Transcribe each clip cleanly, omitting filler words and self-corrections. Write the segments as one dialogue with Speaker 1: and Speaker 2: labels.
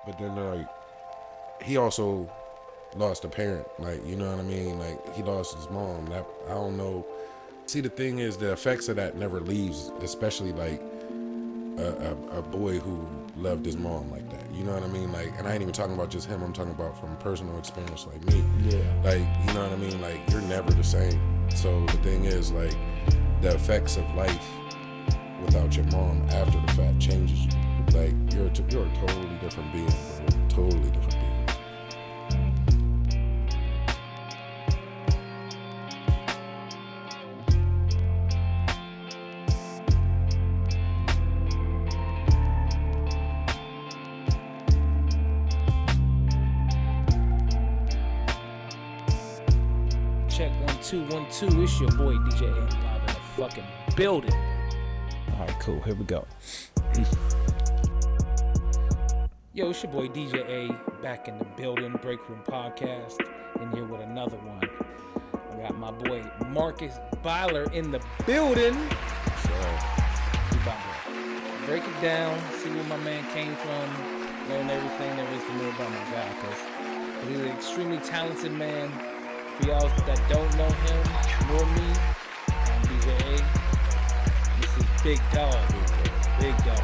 Speaker 1: but then like he also lost a parent. Like, you know what I mean? Like, he lost his mom. That, I don't know. See, the thing is, the effects of that never leaves, especially like a boy who loved his mom like that. You know what I mean? Like, and I ain't even talking about just him. I'm talking about from personal experience, like me.
Speaker 2: Yeah.
Speaker 1: Like, you know what I mean? Like, you're never the same. So the thing is, like, the effects of life without your mom after the fact changes you. Like, you're a totally different being, bro. Totally different being.
Speaker 2: Check 1 2 1 2. It's your boy DJ A live in the fucking building. All right, cool. Here we go. Yo, it's your boy DJ A back in the building. BreakRoom Podcast, and here with another one. I got my boy Marques Byler in the building.
Speaker 1: So,
Speaker 2: We about to break it down, see where my man came from, learn everything there is to know about my guy, because he's an extremely talented man. For y'all that don't know him, nor me, I'm DJ A. This is Big Dawg. Big Dawg.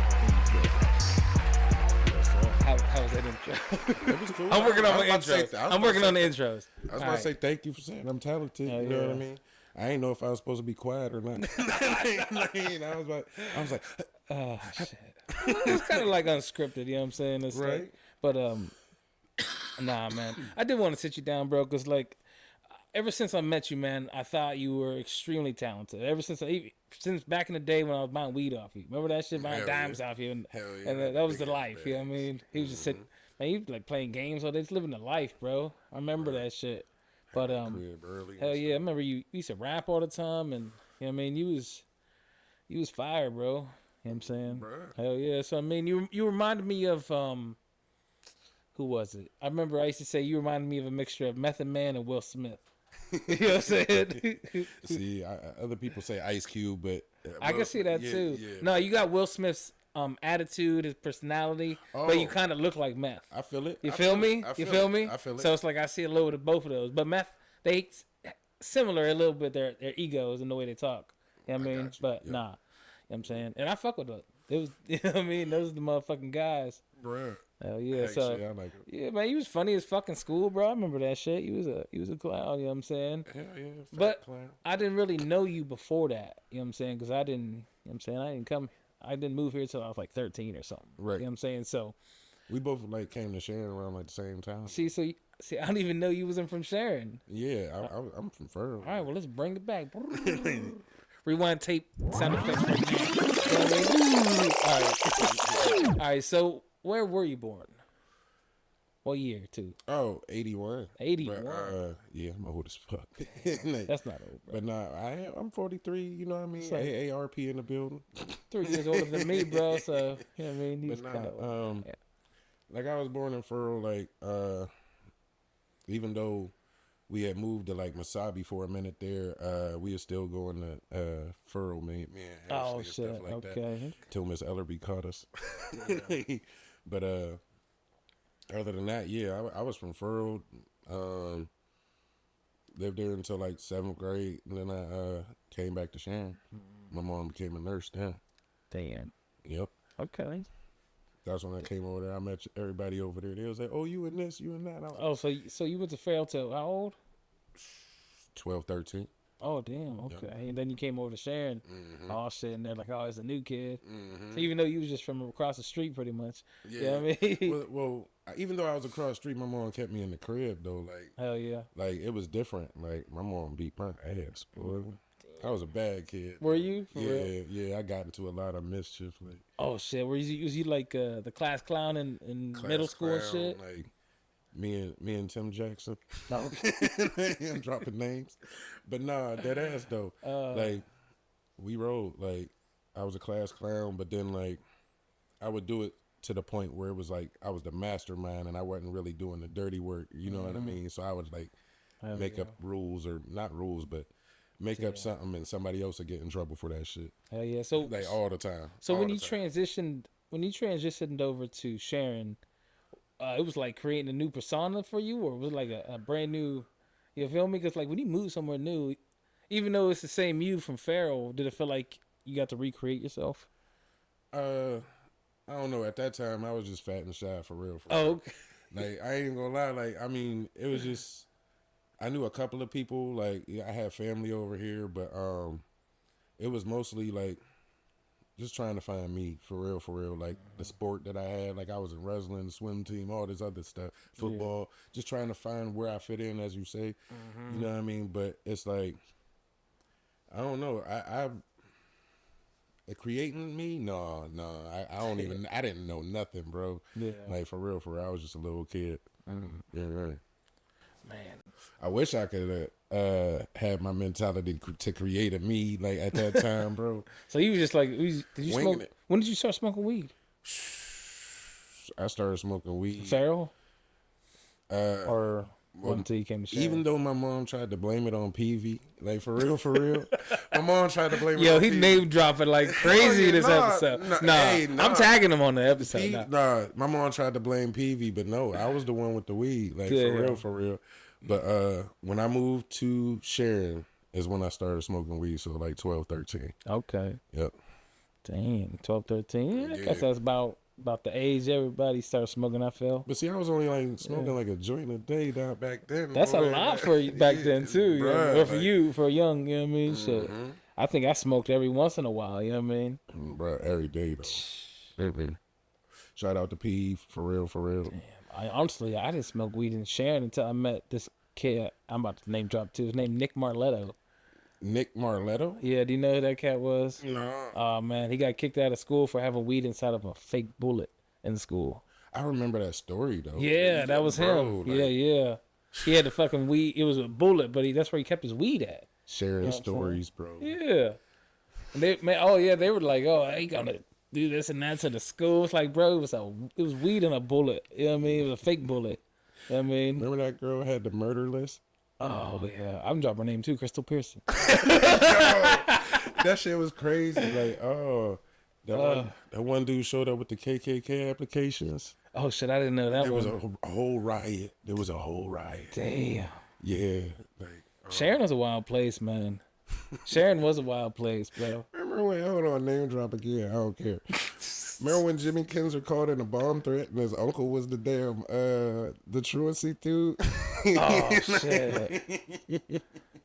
Speaker 2: How was that intro?
Speaker 1: it was cool.
Speaker 2: I'm working on
Speaker 1: I
Speaker 2: my
Speaker 1: was about to say-
Speaker 2: intros.
Speaker 1: I was
Speaker 2: I'm
Speaker 1: about
Speaker 2: working
Speaker 1: to
Speaker 2: on the
Speaker 1: say-
Speaker 2: intros.
Speaker 1: I was about to say thank you for saying I'm talented.
Speaker 2: Hell
Speaker 1: You know what I
Speaker 2: yeah.
Speaker 1: mean? I ain't know if I was supposed to be quiet or not. I was like,
Speaker 2: Oh, shit. It's kind of like unscripted, you know what I'm saying? It's
Speaker 1: Right.
Speaker 2: like, but, nah, man. I did want to sit you down, bro, because, like, ever since I met you, man, I thought you were extremely talented. Ever since back in the day when I was buying weed off you. Remember that shit? Buying
Speaker 1: Hell
Speaker 2: dimes
Speaker 1: yeah.
Speaker 2: off you. And,
Speaker 1: Hell yeah.
Speaker 2: and that was the
Speaker 1: Big
Speaker 2: life, you know what I mean? He was just sitting, man, he was, like, playing games all day. Just living the life, bro. I remember that shit. But,
Speaker 1: crib early.
Speaker 2: hell yeah, I remember you used to rap all the time, and you know what I mean, you was fire, bro. You know what I'm saying?
Speaker 1: Bruh.
Speaker 2: Hell yeah. So I mean, you reminded me of who was it? I remember I used to say you reminded me of a mixture of Method Man and Will Smith. You know what I'm saying?
Speaker 1: See, other people say Ice Cube, but
Speaker 2: I can see that
Speaker 1: yeah,
Speaker 2: too.
Speaker 1: Yeah.
Speaker 2: No, you got Will Smith's attitude, his personality, but you
Speaker 1: Oh.
Speaker 2: kind of look like Meth.
Speaker 1: I feel it.
Speaker 2: You
Speaker 1: I
Speaker 2: feel me?
Speaker 1: I
Speaker 2: You feel me?
Speaker 1: I feel it.
Speaker 2: So it's like I see a little bit of both of those. But Meth, they similar a little bit, their egos and the way they talk. You know what I mean?
Speaker 1: got you.
Speaker 2: But
Speaker 1: Yeah.
Speaker 2: nah. You know what I'm saying? And I fuck with it. It was, you know what I mean? Those are the motherfucking guys.
Speaker 1: Bruh.
Speaker 2: Hell yeah.
Speaker 1: Hey,
Speaker 2: So
Speaker 1: shit, I like it.
Speaker 2: yeah, man, you was funny as fucking school, bro. I remember that shit. You was a clown, you know what I'm saying?
Speaker 1: Hell yeah. Fat
Speaker 2: But
Speaker 1: clown.
Speaker 2: I didn't really know you before that, you know what I'm saying? Because I didn't, you know what I'm saying? I didn't move here till I was like 13 or something.
Speaker 1: Right.
Speaker 2: You know what I'm saying? So
Speaker 1: We both like came to Sharon around like the same time.
Speaker 2: see, I don't even know you wasn't from Sharon.
Speaker 1: Yeah, I'm from Furrow.
Speaker 2: All right, well, let's bring it back. Rewind tape sound effects right now. You know what I mean? All right. All right, so where were you born? What year, too?
Speaker 1: Oh, 81.
Speaker 2: 81.
Speaker 1: But, yeah, I'm old as fuck. Like,
Speaker 2: That's not old, bro.
Speaker 1: but nah, I'm 43. You know what I mean?
Speaker 2: So-
Speaker 1: AARP in the building.
Speaker 2: 3 years older than me, bro, so, you know what I mean? He's
Speaker 1: But
Speaker 2: kind of old. Yeah.
Speaker 1: like I was born in Furrow. Like, even though we had moved to like Masabi for a minute there, we were still going to Furrow, man.
Speaker 2: Oh,
Speaker 1: Ashley and
Speaker 2: shit.
Speaker 1: stuff like that.
Speaker 2: Okay.
Speaker 1: Till Miss Ellerby caught us. But other than that, yeah, I was from Furrow. Lived there until like 7th grade, and then I came back to Sharon. My mom became a nurse then.
Speaker 2: Damn.
Speaker 1: Yep.
Speaker 2: Okay.
Speaker 1: That's when I came over there. I met everybody over there. They was like, "Oh, you in this, you in that." I was
Speaker 2: Oh, so you went to Farrell till how old?
Speaker 1: 12, 13.
Speaker 2: Oh, damn. Okay. And then you came over to Sharon.
Speaker 1: Mm-hmm.
Speaker 2: Oh, shit. And they're like, oh, it's a new kid. So even though you was just from across the street pretty much. Yeah. You know what I mean?
Speaker 1: well, even though I was across the street, my mom kept me in the crib though.
Speaker 2: Hell yeah.
Speaker 1: Like it was different. Like my mom beat my ass, boy. I was a bad kid.
Speaker 2: Were you? For
Speaker 1: Yeah,
Speaker 2: real?
Speaker 1: yeah. I got into a lot of mischief. Like
Speaker 2: Oh, shit. Was you like the class clown in
Speaker 1: class
Speaker 2: middle school and
Speaker 1: clown,
Speaker 2: shit?
Speaker 1: Like me and Tim Jackson.
Speaker 2: No.
Speaker 1: I'm dropping names, but nah, that ass though. Like we rode. Like I was a class clown, but then like I would do it to the point where it was like I was the mastermind and I wasn't really doing the dirty work. You know what I mean? So I would like
Speaker 2: Hell
Speaker 1: make
Speaker 2: yeah.
Speaker 1: up rules or not rules, but make up something and somebody else would get in trouble for that shit.
Speaker 2: Hell yeah. So
Speaker 1: Like all the time.
Speaker 2: So
Speaker 1: all
Speaker 2: when
Speaker 1: the
Speaker 2: you
Speaker 1: time.
Speaker 2: transitioned over to Sharon, it was like creating a new persona for you, or was it like a brand new? You feel me? Because like when you move somewhere new, even though it's the same you from Farrell, did it feel like you got to recreate yourself?
Speaker 1: I don't know. At that time, I was just fat and shy for real.
Speaker 2: Oh, okay.
Speaker 1: Like, I ain't gonna lie. Like, I mean, it was just, I knew a couple of people. Like, yeah, I had family over here, but it was mostly like just trying to find me for real. Like the sport that I had, like I was in wrestling, the swim team, all this other stuff, football. Just trying to find where I fit in, as you say. You know what I mean? But it's like, I don't know. Creating me? No. I don't even. I didn't know nothing, bro.
Speaker 2: Yeah.
Speaker 1: Like for real. I was just a little kid. Yeah, right.
Speaker 2: Man,
Speaker 1: I wish I could have my mentality to create a me like at that time, bro.
Speaker 2: so you was just like, did you
Speaker 1: Winging
Speaker 2: smoke?
Speaker 1: it.
Speaker 2: When did you start smoking weed?
Speaker 1: I started smoking weed.
Speaker 2: Farrell? Or until you came to Sharon?
Speaker 1: Even though my mom tried to blame it on PV, like for real, my mom tried to blame it
Speaker 2: Yo,
Speaker 1: on
Speaker 2: he
Speaker 1: PV.
Speaker 2: name dropping like crazy this episode.
Speaker 1: Hey,
Speaker 2: I'm tagging him on the episode.
Speaker 1: My mom tried to blame PV, but no, I was the one with the weed, like for real. But when I moved to Sharon is when I started smoking weed, so like 12, 13.
Speaker 2: Okay.
Speaker 1: Yep.
Speaker 2: Dang, 12, 13. Yeah, I guess that's about the age everybody started smoking, I feel.
Speaker 1: But see, I was only like smoking like a joint a day down back then.
Speaker 2: That's a lot for you back then too. You know? Or for you, for a young, you know what I mean? Shit. I think I smoked every once in a while, you know what I mean?
Speaker 1: Bro, every day though. Shout out to P for real.
Speaker 2: Damn. Honestly, I didn't smoke weed in Sharon until I met this kid. I'm about to name drop too. His name Nick Marletto.
Speaker 1: Nick Marletto?
Speaker 2: Yeah, do you know who that cat was?
Speaker 1: No.
Speaker 2: Oh man, he got kicked out of school for having weed inside of a fake bullet in school.
Speaker 1: I remember that story though.
Speaker 2: Yeah, that was him.
Speaker 1: Like,
Speaker 2: yeah. He had the fucking weed. It was a bullet, but that's where he kept his weed at.
Speaker 1: Sharing stories, bro.
Speaker 2: Yeah. And they were like, oh, I ain't gonna do this and that to the school. It's like, bro, it was weed in a bullet. You know what I mean? It was a fake bullet. You know what I mean?
Speaker 1: Remember that girl had the murder list?
Speaker 2: Oh yeah, I'm dropping her name too, Crystal Pearson.
Speaker 1: That shit was crazy. Like, that one dude showed up with the KKK applications.
Speaker 2: Oh shit, I didn't know that.
Speaker 1: There was a whole riot.
Speaker 2: Damn.
Speaker 1: Yeah. Like,
Speaker 2: Sharon was a wild place, man. Sharon was a wild place, bro.
Speaker 1: Remember when, hold on, name drop again. I don't care. Remember when Jimmy Kinzer called in a bomb threat and his uncle was the damn the truancy dude?
Speaker 2: Oh shit!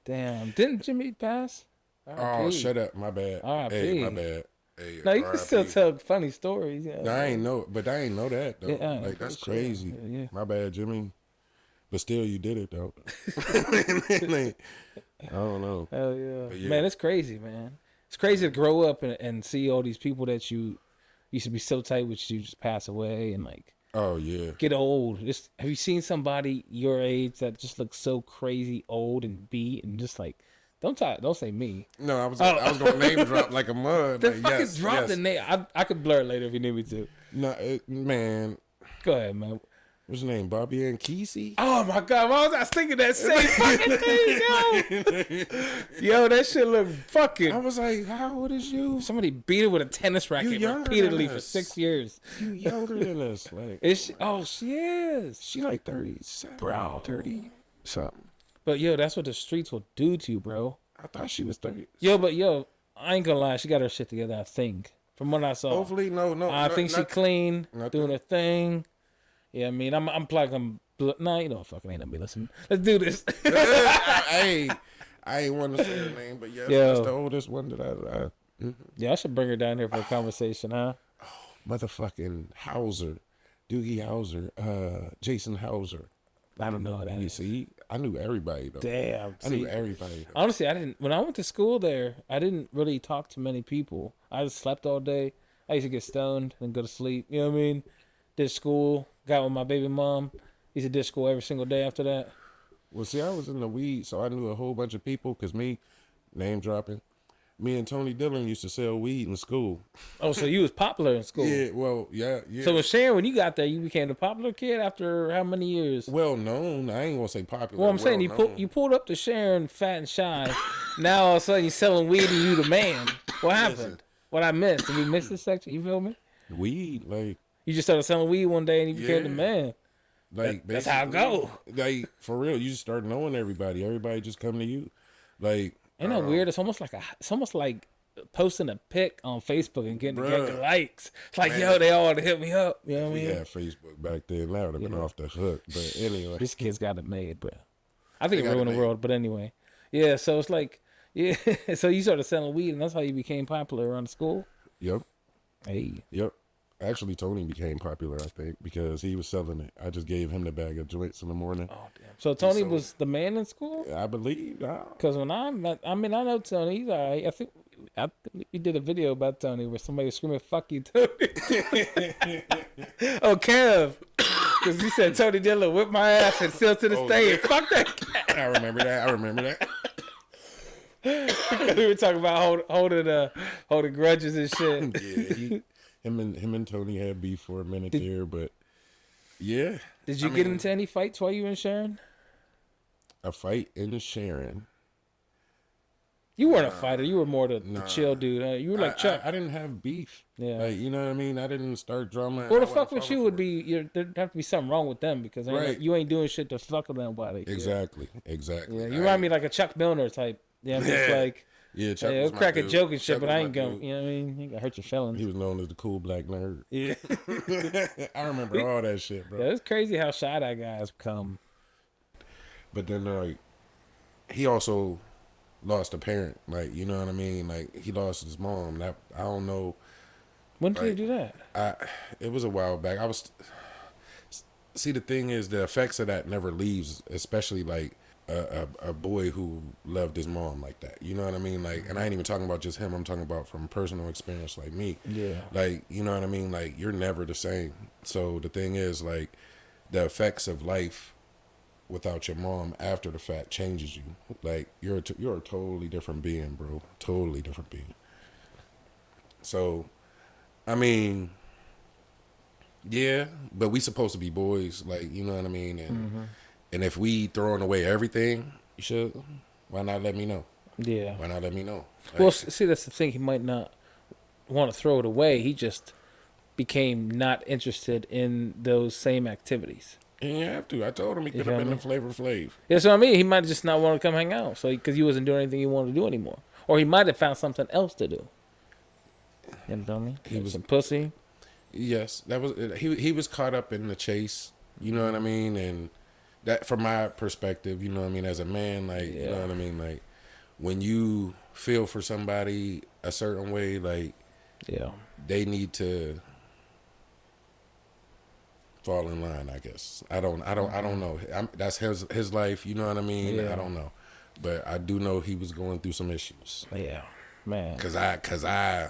Speaker 2: Damn, didn't Jimmy pass?
Speaker 1: Oh, shut up! My bad. Hey, my bad. Hey,
Speaker 2: no, you can still tell funny stories. Yeah,
Speaker 1: no, I ain't know that though.
Speaker 2: Yeah,
Speaker 1: like that's crazy.
Speaker 2: Yeah.
Speaker 1: My bad, Jimmy. But still, you did it though. I don't know.
Speaker 2: Hell yeah. Man, it's crazy, man. It's crazy to grow up and see all these people that you used to be so tight with, you just pass away and like.
Speaker 1: Oh yeah.
Speaker 2: Get old. Have you seen somebody your age that just looks so crazy old and beat and just like don't say me.
Speaker 1: No, I was gonna name drop like a mud.
Speaker 2: Then like, fucking drop the name. I could blur it later if you need me to.
Speaker 1: No, man.
Speaker 2: Go ahead, man.
Speaker 1: What's his name? Bobby and Kesey?
Speaker 2: Oh my god, I was thinking that same fucking thing, yo, that shit look fucking.
Speaker 1: I was like, how old is you?
Speaker 2: Somebody beat her with a tennis racket repeatedly for 6 years.
Speaker 1: You younger than us, like.
Speaker 2: She is.
Speaker 1: She like 37, bro. 30 something.
Speaker 2: But yo, that's what the streets will do to you, bro.
Speaker 1: I thought she was 30.
Speaker 2: Yo, I ain't gonna lie, she got her shit together. I think from what I saw.
Speaker 1: Hopefully, no.
Speaker 2: I think she clean, doing her thing. Yeah, I mean, I'm plugging. Nah, you know what? Fucking ain't gonna be listening. Let's do this.
Speaker 1: Hey, I ain't want to say her name, but yes, that's the oldest one that I
Speaker 2: Yeah, I should bring her down here for a conversation, huh?
Speaker 1: Oh, motherfucking Hauser, Doogie Hauser, Jason Hauser.
Speaker 2: I don't know that.
Speaker 1: You see, I knew everybody though.
Speaker 2: Damn,
Speaker 1: I knew everybody. Though.
Speaker 2: Honestly, I didn't. When I went to school there, I didn't really talk to many people. I just slept all day. I used to get stoned and go to sleep. You know what I mean? Did school. Got with my baby mom. Used to do school every single day after that.
Speaker 1: Well, see, I was in the weed, so I knew a whole bunch of people. Cause name dropping, me and Tony Dillon used to sell weed in school.
Speaker 2: Oh, so you was popular in school?
Speaker 1: Yeah, well, yeah.
Speaker 2: So with Sharon, when you got there, you became the popular kid after how many years?
Speaker 1: Well known. I ain't gonna say popular.
Speaker 2: Well, I'm saying you pulled up to Sharon fat and shy. Now all of a sudden you selling weed and you the man. What happened?
Speaker 1: Listen.
Speaker 2: What I missed? Did we miss this section? You feel me?
Speaker 1: Weed, like.
Speaker 2: You just started selling weed one day and you became the man.
Speaker 1: Like
Speaker 2: that's how I go.
Speaker 1: Like for real, you just start knowing everybody. Everybody just come to you. Like
Speaker 2: Ain't that weird? It's almost like posting a pic on Facebook and getting likes. It's like, yo, they all want to hit me up. You know what I mean?
Speaker 1: Yeah, Facebook back then, that would have been off the hook. But anyway,
Speaker 2: these kids got it made, bro. I think it ruined the world, but anyway. Yeah, so it's like, yeah. So you started selling weed, and that's how you became popular around the school?
Speaker 1: Yep.
Speaker 2: Hey.
Speaker 1: Yep. Actually, Tony became popular, I think, because he was selling it. I just gave him the bag of joints in the morning.
Speaker 2: Oh, damn. So Tony was the man in school?
Speaker 1: I believe.
Speaker 2: Because when I know Tony. He's all right. I think we did a video about Tony where somebody was screaming, "Fuck you, Tony." Oh, Kev. Because he said Tony Dillon whipped my ass and still to this day.
Speaker 1: Yeah.
Speaker 2: Fuck that cat.
Speaker 1: I remember that.
Speaker 2: We were talking about holding grudges and shit.
Speaker 1: Yeah, him and Tony had beef for a minute there, but yeah.
Speaker 2: Did you get into any fights while you were in Sharon?
Speaker 1: A fight in Sharon.
Speaker 2: You weren't a fighter. You were more the chill dude. Huh? You were like Chuck.
Speaker 1: I didn't have beef.
Speaker 2: Yeah.
Speaker 1: Like, you know what I mean? I didn't start drama.
Speaker 2: Well, the fuck with you would be, there'd have to be something wrong with them because you ain't doing shit to fuck with nobody.
Speaker 1: Exactly.
Speaker 2: Yeah,
Speaker 1: Exactly.
Speaker 2: you remind me like a Chuck Milner type. Yeah, just like,
Speaker 1: Chuck
Speaker 2: he'll crack a joke and shit, but I ain't going,
Speaker 1: dude.
Speaker 2: you know what I mean? You ain't gonna hurt your feelings.
Speaker 1: He was known as the cool black nerd.
Speaker 2: Yeah.
Speaker 1: I remember all that shit, bro.
Speaker 2: Yeah, it's crazy how shy that guy has become.
Speaker 1: But then, like, he also lost a parent. Like, you know what I mean? Like, he lost his mom. That I don't know.
Speaker 2: When did he do that?
Speaker 1: It was a while back. See, the thing is, the effects of that never leaves, especially like a boy who loved his mom like that. You know what I mean? Like, and I ain't even talking about just him. I'm talking about from personal experience, like me.
Speaker 2: Yeah.
Speaker 1: Like, you know what I mean? Like, you're never the same. So the thing is, like, the effects of life without your mom after the fact changes you. Like, you're a totally different being, bro. Totally different being. So, I mean, yeah, but we supposed to be boys, like, you know what I mean? And if we throwing away everything, you should, why not let me know?
Speaker 2: Yeah.
Speaker 1: Why not let me know? Like,
Speaker 2: Well, see, that's the thing. He might not want to throw it away. He just became not interested in those same activities.
Speaker 1: he didn't have to. I told him he could have been in Flavor Flav.
Speaker 2: Yeah, so I mean, he might just not want to come hang out, so because he wasn't doing anything he wanted to do anymore, or he might have found something else to do. You know what I mean? He was some pussy.
Speaker 1: Yes, that was he was caught up in the chase. You know what I mean? And that, from my perspective, you know what I mean, as a man, like, you know what I mean, like, when you feel for somebody a certain way, like, they need to fall in line, I guess. I don't know. That's his life, you know what I mean? I don't know, but I do know he was going through some issues.
Speaker 2: Yeah, man.
Speaker 1: Cause I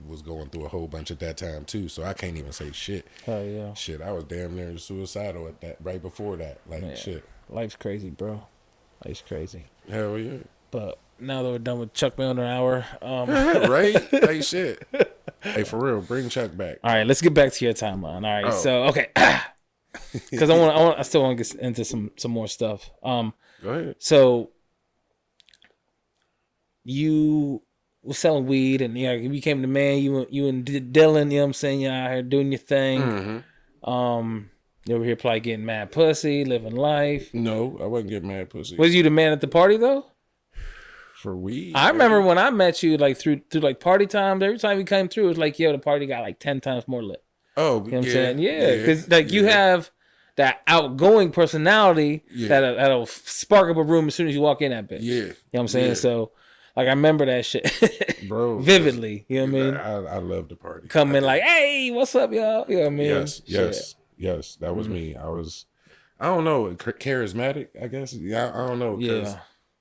Speaker 1: was going through a whole bunch at that time too, so I can't even say shit.
Speaker 2: Hell yeah.
Speaker 1: Shit, I was damn near suicidal at that, right before that. Like,
Speaker 2: man,
Speaker 1: shit.
Speaker 2: Life's crazy, bro. Life's crazy.
Speaker 1: Hell yeah.
Speaker 2: But now that we're done with Chuck Milner Hour,
Speaker 1: right? Like, shit. Hey, for real, bring Chuck back.
Speaker 2: All right, let's get back to your timeline. All right, so okay, because I still want to get into some more stuff.
Speaker 1: Go ahead.
Speaker 2: So you was selling weed, and you became the man. You and Dylan, you know what I'm saying? You're out here doing your thing.
Speaker 1: Mm-hmm.
Speaker 2: You over here probably getting mad pussy, living life.
Speaker 1: No, I wasn't getting mad pussy.
Speaker 2: Was you the man at the party though?
Speaker 1: For weed?
Speaker 2: I remember when I met you, like through like party times. Every time you came through, it was like, yo, the party got like 10 times more lit.
Speaker 1: Oh,
Speaker 2: you know what I'm saying? Yeah, because like you have that outgoing personality that'll spark up a room as soon as you walk in that bitch.
Speaker 1: Yeah,
Speaker 2: you know what I'm saying? So, like, I remember that shit,
Speaker 1: bro,
Speaker 2: vividly. You know what I mean?
Speaker 1: I love the party.
Speaker 2: Come in like, hey, what's up, y'all? You know what I mean?
Speaker 1: Yes. That was me. I don't know, charismatic, I guess. Yeah, I don't know. Yeah.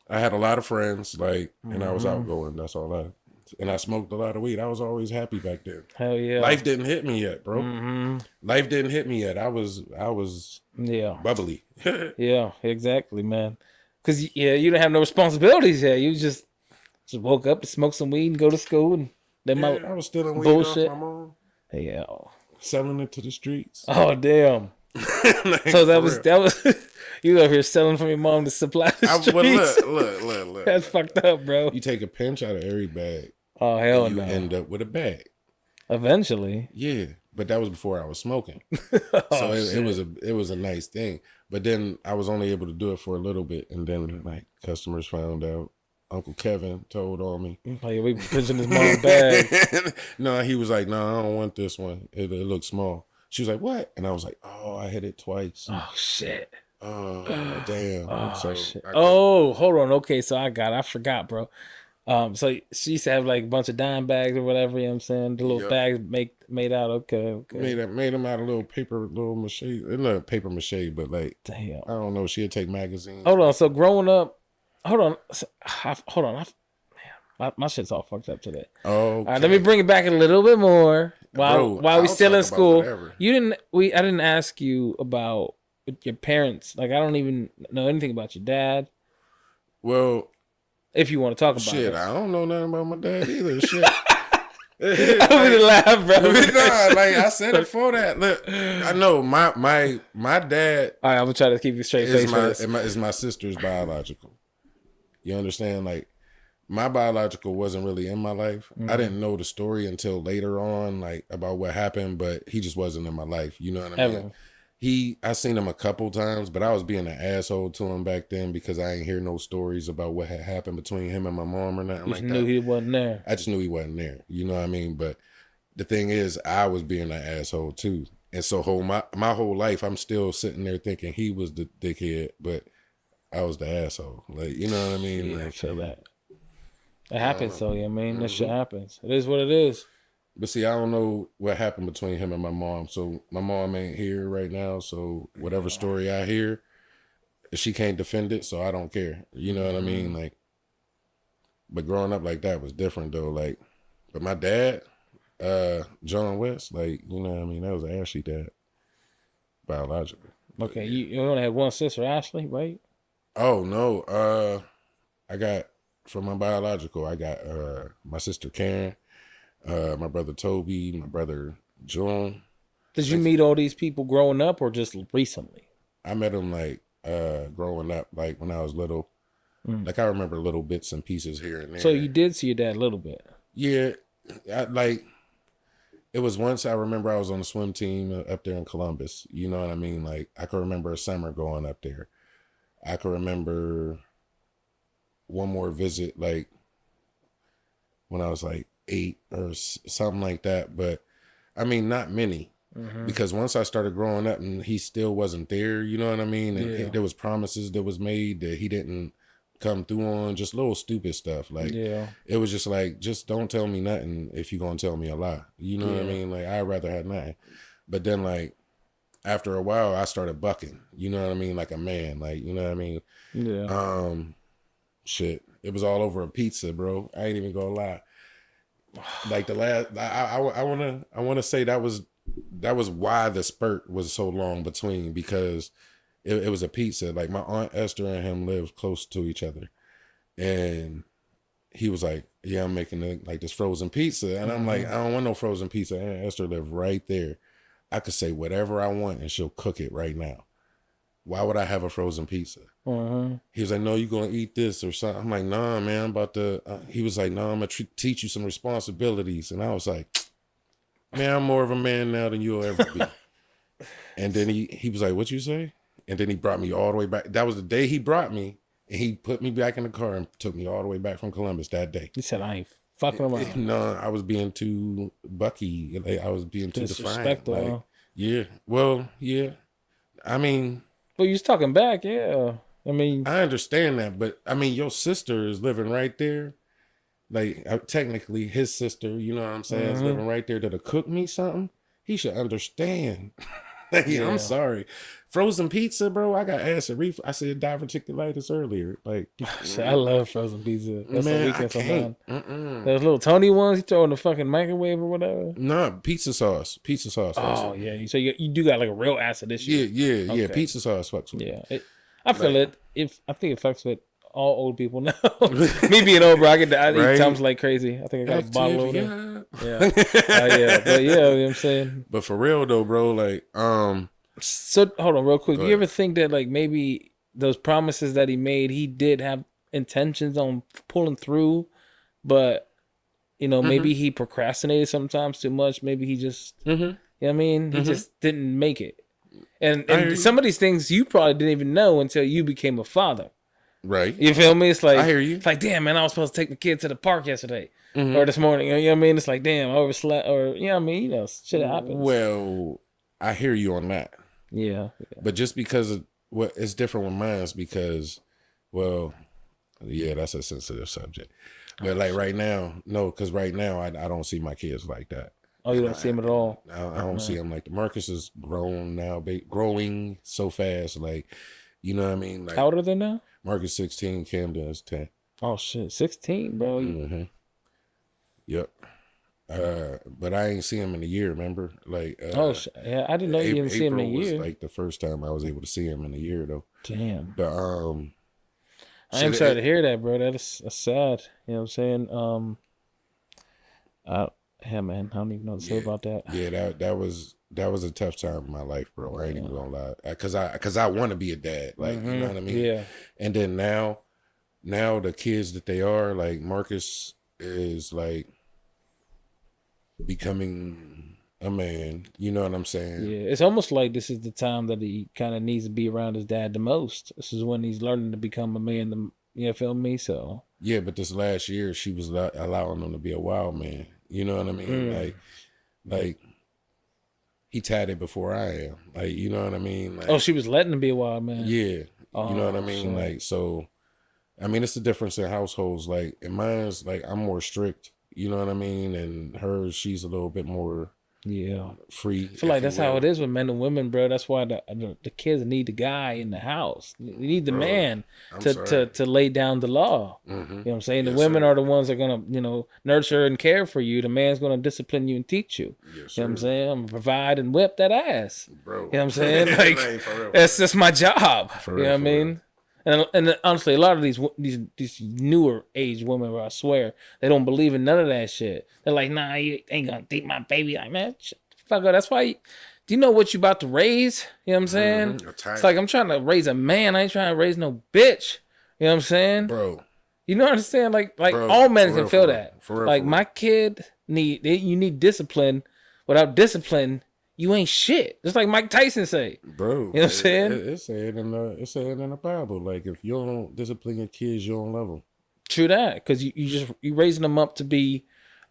Speaker 1: I had a lot of friends, like, and I was outgoing. That's all and I smoked a lot of weed. I was always happy back then.
Speaker 2: Hell yeah.
Speaker 1: Life didn't hit me yet, bro. Life didn't hit me yet. I was bubbly.
Speaker 2: Yeah, exactly, man. Because, you didn't have no responsibilities yet. You just woke up to smoke some weed and go to school. And then
Speaker 1: I was stealing weed
Speaker 2: bullshit
Speaker 1: off my mom.
Speaker 2: Yeah.
Speaker 1: Selling it to the streets.
Speaker 2: Oh, damn.
Speaker 1: Like,
Speaker 2: so that was you over here selling from your mom to supply the streets.
Speaker 1: Look.
Speaker 2: That's fucked up, bro.
Speaker 1: You take a pinch out of every bag.
Speaker 2: Oh, hell
Speaker 1: and
Speaker 2: no.
Speaker 1: You end up with a bag.
Speaker 2: Eventually.
Speaker 1: Yeah. but that was before I was smoking.
Speaker 2: Oh,
Speaker 1: So it was a nice thing. But then I was only able to do it for a little bit, and then like customers found out. Uncle Kevin told on me.
Speaker 2: Like, we pushing his mom bag.
Speaker 1: No, he was like, no, I don't want this one. It looks small. She was like, what? And I was like, oh, I hit it twice.
Speaker 2: Oh shit.
Speaker 1: Oh damn.
Speaker 2: Oh
Speaker 1: So
Speaker 2: shit. Oh, hold on. Okay, so I forgot, bro. So she used to have like a bunch of dime bags or whatever, you know what I'm saying? The little bags made out. Okay.
Speaker 1: Made them out of little mache. Not paper mache, but like,
Speaker 2: damn.
Speaker 1: I don't know. She'd take magazines.
Speaker 2: Hold on. So growing up, hold on. My shit's all fucked up today.
Speaker 1: Oh,
Speaker 2: all right, let me bring it back a little bit more. While we still in school,
Speaker 1: whatever.
Speaker 2: I didn't ask you about your parents. Like, I don't even know anything about your dad.
Speaker 1: Well,
Speaker 2: if you want to talk about
Speaker 1: shit,
Speaker 2: it.
Speaker 1: I don't know nothing about my dad either. Shit.
Speaker 2: I really laugh, bro.
Speaker 1: Nah, like I said it for that. Look, I know my dad.
Speaker 2: All right, I'm gonna try to keep you straight face.
Speaker 1: Is my sister's biological. You understand? Like, my biological wasn't really in my life. Mm-hmm. I didn't know the story until later on, like about what happened. But he just wasn't in my life. You know what I mean? I seen him a couple times, but I was being an asshole to him back then because I ain't hear no stories about what had happened between him and my mom or nothing like that.
Speaker 2: You knew he wasn't there.
Speaker 1: I just knew he wasn't there. You know what I mean? But the thing is, I was being an asshole too. And so my whole life, I'm still sitting there thinking he was the dickhead, but I was the asshole. Like, you know what I mean?
Speaker 2: Yeah,
Speaker 1: like,
Speaker 2: I feel that. It happens, though. I mean, that shit happens. It is what it is.
Speaker 1: But see, I don't know what happened between him and my mom. So my mom ain't here right now. So whatever story I hear, she can't defend it. So I don't care. You know what I mean? Like, but growing up like that was different though. Like, but my dad, John West, like, you know what I mean? That was Ashley dad, biological.
Speaker 2: Okay, you only had one sister, Ashley, right?
Speaker 1: Oh no, I got from my biological, I got my sister Karen. My brother Toby, my brother John.
Speaker 2: Did you meet all these people growing up or just recently?
Speaker 1: I met them like growing up, like when I was little. Like I remember little bits and pieces here and there.
Speaker 2: So you did see your dad a little bit?
Speaker 1: Yeah, it was once I remember I was on the swim team up there in Columbus. You know what I mean? Like I can remember a summer going up there. I can remember one more visit, like when I was like 8 or something like that, but I mean not many, because once I started growing up and he still wasn't there, you know what I mean, and there was promises that was made that he didn't come through on, just little stupid stuff, like it was just like, just don't tell me nothing if you're gonna tell me a lie, you know what I mean, like I'd rather have nothing. But then like after a while I started bucking, you know what I mean, like a man, like, you know what I mean. Shit, it was all over a pizza, bro. I ain't even gonna lie. Like the last, I wanna say that was why the spurt was so long between, because it was a pizza. Like my Aunt Esther and him lived close to each other, and he was like, "Yeah, I'm making like this frozen pizza," and I'm like, "I don't want no frozen pizza." Aunt Esther lived right there. I could say whatever I want, and she'll cook it right now. Why would I have a frozen pizza? He was like, no, you're going to eat this or something. I'm like, nah, man, I'm about to, he was like, no, I'm going to teach you some responsibilities. And I was like, man, I'm more of a man now than you'll ever be. And then he was like, what you say? And then he brought me all the way back. That was the day he brought me, and he put me back in the car and took me all the way back from Columbus that day.
Speaker 2: He said, I ain't fucking around.
Speaker 1: No, I was being too bucky. Like, I was being too defiant. Like, yeah. Well, yeah. I mean,
Speaker 2: well, you was talking back, yeah. I mean,
Speaker 1: I understand that, but I mean, your sister is living right there. Like, technically, his sister, you know what I'm saying, is living right there to cook me something. He should understand. Like, I'm sorry. Frozen pizza, bro. I got acid reflux. I said diverticulitis earlier. Like,
Speaker 2: I love frozen pizza. That's
Speaker 1: man,
Speaker 2: a weekend
Speaker 1: I
Speaker 2: can't. Those little Tony ones you throw in the fucking microwave or whatever.
Speaker 1: Nah, pizza sauce. Pizza sauce.
Speaker 2: Oh yeah, so you do got like a real acid issue.
Speaker 1: Yeah. Pizza sauce fucks with
Speaker 2: me. I feel like, I think it fucks with all old people now. Me being old, bro, I eat Tums like crazy. I think I got a bottle over there. Yeah. But you know what I'm saying.
Speaker 1: But for real though, bro, like
Speaker 2: So hold on, real quick. You ever think that like maybe those promises that he made, he did have intentions on pulling through, but you know maybe he procrastinated sometimes too much. Maybe he just You know what I mean? He just didn't make it.
Speaker 1: I hear you.
Speaker 2: And some of these things you probably didn't even know until you became a father.
Speaker 1: Right.
Speaker 2: You feel me? It's like,
Speaker 1: I hear you.
Speaker 2: It's like, damn, man, I was supposed to take the kid to the park yesterday or this morning. You know what I mean? It's like, damn, I overslept, or you know what I mean? You know, shit happens.
Speaker 1: Well, I hear you on that.
Speaker 2: Yeah.
Speaker 1: But just because of what it's different with mine because, well, yeah, that's a sensitive subject. But like right now, no, because right now I don't see my kids like that.
Speaker 2: Oh, you don't see him at all?
Speaker 1: I don't see him like that. Marcus is grown now, growing so fast. Like, you know what I mean? Like,
Speaker 2: How old are they now?
Speaker 1: Marcus 16, Camden is 10.
Speaker 2: Oh shit, 16, bro.
Speaker 1: Mm-hmm. Yep. But I ain't see him in a year. Remember? Like,
Speaker 2: Yeah, I didn't know you didn't see him in a
Speaker 1: April
Speaker 2: year.
Speaker 1: was like the first time I was able to see him in a year, though.
Speaker 2: Damn.
Speaker 1: But
Speaker 2: I am sorry to hear that, bro. That's sad. You know what I'm saying? Yeah, man. I don't even know what to say about that.
Speaker 1: Yeah, that was a tough time in my life, bro. I ain't even gonna lie, cause I want to be a dad, like you know what I mean.
Speaker 2: Yeah.
Speaker 1: And then now the kids that they are, like Marcus is like becoming a man. You know what I'm saying?
Speaker 2: Yeah, it's almost like this is the time that he kind of needs to be around his dad the most. This is when he's learning to become a man. You feel me? So
Speaker 1: yeah, but this last year she was allowing him to be a wild man. You know what I mean? Like he tied it before I am. Like, you know what I mean? Like,
Speaker 2: she was letting him be a wild man.
Speaker 1: Yeah. You know what I mean? Shit. Like, so, I mean, it's the difference in households. Like, in mine's, like, I'm more strict. You know what I mean? And hers, she's a little bit more free.
Speaker 2: I feel like that's how it is with men and women, bro. That's why the kids need the guy in the house. They need the man to lay down the law. You know what I'm saying? The women are the ones that are going to, you know, nurture and care for you. The man's going to discipline you and teach you. Yes, you know what I'm saying? I'm going to provide and whip that ass. Bro. You know what I'm saying? Like, that's my job. You know what I mean? And honestly, a lot of these newer age women, I swear, they don't believe in none of that shit. They're like, nah, you ain't gonna think my baby. Like, man, fuck up. That's why. Do you know what you about to raise? You know what I'm saying? It's like I'm trying to raise a man. I ain't trying to raise no bitch. You know what I'm saying, bro? You know what I'm saying? Like bro, all men can feel that. Like my kid you need discipline. Without discipline, you ain't shit. Just like Mike Tyson say. Bro. You know what I'm saying?
Speaker 1: It's said in the Bible. Like, if you don't discipline your kids, you don't love them.
Speaker 2: True that. Because you raising them up to be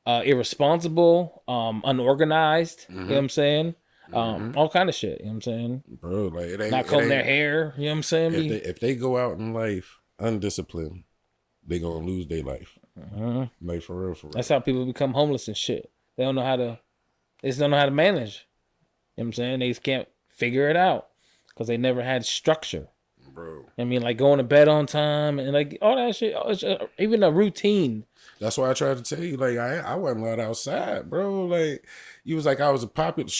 Speaker 2: irresponsible, unorganized. You know what I'm saying? All kind of shit. You know what I'm saying? Bro, like, it ain't. Not combing their hair. You know what I'm saying?
Speaker 1: If they go out in life undisciplined, they going to lose their life. Like, for real.
Speaker 2: That's how people become homeless and shit. They just don't know how to manage. You know what I'm saying? They just can't figure it out because they never had structure. Bro. I mean, like going to bed on time and like all that shit. Even a routine.
Speaker 1: That's why I tried to tell you, like, I wasn't allowed outside, bro. Like, you was like, I was a popular...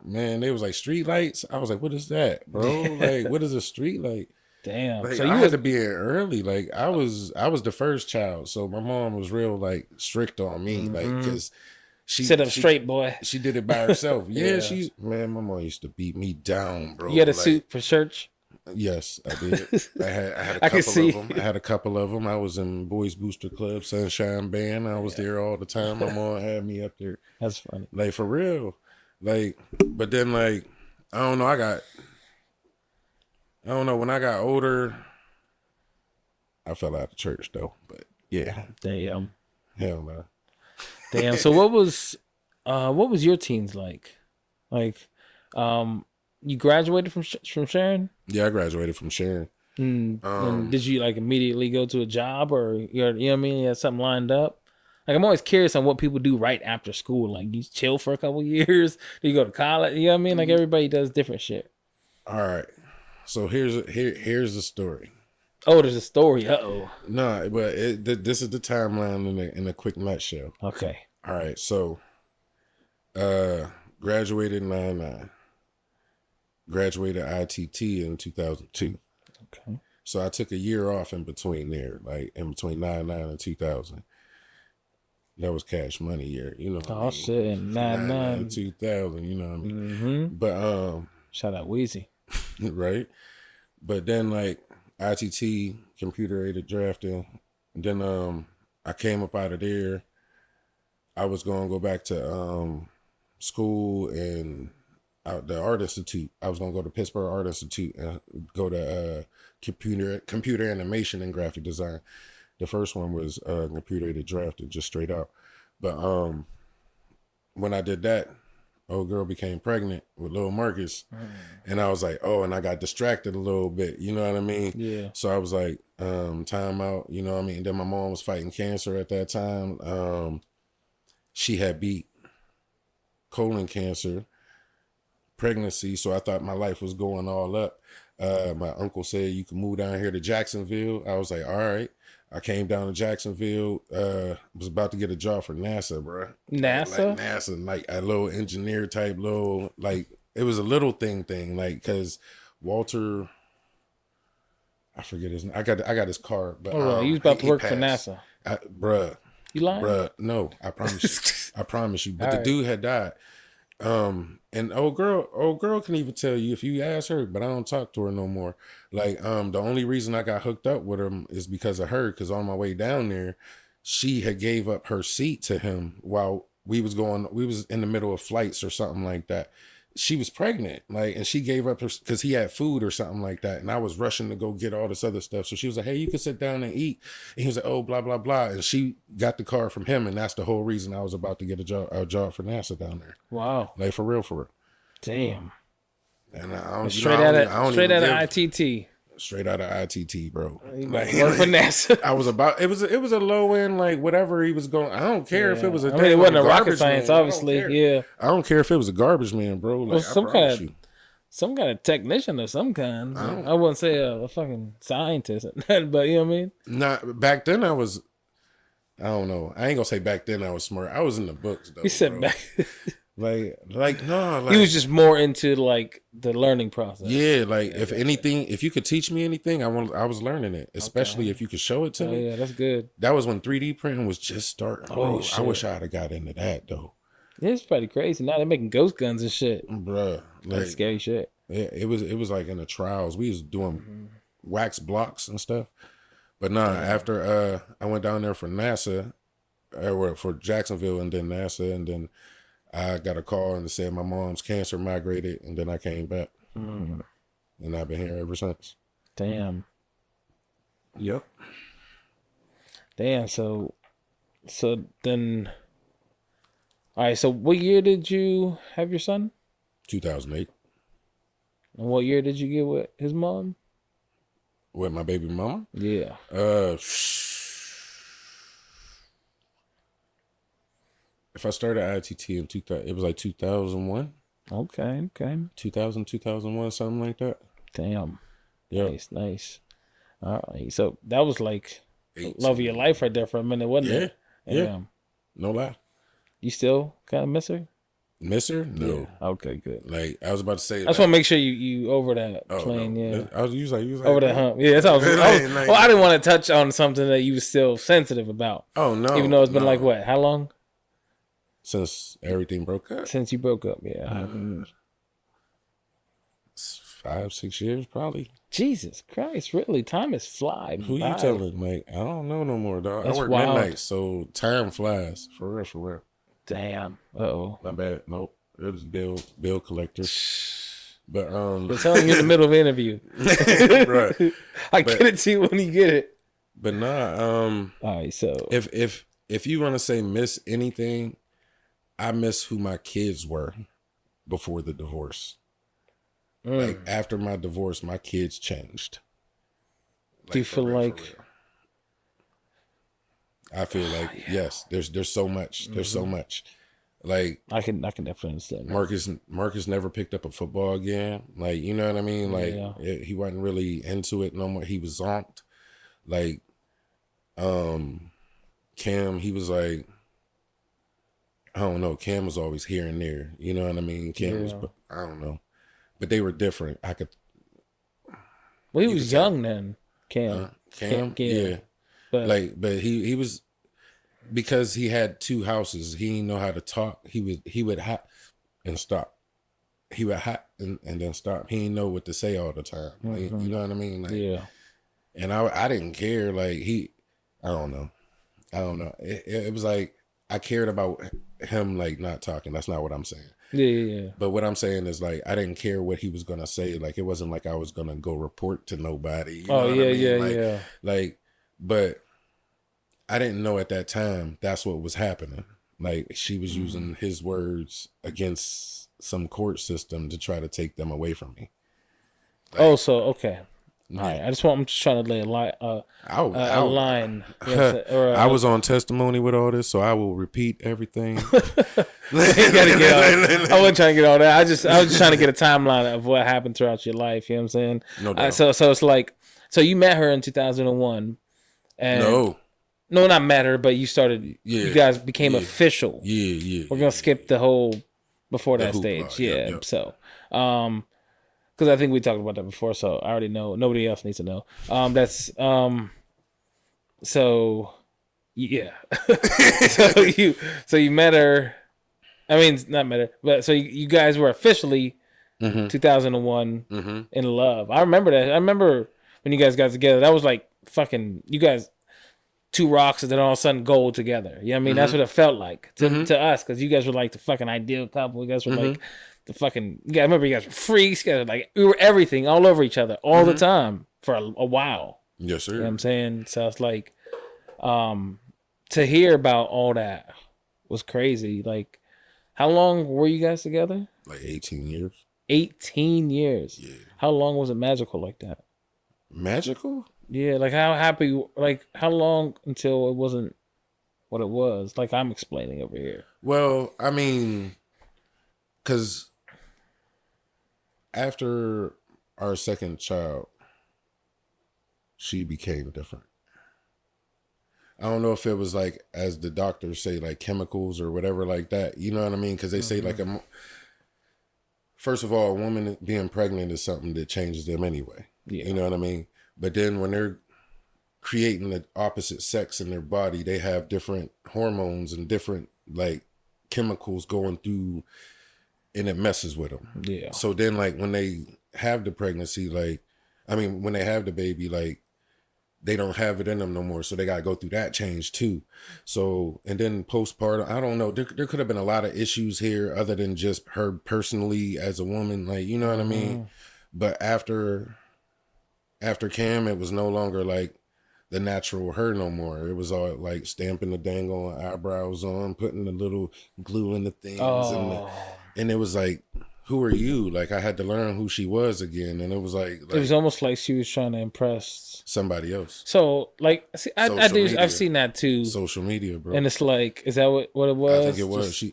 Speaker 1: Man, they was like street lights. I was like, what is that, bro? Like, what is a street light? Damn. Like, so I had to be in early. Like, I was the first child. So my mom was real, like, strict on me. Like, because...
Speaker 2: She sit up straight, boy.
Speaker 1: She did it by herself. Yeah, my mom used to beat me down, bro.
Speaker 2: You had a suit for church?
Speaker 1: Yes, I did. I had a couple of them. I had a couple of them. I was in Boys Booster Club, Sunshine Band. I was there all the time. My mom had me up there.
Speaker 2: That's funny.
Speaker 1: Like, for real. Like, but then, like, I don't know. When I got older, I fell out of church though. But yeah.
Speaker 2: Damn.
Speaker 1: Hell no.
Speaker 2: Damn. So what was your teens like? Like, you graduated from Sharon?
Speaker 1: Yeah, I graduated from Sharon.
Speaker 2: And did you like immediately go to a job, or you know what I mean? You had something lined up? Like, I'm always curious on what people do right after school. Like, you chill for a couple years? Do you go to college? You know what I mean? Like, everybody does different shit.
Speaker 1: All right. So here's the story.
Speaker 2: Oh, there's a story. Uh-oh.
Speaker 1: No, but this is the timeline in a quick nutshell.
Speaker 2: Okay.
Speaker 1: All right. So, graduated in 99. Graduated ITT in 2002.
Speaker 2: Okay.
Speaker 1: So I took a year off in between there, like in between 99 and 2000. That was Cash Money year, you know.
Speaker 2: Oh, shit. 99
Speaker 1: 2000, you know what I mean? But
Speaker 2: shout out Weezy.
Speaker 1: Right? But then, like, ITT, computer aided drafting. And then I came up out of there. I was going to go back to school and the Art Institute. I was gonna go to Pittsburgh Art Institute and go to computer animation and graphic design. The first one was computer aided drafting, just straight out. But when I did that, old girl became pregnant with little Marques, and I was like, oh, and I got distracted a little bit. You know what I mean?
Speaker 2: Yeah.
Speaker 1: So I was like, time out. You know what I mean? And then my mom was fighting cancer at that time. She had beat colon cancer, pregnancy, so I thought my life was going all up. My uncle said you can move down here to Jacksonville. I was like, all right. I came down to Jacksonville. Was about to get a job for NASA, bro.
Speaker 2: NASA?
Speaker 1: Like NASA, like a little engineer type, little, like, it was a little thing, like, because Walter, I forget his name. I got his card, but
Speaker 2: he was about to work for
Speaker 1: passed.
Speaker 2: NASA.
Speaker 1: Bruh.
Speaker 2: You lying?
Speaker 1: Bruh, no, I promise you. I promise you. But the
Speaker 2: right.
Speaker 1: dude had died. And old girl can even tell you if you ask her, but I don't talk to her no more. Like, the only reason I got hooked up with him is because of her, because on my way down there, she had gave up her seat to him while we was in the middle of flights or something like that. She was pregnant, like, and she gave up her, because he had food or something like that, and I was rushing to go get all this other stuff. So she was like, hey, you can sit down and eat. And he was like, oh, blah, blah, blah. And she got the car from him, and that's the whole reason I was about to get a job for NASA down there.
Speaker 2: Wow.
Speaker 1: Like, for real.
Speaker 2: Damn.
Speaker 1: And I don't,
Speaker 2: Straight out of ITT.
Speaker 1: Straight out of ITT, bro.
Speaker 2: Like, work for NASA.
Speaker 1: I was about, it was a low end, like, whatever he was going. I don't care if it was a,
Speaker 2: it wasn't a rocket science, obviously. Yeah.
Speaker 1: I don't care if it was a garbage man, bro. Like,
Speaker 2: well, some kind of technician of some kind. I wouldn't say a fucking scientist, but you know what I mean?
Speaker 1: Not back then. I don't know. I ain't gonna say back then I was smart. I was in the books though.
Speaker 2: He said back.
Speaker 1: No.
Speaker 2: He was just more into like the learning process.
Speaker 1: Yeah, like if anything, if you could teach me anything, I was learning it. Especially if you could show it to me.
Speaker 2: Yeah, that's good.
Speaker 1: That was when 3D printing was just starting.
Speaker 2: Oh, shit.
Speaker 1: I wish I'd have got into that though.
Speaker 2: Yeah, it's pretty crazy. Now they're making ghost guns and shit.
Speaker 1: Bruh,
Speaker 2: That's scary shit.
Speaker 1: Yeah, it was like in the trials. We was doing wax blocks and stuff. But after I went down there for NASA, or for Jacksonville, and then NASA, and then I got a call and it said my mom's cancer migrated, and then I came back. And I've been here ever since.
Speaker 2: Damn.
Speaker 1: Yep.
Speaker 2: Damn, so then, all right, so what year did you have your son?
Speaker 1: 2008.
Speaker 2: And what year did you get with his mom?
Speaker 1: With my baby mama?
Speaker 2: Yeah.
Speaker 1: If I started ITT in 2000, it was like 2001.
Speaker 2: Okay.
Speaker 1: 2001, something like that.
Speaker 2: Damn.
Speaker 1: Yeah.
Speaker 2: Nice. All right. So that was like love of your life right there for a minute, wasn't it?
Speaker 1: Yeah. No lie.
Speaker 2: You still kind of miss her?
Speaker 1: Miss her? No.
Speaker 2: Yeah. Okay, good.
Speaker 1: Like, I was about to say,
Speaker 2: I just want to make sure you over that plane.
Speaker 1: No.
Speaker 2: Yeah.
Speaker 1: I was like
Speaker 2: over that hump. Yeah, that's how I didn't want to touch on something that you were still sensitive about.
Speaker 1: Oh, no.
Speaker 2: Even though it's been like, what, how long?
Speaker 1: Since everything broke up.
Speaker 2: Since you broke up, yeah.
Speaker 1: 5-6 years, probably.
Speaker 2: Jesus Christ, really? Time is flying.
Speaker 1: Who you telling? Like, I don't know no more, dog.
Speaker 2: That's
Speaker 1: I work
Speaker 2: wild.
Speaker 1: midnight, so time flies. For real.
Speaker 2: Damn. Uh-oh.
Speaker 1: My bad. Nope. It was bill collector. But
Speaker 2: They're telling you in the middle of an interview.
Speaker 1: Right.
Speaker 2: Get it to you when you get it.
Speaker 1: But
Speaker 2: all right, so
Speaker 1: if you want to say miss anything, I miss who my kids were before the divorce. Like, after my divorce, my kids changed. Like,
Speaker 2: do you feel like?
Speaker 1: I feel like yes. There's so much. There's so much. Like,
Speaker 2: I can definitely understand.
Speaker 1: Marcus never picked up a football again. Like, you know what I mean? Like, he wasn't really into it no more. He was zonked. Like, Cam, he was like, I don't know. Cam was always here and there. You know what I mean? Cam was, I don't know. But they were different.
Speaker 2: Well, he was young then, Cam.
Speaker 1: Cam? Yeah. But he was, because he had two houses, he didn't know how to talk. He would hot and stop. He would hot and then stop. He didn't know what to say all the time. Like, you know what I mean? Like,
Speaker 2: yeah.
Speaker 1: And I didn't care. Like, I don't know. It was like, I cared about him like not talking. That's not what I'm saying.
Speaker 2: Yeah.
Speaker 1: But what I'm saying is like I didn't care what he was gonna say. Like it wasn't like I was gonna go report to nobody. You know what I mean? Like, but I didn't know at that time that's what was happening. Like she was using his words against some court system to try to take them away from me. Like,
Speaker 2: Okay. All right. I'm just trying to lay a line. A line.
Speaker 1: I was on testimony with all this, so I will repeat everything.
Speaker 2: I wasn't trying to get all that. I was just trying to get a timeline of what happened throughout your life. You know what I'm saying?
Speaker 1: No doubt.
Speaker 2: So it's like, so you met her in 2001, and no, not met her, but you started. Yeah, you guys became official.
Speaker 1: Yeah.
Speaker 2: We're gonna skip the whole before that stage. Yep. So, because I think we talked about that before, so I already know. Nobody else needs to know. So yeah. so you met her. I mean, not met her, but so you guys were officially 2001 in love. I remember that. I remember when you guys got together. That was like fucking you guys. Two rocks and then all of a sudden gold together. You know what I mean? That's what it felt like to us, because you guys were like the fucking ideal couple. You guys were like the fucking. I remember you guys were freaks. You guys were like we were everything all over each other all the time for a while.
Speaker 1: Yes, sir.
Speaker 2: You know what I'm saying? So it's like, to hear about all that was crazy. Like, how long were you guys together?
Speaker 1: Like 18 years.
Speaker 2: 18 years.
Speaker 1: Yeah.
Speaker 2: How long was it magical like that?
Speaker 1: Magical?
Speaker 2: Yeah, like how happy, like how long until it wasn't what it was? Like I'm explaining over here.
Speaker 1: Well, I mean, because after our second child, she became different. I don't know if it was like, as the doctors say, like chemicals or whatever like that. You know what I mean? Because they say like, first of all, a woman being pregnant is something that changes them anyway. Yeah. You know what I mean? But then when they're creating the opposite sex in their body, they have different hormones and different like chemicals going through, and it messes with them. Yeah. So then like when they have the pregnancy, like, I mean, when they have the baby, like they don't have it in them no more. So they got to go through that change too. So, and then postpartum, I don't know, there could have been a lot of issues here other than just her personally as a woman, like, you know what I mean? But after Cam, it was no longer like the natural her no more. It was all like stamping the dang on eyebrows on, putting the little glue in the things. And it was like, who are you? Like I had to learn who she was again. And it was like
Speaker 2: it was almost like she was trying to impress
Speaker 1: somebody else.
Speaker 2: So like, see, I've seen that too.
Speaker 1: Social media, bro.
Speaker 2: And it's like, is that what it was?
Speaker 1: I think it was.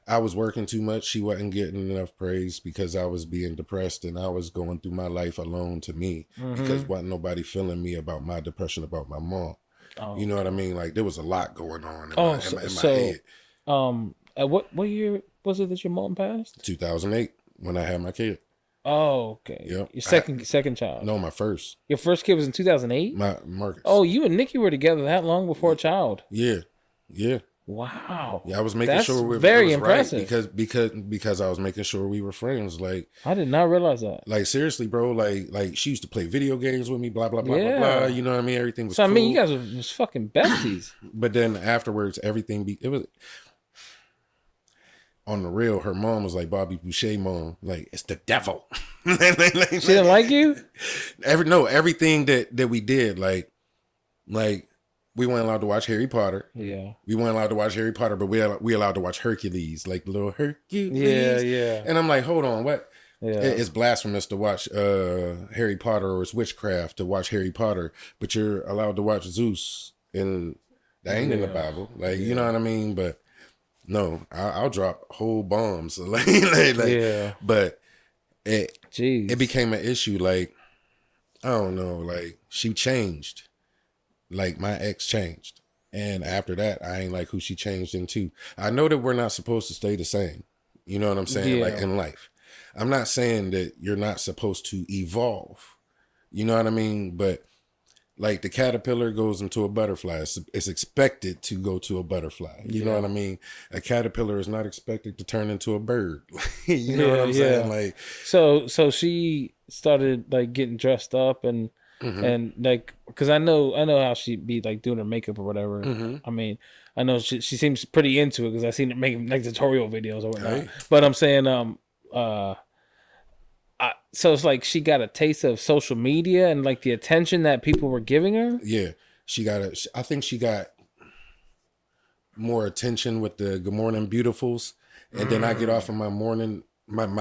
Speaker 1: I was working too much. She wasn't getting enough praise because I was being depressed and I was going through my life alone to me because wasn't nobody feeling me about my depression about my mom. You know what I mean? Like there was a lot going on in my head.
Speaker 2: At what year was it that your mom passed?
Speaker 1: 2008 when I had my kid.
Speaker 2: Oh, okay.
Speaker 1: Yep.
Speaker 2: Your second child.
Speaker 1: No, my first.
Speaker 2: Your first kid was in 2008?
Speaker 1: My Marques.
Speaker 2: Oh, you and Nikki were together that long before a child.
Speaker 1: Yeah.
Speaker 2: Wow.
Speaker 1: Yeah, I was making sure we were
Speaker 2: very impressive.
Speaker 1: Right because I was making sure we were friends. Like
Speaker 2: I did not realize that.
Speaker 1: Like seriously, bro. Like she used to play video games with me. Blah blah blah blah blah. You know what I mean? Everything was. So
Speaker 2: cool. I mean, you guys were just fucking besties.
Speaker 1: But then afterwards, everything it was on the real. Her mom was like Bobby Boucher mom. Like it's the devil.
Speaker 2: She didn't like you.
Speaker 1: Everything that we did like. We weren't allowed to watch Harry Potter.
Speaker 2: Yeah.
Speaker 1: We weren't allowed to watch Harry Potter, but we allowed to watch Hercules, like the little Hercules.
Speaker 2: Yeah.
Speaker 1: And I'm like, hold on, what?
Speaker 2: Yeah.
Speaker 1: It's blasphemous to watch Harry Potter, or it's witchcraft to watch Harry Potter, but you're allowed to watch Zeus, and that ain't in the Bible. Like, you know what I mean? But no, I'll drop whole bombs. But it became an issue. Like, I don't know, like she changed. Like my ex changed. And after that, I ain't like who she changed into. I know that we're not supposed to stay the same. You know what I'm saying? Like in life. I'm not saying that you're not supposed to evolve. You know what I mean? But like the caterpillar goes into a butterfly. It's expected to go to a butterfly. You know what I mean? A caterpillar is not expected to turn into a bird. You know what I'm saying? Like
Speaker 2: so she started like getting dressed up and and like, because I know how she be like doing her makeup or whatever. I mean, I know she seems pretty into it because I seen her making like tutorial videos or whatnot.
Speaker 1: Right.
Speaker 2: But I'm saying, so it's like she got a taste of social media and like the attention that people were giving her.
Speaker 1: Yeah, I think she got more attention with the Good Morning Beautifuls, and then I get off of my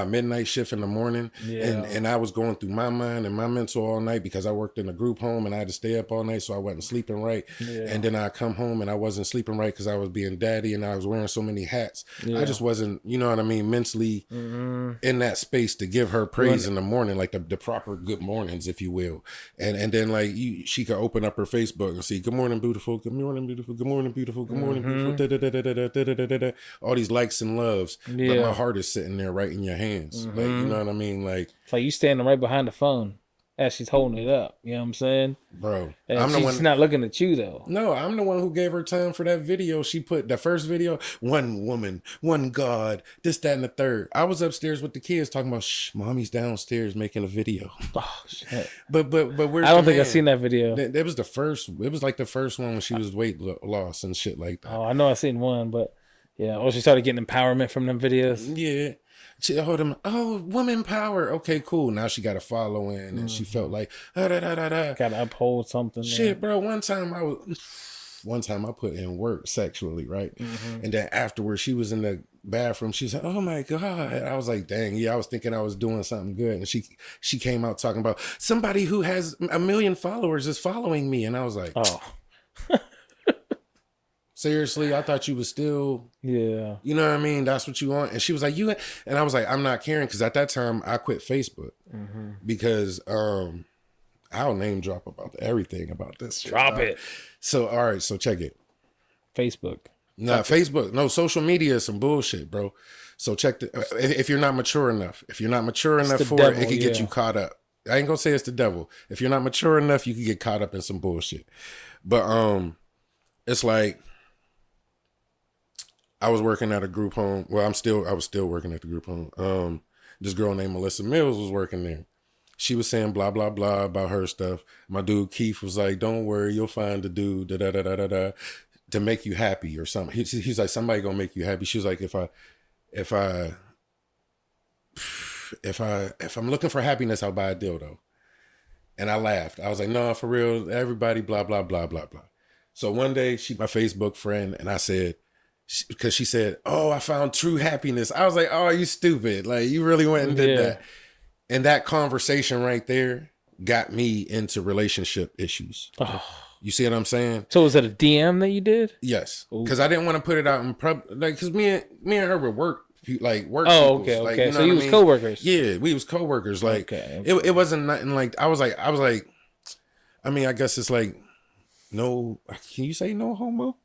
Speaker 1: midnight shift in the morning, and I was going through my mind and my mental all night because I worked in a group home and I had to stay up all night, so I wasn't sleeping right. And then I come home and I wasn't sleeping right because I was being daddy and I was wearing so many hats. I just wasn't, you know what I mean, mentally in that space to give her praise in the morning, like the proper good mornings, if you will. And then like she could open up her Facebook and see Good Morning Beautiful, Good Morning Beautiful, Good Morning Beautiful, Good Morning Beautiful, all these likes and loves, but my heart is sitting there right in your hands. Like, you know what I mean? Like,
Speaker 2: it's like you standing right behind the phone as she's holding it up. You know what I'm saying?
Speaker 1: Bro,
Speaker 2: and she's not looking at you though.
Speaker 1: No, I'm the one who gave her time for that video. She put the first video, one woman, one God, this, that, and the third. I was upstairs with the kids talking about, shh, mommy's downstairs making a video.
Speaker 2: Oh shit.
Speaker 1: But where's
Speaker 2: I don't think I've seen that video.
Speaker 1: It was the first. It was like the first one when she was weight loss and shit like that.
Speaker 2: Oh, I know I seen one, but yeah. Or she started getting empowerment from them videos.
Speaker 1: Yeah. She told him, oh, woman power. Okay, cool. Now she got a following, and she felt like
Speaker 2: gotta uphold something.
Speaker 1: Shit, bro. One time I put in work sexually, right? And then afterwards, she was in the bathroom. She said, "Oh my God!" I was like, "Dang, yeah." I was thinking I was doing something good, and she came out talking about somebody who has 1 million followers is following me, and I was like,
Speaker 2: "Oh."
Speaker 1: Seriously, I thought you was still,
Speaker 2: you
Speaker 1: know what I mean? That's what you want. And she was like, and I was like, I'm not caring. Cause at that time I quit Facebook because, I'll name drop about everything about this.
Speaker 2: Drop it.
Speaker 1: So, all right. So check it.
Speaker 2: Facebook.
Speaker 1: Facebook. No, social media is some bullshit, bro. So check if you're not mature enough, for it, it could get you caught up. I ain't gonna say it's the devil. If you're not mature enough, you can get caught up in some bullshit. But, it's like, I was working at a group home. Well, I was still working at the group home. This girl named Melissa Mills was working there. She was saying blah, blah, blah about her stuff. My dude Keith was like, don't worry, you'll find the dude to make you happy or something. He's like, somebody gonna make you happy. She was like, if I'm looking for happiness, I'll buy a dildo. And I laughed. I was like, no, for real, everybody, blah, blah, blah, blah, blah. So one day, she's my Facebook friend, and I said, because she said, oh, I found true happiness. I was like, oh, you stupid. Like, you really went and did that. And that conversation right there got me into relationship issues. Oh. You see what I'm saying?
Speaker 2: So was it a DM that you did?
Speaker 1: Yes. Because I didn't want to put it out in public. Like, because me and her were work.
Speaker 2: Oh, okay.
Speaker 1: Like, you know
Speaker 2: so you was coworkers.
Speaker 1: Yeah, we was coworkers. Like, it wasn't nothing like, I was like, I mean, I guess it's like, no, can you say no homo?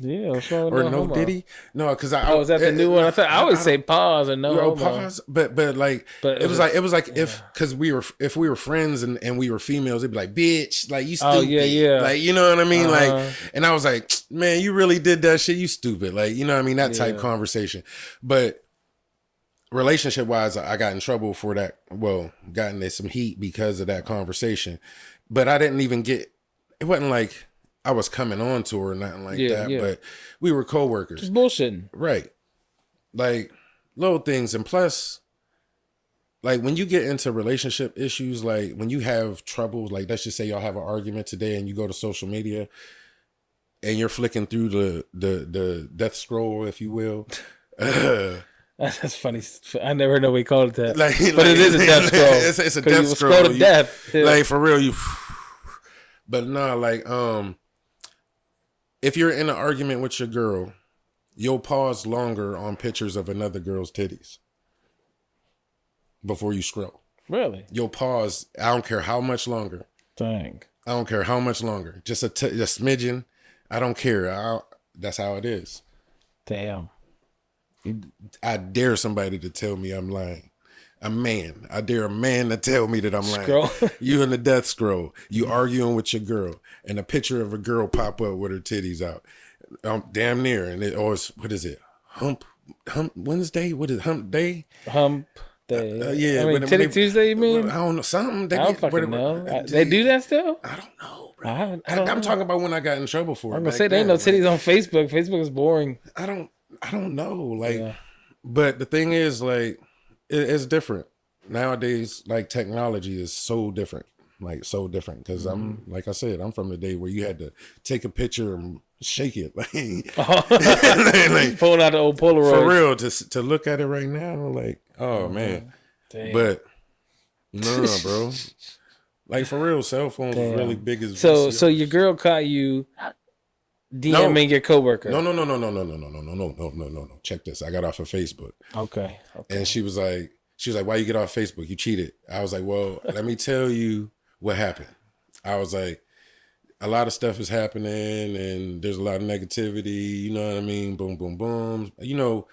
Speaker 2: Yeah,
Speaker 1: or no homo. Diddy? No, because I
Speaker 2: was that the new one. I always say pause or no homo.
Speaker 1: Pause, but it was like if we were friends and we were females, it'd be like, bitch, like you stupid.
Speaker 2: Oh yeah.
Speaker 1: Like, you know what I mean? Like, and I was like, man, you really did that shit, you stupid. Like, you know what I mean? That type conversation. But relationship wise, I got in trouble for that. Well, gotten some heat because of that conversation. But I didn't even it wasn't like I was coming on to her or nothing like that, but we were coworkers.
Speaker 2: Just bullshitting.
Speaker 1: Right. Like, little things. And plus, like, when you get into relationship issues, like, when you have trouble, like, let's just say y'all have an argument today and you go to social media and you're flicking through the death scroll, if you will.
Speaker 2: That's funny. I never know we called it that. But it is a death scroll.
Speaker 1: It's a death scroll.
Speaker 2: Scroll to death.
Speaker 1: Like, for real, you... But no, like, if you're in an argument with your girl, you'll pause longer on pictures of another girl's titties before you scroll.
Speaker 2: Really?
Speaker 1: You'll pause. I don't care how much longer.
Speaker 2: Dang.
Speaker 1: I don't care how much longer. Just a smidgen. I don't care. That's how it is.
Speaker 2: Damn.
Speaker 1: I dare somebody to tell me I'm lying. A man. I dare a man to tell me that I'm lying. You in the death scroll. You arguing with your girl. And a picture of a girl pop up with her titties out. Damn near. And what is it? Hump Wednesday? What is Hump Day?
Speaker 2: Day.
Speaker 1: Yeah,
Speaker 2: I mean,
Speaker 1: but
Speaker 2: Titty
Speaker 1: they-
Speaker 2: Tuesday, you mean?
Speaker 1: I don't know something.
Speaker 2: I don't fucking know. They do that still?
Speaker 1: I don't know, bro.
Speaker 2: I don't
Speaker 1: I'm
Speaker 2: know.
Speaker 1: talking about when I got in trouble for it.
Speaker 2: I'm gonna
Speaker 1: back
Speaker 2: say there ain't no
Speaker 1: then.
Speaker 2: titties on Facebook. Facebook is boring.
Speaker 1: I don't know. Like,
Speaker 2: Yeah.
Speaker 1: but the thing is, like, it's different nowadays. Like, technology is so different. Like, so different. Because I'm, like I said, I'm from the day where you had to take a picture and shake it. Like, like
Speaker 2: Pulling out the old Polaroid.
Speaker 1: for real, to look at it right now, like, oh man.
Speaker 2: Damn.
Speaker 1: But no, bro. Like, for real, cell phones are really big as
Speaker 2: So your girl caught you DMing your coworker.
Speaker 1: No. Check this. I got off of Facebook.
Speaker 2: Okay.
Speaker 1: And she was like, why you get off Facebook? You cheated. I was like, well, let me tell you what happened. I was like, a lot of stuff is happening and there's a lot of negativity, you know what I mean? Boom, boom, boom. You know,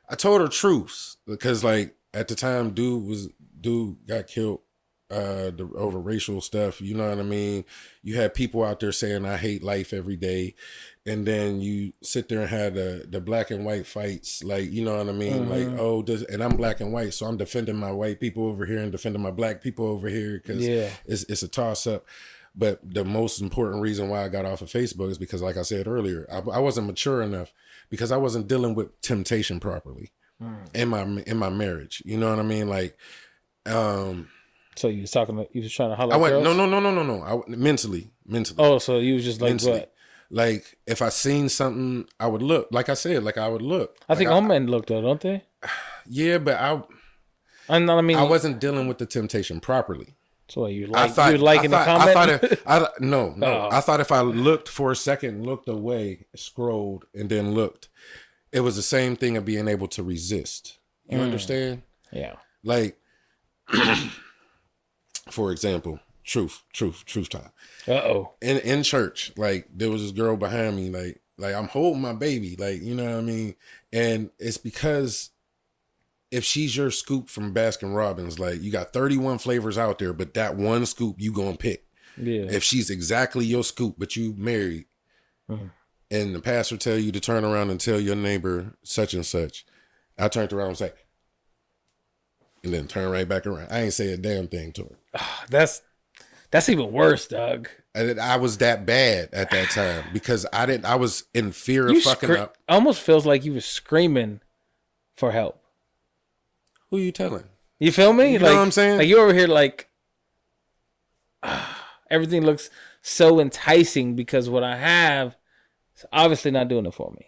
Speaker 1: I told her truths because, like, at the time, dude got killed over racial stuff, you know what I mean? You had people out there saying I hate life every day, and then you sit there and have the black and white fights, like, you know what I mean? Like, and I'm black and white, so I'm defending my white people over here and defending my black people over here because it's a toss up. But the most important reason why I got off of Facebook is because, like I said earlier, I wasn't mature enough because I wasn't dealing with temptation properly in my marriage. You know what I mean? Like,
Speaker 2: so you was trying to holler
Speaker 1: I
Speaker 2: at
Speaker 1: went,
Speaker 2: girls?
Speaker 1: no. Mentally.
Speaker 2: Oh, so you was just like
Speaker 1: mentally.
Speaker 2: what?
Speaker 1: Like, if I seen something, I would look. Like I said, like I would look.
Speaker 2: I think all men look though, don't they?
Speaker 1: Yeah, but
Speaker 2: I mean,
Speaker 1: I wasn't dealing with the temptation properly.
Speaker 2: So you liking the comment?
Speaker 1: I thought if I looked for a second, looked away, scrolled, and then looked, it was the same thing of being able to resist. You understand?
Speaker 2: Yeah.
Speaker 1: Like, for example, truth time.
Speaker 2: Uh-oh.
Speaker 1: In church, like, there was this girl behind me, like I'm holding my baby, like, you know what I mean? And it's because if she's your scoop from Baskin Robbins, like, you got 31 flavors out there, but that one scoop you gonna pick.
Speaker 2: Yeah.
Speaker 1: If she's exactly your scoop, but you married, and the pastor tell you to turn around and tell your neighbor such and such, I turned around and say, and then turn right back around. I ain't say a damn thing to her.
Speaker 2: That's even worse, Doug.
Speaker 1: I was that bad at that time because I was in fear of fucking up.
Speaker 2: Almost feels like you were screaming for help.
Speaker 1: Who you telling?
Speaker 2: You feel me?
Speaker 1: You know what I'm saying?
Speaker 2: Like, you're over here like, everything looks so enticing because what I have is obviously not doing it for me.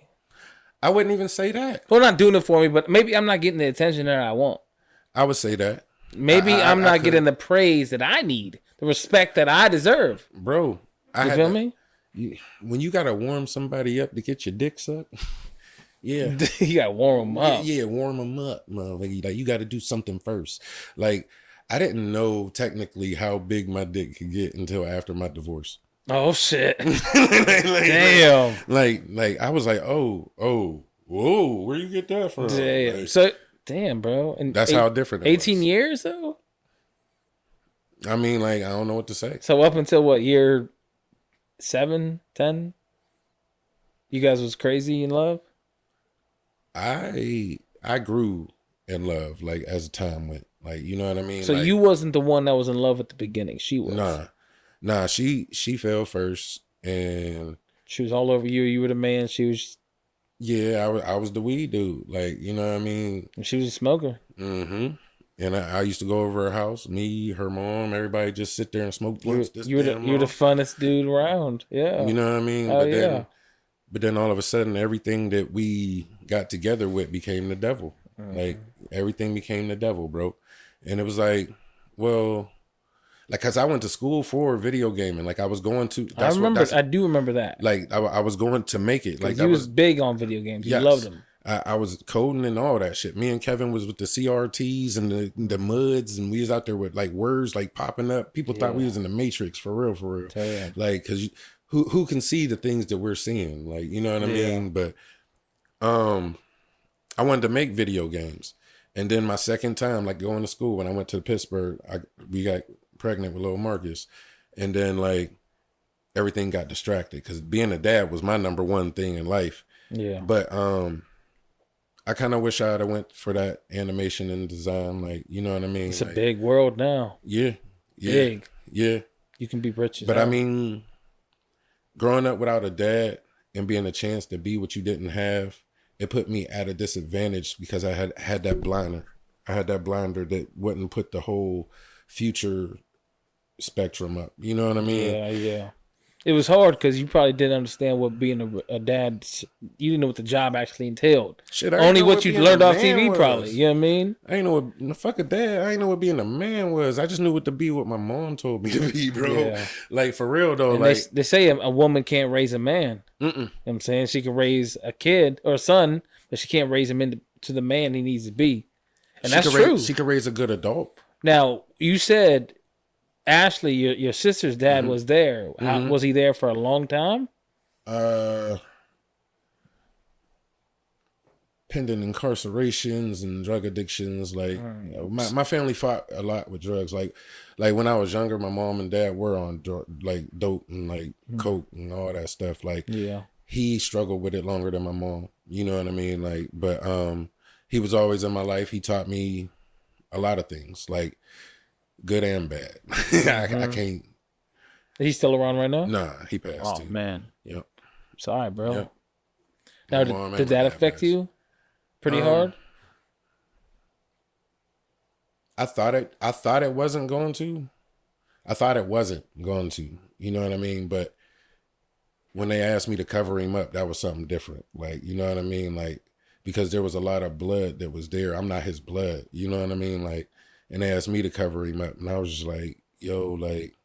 Speaker 1: I wouldn't even say that.
Speaker 2: Well, not doing it for me, but maybe I'm not getting the attention that I want.
Speaker 1: I would say that.
Speaker 2: Maybe I'm not getting the praise that I need, the respect that I deserve.
Speaker 1: Bro,
Speaker 2: You feel me?
Speaker 1: When you got to warm somebody up to get your dick sucked, yeah.
Speaker 2: You got to warm them up.
Speaker 1: Yeah, warm them up, motherfucker. Like, you got to do something first. Like, I didn't know technically how big my dick could get until after my divorce.
Speaker 2: Oh, shit.
Speaker 1: Damn. Like, I was like, whoa, where you get that from?
Speaker 2: Damn.
Speaker 1: Like,
Speaker 2: So, damn, bro. And
Speaker 1: that's how different it
Speaker 2: 18
Speaker 1: was.
Speaker 2: years, though?
Speaker 1: I mean, like, I don't know what to say.
Speaker 2: So, up until what, year 7, 10? You guys was crazy in love?
Speaker 1: I grew in love, like, as time went. Like, you know what I mean?
Speaker 2: So,
Speaker 1: like,
Speaker 2: you wasn't the one that was in love at the beginning. She was.
Speaker 1: Nah, she fell first, and
Speaker 2: she was all over you. You were the man. She was.
Speaker 1: Yeah, I was the weed dude. Like, you know what I mean?
Speaker 2: And she was a smoker.
Speaker 1: Mm-hmm. And I used to go over her house, me, her mom, everybody just sit there and smoke blunts.
Speaker 2: You were the funnest dude around. Yeah.
Speaker 1: You know what I mean? But then all of a sudden, everything that we got together with became the devil. Like, everything became the devil, bro. And it was like, well, like, cause I went to school for video gaming. Like, I was going to.
Speaker 2: I do remember that.
Speaker 1: Like, I was going to make it. Like,
Speaker 2: you was big on video games. You loved them.
Speaker 1: I was coding and all that shit. Me and Kevin was with the CRTs and the MUDs, and we was out there with, like, words like popping up. People thought we was in the Matrix for real.
Speaker 2: Damn.
Speaker 1: Like, cause who can see the things that we're seeing? Like, you know what I mean? But I wanted to make video games, and then my second time, like, going to school when I went to Pittsburgh, we got pregnant with little Marques, and then, like, everything got distracted because being a dad was my number one thing in life.
Speaker 2: Yeah.
Speaker 1: But I kind of wish I had went for that animation and design, like, you know what I mean?
Speaker 2: It's
Speaker 1: like,
Speaker 2: a big world now.
Speaker 1: Yeah.
Speaker 2: Big.
Speaker 1: Yeah.
Speaker 2: You can be rich as
Speaker 1: But
Speaker 2: hell.
Speaker 1: I mean, growing up without a dad and being a chance to be what you didn't have, it put me at a disadvantage because I had that blinder. I had that blinder that wouldn't put the whole future spectrum up. You know what I mean?
Speaker 2: Yeah. It was hard because you probably didn't understand what being a dad. You didn't know what the job actually entailed.
Speaker 1: Shit,
Speaker 2: Only what you learned off TV,
Speaker 1: was.
Speaker 2: probably. You know what I mean?
Speaker 1: I ain't know what fuck a dad. I ain't know what being a man was. I just knew what to be. What my mom told me to be, bro.
Speaker 2: Yeah.
Speaker 1: Like for real though.
Speaker 2: And
Speaker 1: like
Speaker 2: they say a woman can't raise a man. You know what I'm saying? She can raise a kid or a son, but she can't raise him into the man he needs to be. And that's true.
Speaker 1: She could raise a good adult.
Speaker 2: Now, you said Ashley, your sister's dad was there. Was he there for a long time?
Speaker 1: Pending incarcerations and drug addictions. Like my family fought a lot with drugs. Like when I was younger, my mom and dad were on like dope and like coke and all that stuff. Like he struggled with it longer than my mom. You know what I mean? Like, but he was always in my life. He taught me a lot of things, like good and bad. I can't.
Speaker 2: He's still around right now?
Speaker 1: Nah, he passed.
Speaker 2: Oh
Speaker 1: too.
Speaker 2: Man.
Speaker 1: Yep.
Speaker 2: Sorry, bro.
Speaker 1: Yep.
Speaker 2: Now, did that affect you pretty hard?
Speaker 1: I thought it wasn't going to. I thought it wasn't going to. You know what I mean? But when they asked me to cover him up, that was something different. Like, you know what I mean? Like, because there was a lot of blood that was there. I'm not his blood. You know what I mean? Like, and they asked me to cover him up. And I was just like, yo, like,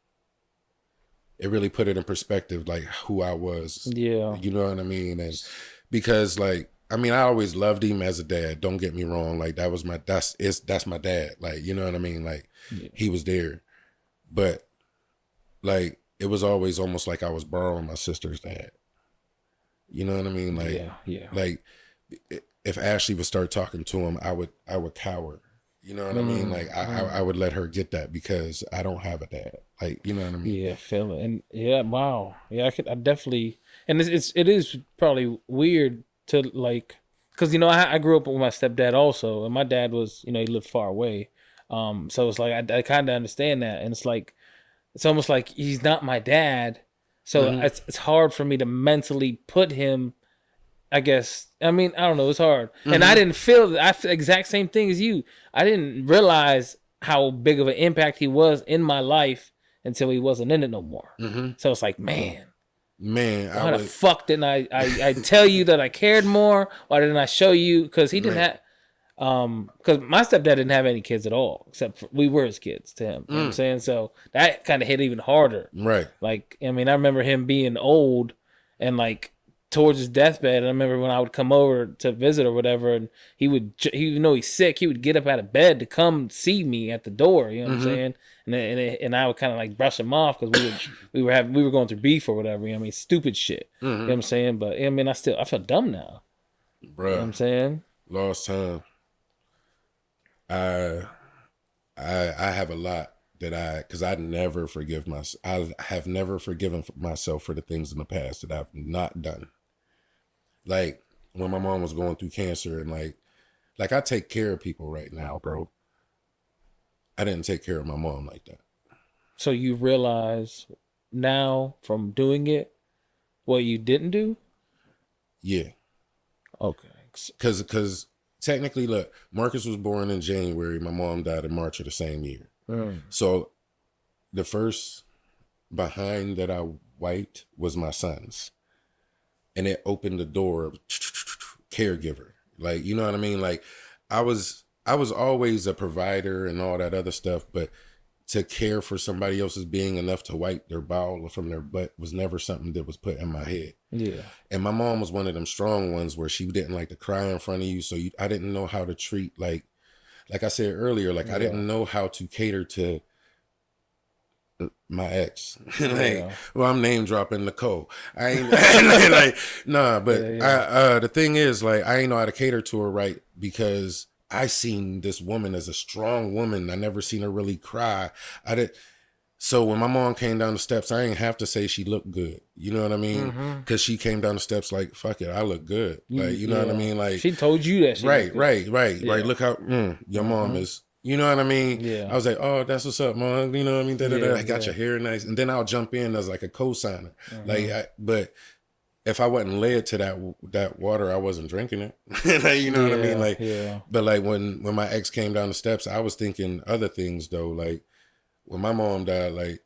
Speaker 1: it really put it in perspective, like who I was.
Speaker 2: Yeah.
Speaker 1: You know what I mean? And because like, I mean, I always loved him as a dad. Don't get me wrong. Like that's my dad. Like, you know what I mean? Like he was there, but like, it was always almost like I was borrowing my sister's dad. You know what I mean? Like, like if Ashley would start talking to him, I would cower. You know what I mean? Like I would let her get that because I don't have a dad. Like, you know what I mean?
Speaker 2: Yeah, feel it. And yeah, wow. Yeah, I definitely, and it is probably weird to like, cause you know, I grew up with my stepdad also, and my dad was, you know, he lived far away. So it's like, I kind of understand that. And it's like, it's almost like he's not my dad. So it's hard for me to mentally put him, I guess. I mean, I don't know. It's hard. And I didn't feel the exact same thing as you. I didn't realize how big of an impact he was in my life until he wasn't in it no more. So it's like, man, why the fuck didn't I tell you that I cared more? Why didn't I show you? Because he didn't have, because my stepdad didn't have any kids at all, except for, we were his kids to him. You know what I'm saying? So that kind of hit even harder. Right. Like, I mean, I remember him being old and like towards his deathbed. And I remember when I would come over to visit or whatever, and he would, even though he's sick, he would get up out of bed to come see me at the door. You know what I'm saying? And I would kind of like brush him off because we were going through beef or whatever. You know what I mean? Stupid shit. You know what I'm saying? But I mean, I feel dumb now.
Speaker 1: Bruh.
Speaker 2: You know what I'm saying?
Speaker 1: Lost time. I have a lot that because I never forgive myself. I have never forgiven myself for the things in the past that I've not done. Like when my mom was going through cancer and like I take care of people right now, bro. I didn't take care of my mom like that.
Speaker 2: So you realize now from doing it what you didn't do?
Speaker 1: Yeah.
Speaker 2: Okay.
Speaker 1: Because technically, look, Marques was born in January. My mom died in March of the same year. So the first behind that I wiped was my son's. And it opened the door of caregiver. Like, you know what I mean? Like, I was always a provider and all that other stuff, but to care for somebody else's being enough to wipe their bowel from their butt was never something that was put in my head. Yeah. And my mom was one of them strong ones where she didn't like to cry in front of you. So I didn't know how to treat, like I said earlier, like I didn't know how to cater to my ex. Well, I'm name dropping Nicole. I ain't the thing is, like, I ain't know how to cater to her right because I seen this woman as a strong woman. I never seen her really cry. So when my mom came down the steps, I ain't have to say she looked good. You know what I mean? Because she came down the steps like, fuck it, I look good. Like, you know what I mean? Like,
Speaker 2: she told you that.
Speaker 1: Right. Look how your mom is. You know what I mean?
Speaker 2: Yeah.
Speaker 1: I was like, oh, that's what's up, mom. You know what I mean? Da-da-da. I got your hair nice. And then I'll jump in as like a co-signer. But if I wasn't led to that water, I wasn't drinking it. Like, you know what I mean? Like, but like when my ex came down the steps, I was thinking other things though. Like when my mom died, like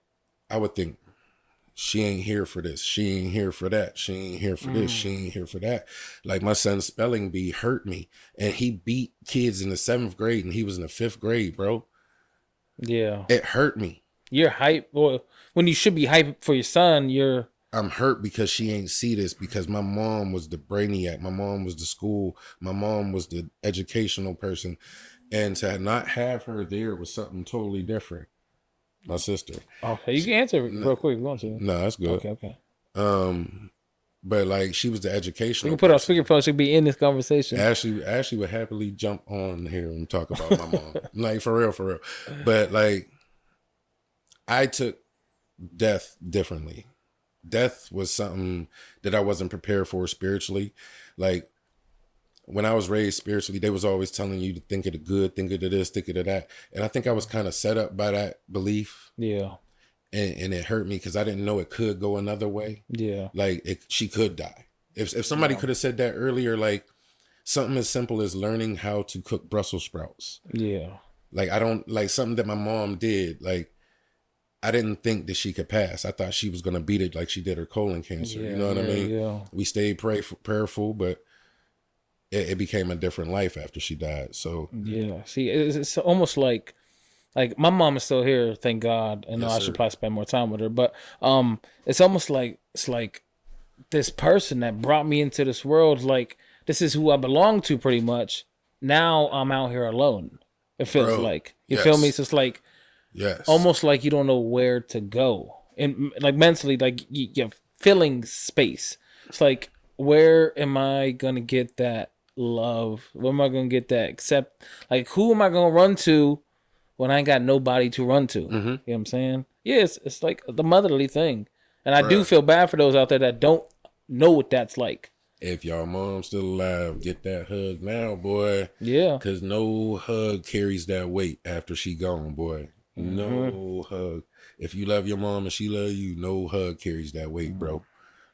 Speaker 1: I would think, she ain't here for this. She ain't here for that. She ain't here for this. She ain't here for that. Like my son's spelling bee hurt me. And he beat kids in the 7th grade and he was in the 5th grade, bro.
Speaker 2: Yeah.
Speaker 1: It hurt me.
Speaker 2: You're hype. Well, when you should be hype for your son,
Speaker 1: I'm hurt because she ain't see this, because my mom was the brainiac. My mom was the school. My mom was the educational person. And to not have her there was something totally different. My sister.
Speaker 2: Okay, you can answer it real quick if you want to.
Speaker 1: No, that's good.
Speaker 2: Okay.
Speaker 1: But like she was the educational.
Speaker 2: You can put on speakerphone. She'll be in this conversation.
Speaker 1: Ashley would happily jump on here and talk about my mom. Like for real. But like I took death differently. Death was something that I wasn't prepared for spiritually. Like when I was raised spiritually, they was always telling you to think of the good, think of the this, think of the that. And I think I was kind of set up by that belief.
Speaker 2: Yeah.
Speaker 1: And it hurt me because I didn't know it could go another way.
Speaker 2: Yeah.
Speaker 1: Like she could die. If somebody could have said that earlier, like something as simple as learning how to cook Brussels sprouts.
Speaker 2: Yeah.
Speaker 1: Like I don't like something that my mom did. Like I didn't think that she could pass. I thought she was going to beat it like she did her colon cancer. You know what I mean?
Speaker 2: Yeah.
Speaker 1: We stayed prayerful, but it became a different life after she died. So
Speaker 2: yeah, see, it's almost like my mom is still here, thank God. I know I should probably spend more time with her, but it's almost like this person that brought me into this world. Like this is who I belong to, pretty much. Now I'm out here alone. It feels like you feel me. So it's like almost like you don't know where to go, and like mentally, like you're filling space. It's like, where am I gonna get that love? Where am I gonna get that accept? Like, who am I gonna run to when I ain't got nobody to run to? You know what I'm saying? Yeah, it's like the motherly thing. And I do feel bad for those out there that don't know what that's like.
Speaker 1: If y'all mom's still alive, get that hug now, boy.
Speaker 2: Yeah.
Speaker 1: Because no hug carries that weight after she gone, boy. No hug. If you love your mom and she love you, no hug carries that weight, bro.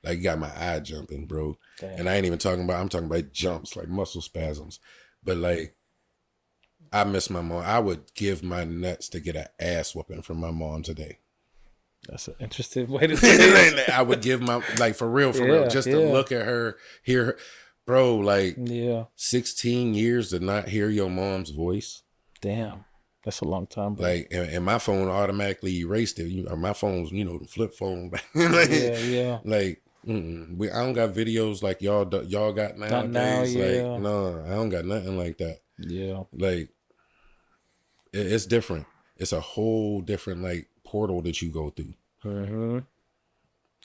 Speaker 1: Like, you got my eye jumping, bro. Damn. And I ain't even talking about, I'm talking about jumps, like muscle spasms. But, like, I miss my mom. I would give my nuts to get an ass whooping from my mom today.
Speaker 2: That's an interesting way to say it.
Speaker 1: I would give my, like, for real, just to look at her, hear her. Bro, like, 16 years to not hear your mom's voice.
Speaker 2: Damn. That's a long time, bro.
Speaker 1: Like, and my phone automatically erased it. My phone's, the flip phone. Like, Like, I don't got videos like y'all got nowadays.
Speaker 2: Not now,
Speaker 1: Like, no, I don't got nothing like that.
Speaker 2: Yeah.
Speaker 1: Like, it's different. It's a whole different, like, portal that you go through.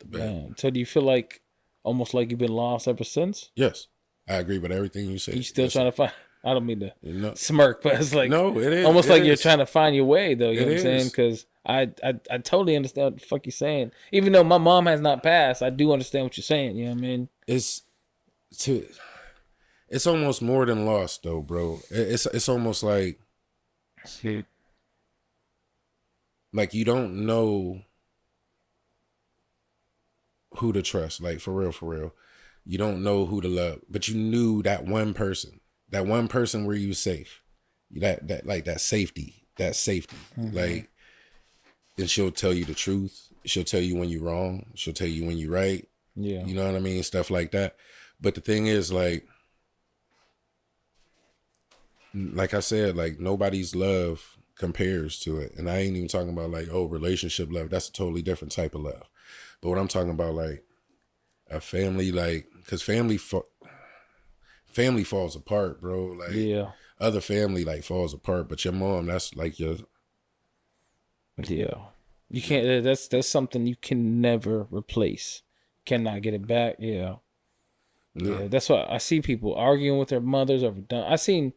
Speaker 2: Man, so do you feel like almost like you've been lost ever since?
Speaker 1: Yes, I agree with everything you said.
Speaker 2: You still trying to find? I don't mean to smirk, but it's like,
Speaker 1: no, it is
Speaker 2: almost like you're trying to find your way, though. You know what I'm saying?
Speaker 1: Is.
Speaker 2: Because I totally understand what the fuck you're saying. Even though my mom has not passed, I do understand what you're saying. You know what I mean?
Speaker 1: It's almost more than lost, though, bro. It's almost like you don't know who to trust. Like, for real. You don't know who to love, but you knew that one person where you was safe. That safety. Like, and she'll tell you the truth. She'll tell you when you're wrong. She'll tell you when you're right.
Speaker 2: Yeah.
Speaker 1: You know what I mean? Stuff like that. But the thing is, like I said, like, nobody's love compares to it. And I ain't even talking about, like, relationship love. That's a totally different type of love. But what I'm talking about, like, a family, like, because family falls apart, bro. Like, other family, like, falls apart. But your mom, that's, like, your...
Speaker 2: Yeah. You can't... That's something you can never replace. Cannot get it back. Yeah. No. Yeah, that's why I see people arguing with their mothers over... I seen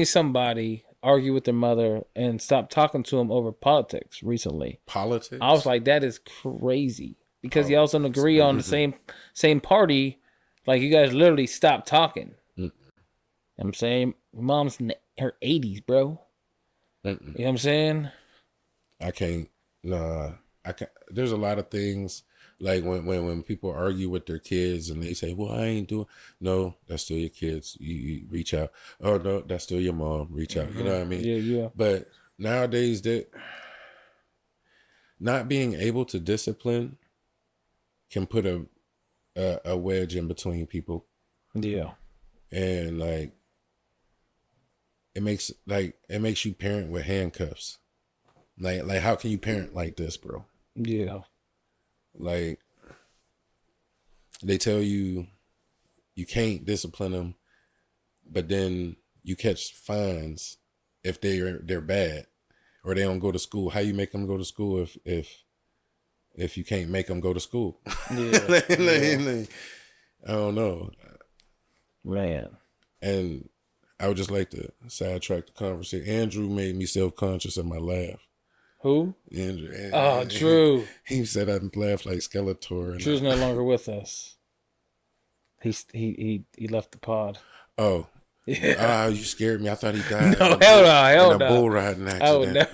Speaker 2: somebody argue with their mother and stop talking to him over politics recently.
Speaker 1: Politics?
Speaker 2: I was like, that is crazy. Because you also agree on the same party. Like, you guys literally stopped talking. I'm saying, mom's in her 80s, bro. You know what I'm saying?
Speaker 1: I can't. Nah, I can't. There's a lot of things like when people argue with their kids and they say, "Well, I ain't doing." No, that's still your kids. You reach out. Oh no, that's still your mom. Reach out. You know what I mean?
Speaker 2: Yeah.
Speaker 1: But nowadays, that not being able to discipline can put a wedge in between people.
Speaker 2: Yeah.
Speaker 1: And like it makes you parent with handcuffs. Like how can you parent like this, bro?
Speaker 2: Yeah.
Speaker 1: Like they tell you can't discipline them, but then you catch fines if they're bad or they don't go to school. How you make them go to school if you can't make them go to school?
Speaker 2: Yeah.
Speaker 1: like, I don't know,
Speaker 2: man.
Speaker 1: And I would just like to sidetrack the conversation. Andrew made me self-conscious of my laugh.
Speaker 2: Who?
Speaker 1: Andrew.
Speaker 2: Oh, Drew.
Speaker 1: He said I laughed like Skeletor.
Speaker 2: Drew's no longer with us. He left the pod.
Speaker 1: Oh.
Speaker 2: Yeah.
Speaker 1: You scared me. I thought he died.
Speaker 2: No, hell no.
Speaker 1: In a bull riding accident.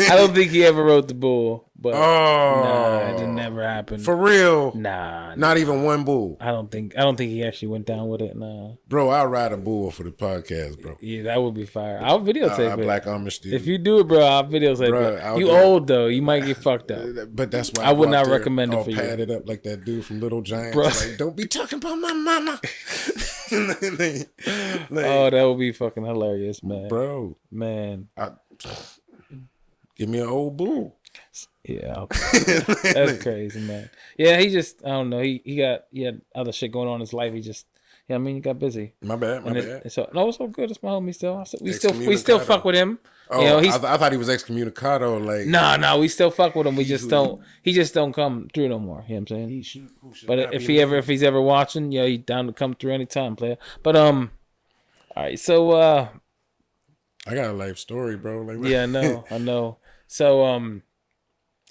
Speaker 2: I don't think he ever rode the bull. But nah, it didn't never happen.
Speaker 1: For real?
Speaker 2: Nah.
Speaker 1: Not even one bull.
Speaker 2: I don't think he actually went down with it. Nah.
Speaker 1: Bro, I'll ride a bull for the podcast, bro.
Speaker 2: Yeah, that would be fire. I'll videotape it.
Speaker 1: Black Amish dude.
Speaker 2: If you do it, bro, I'll videotape it. You old though, you might get fucked up.
Speaker 1: But that's why
Speaker 2: I would not recommend it for you.
Speaker 1: Padded up like that dude from Little Giants.
Speaker 2: Bro.
Speaker 1: Like, don't be talking about my mama.
Speaker 2: Oh, that would be fucking hilarious, man.
Speaker 1: Bro.
Speaker 2: Man.
Speaker 1: Give me an old bull.
Speaker 2: Yeah, okay. That's crazy, man. Yeah, he just, I don't know. He had other shit going on in his life. He just, yeah, I mean, he got busy.
Speaker 1: My bad.
Speaker 2: So no, it's all good. It's my homie still. We still fuck with him.
Speaker 1: Oh,
Speaker 2: you know,
Speaker 1: I thought he was excommunicado. Like,
Speaker 2: nah, we still fuck with him. He just don't come through no more. You know what I'm saying? But if he's ever watching, yeah, he down to come through anytime, player. But all right, so
Speaker 1: I got a life story, bro. Like,
Speaker 2: yeah, I know.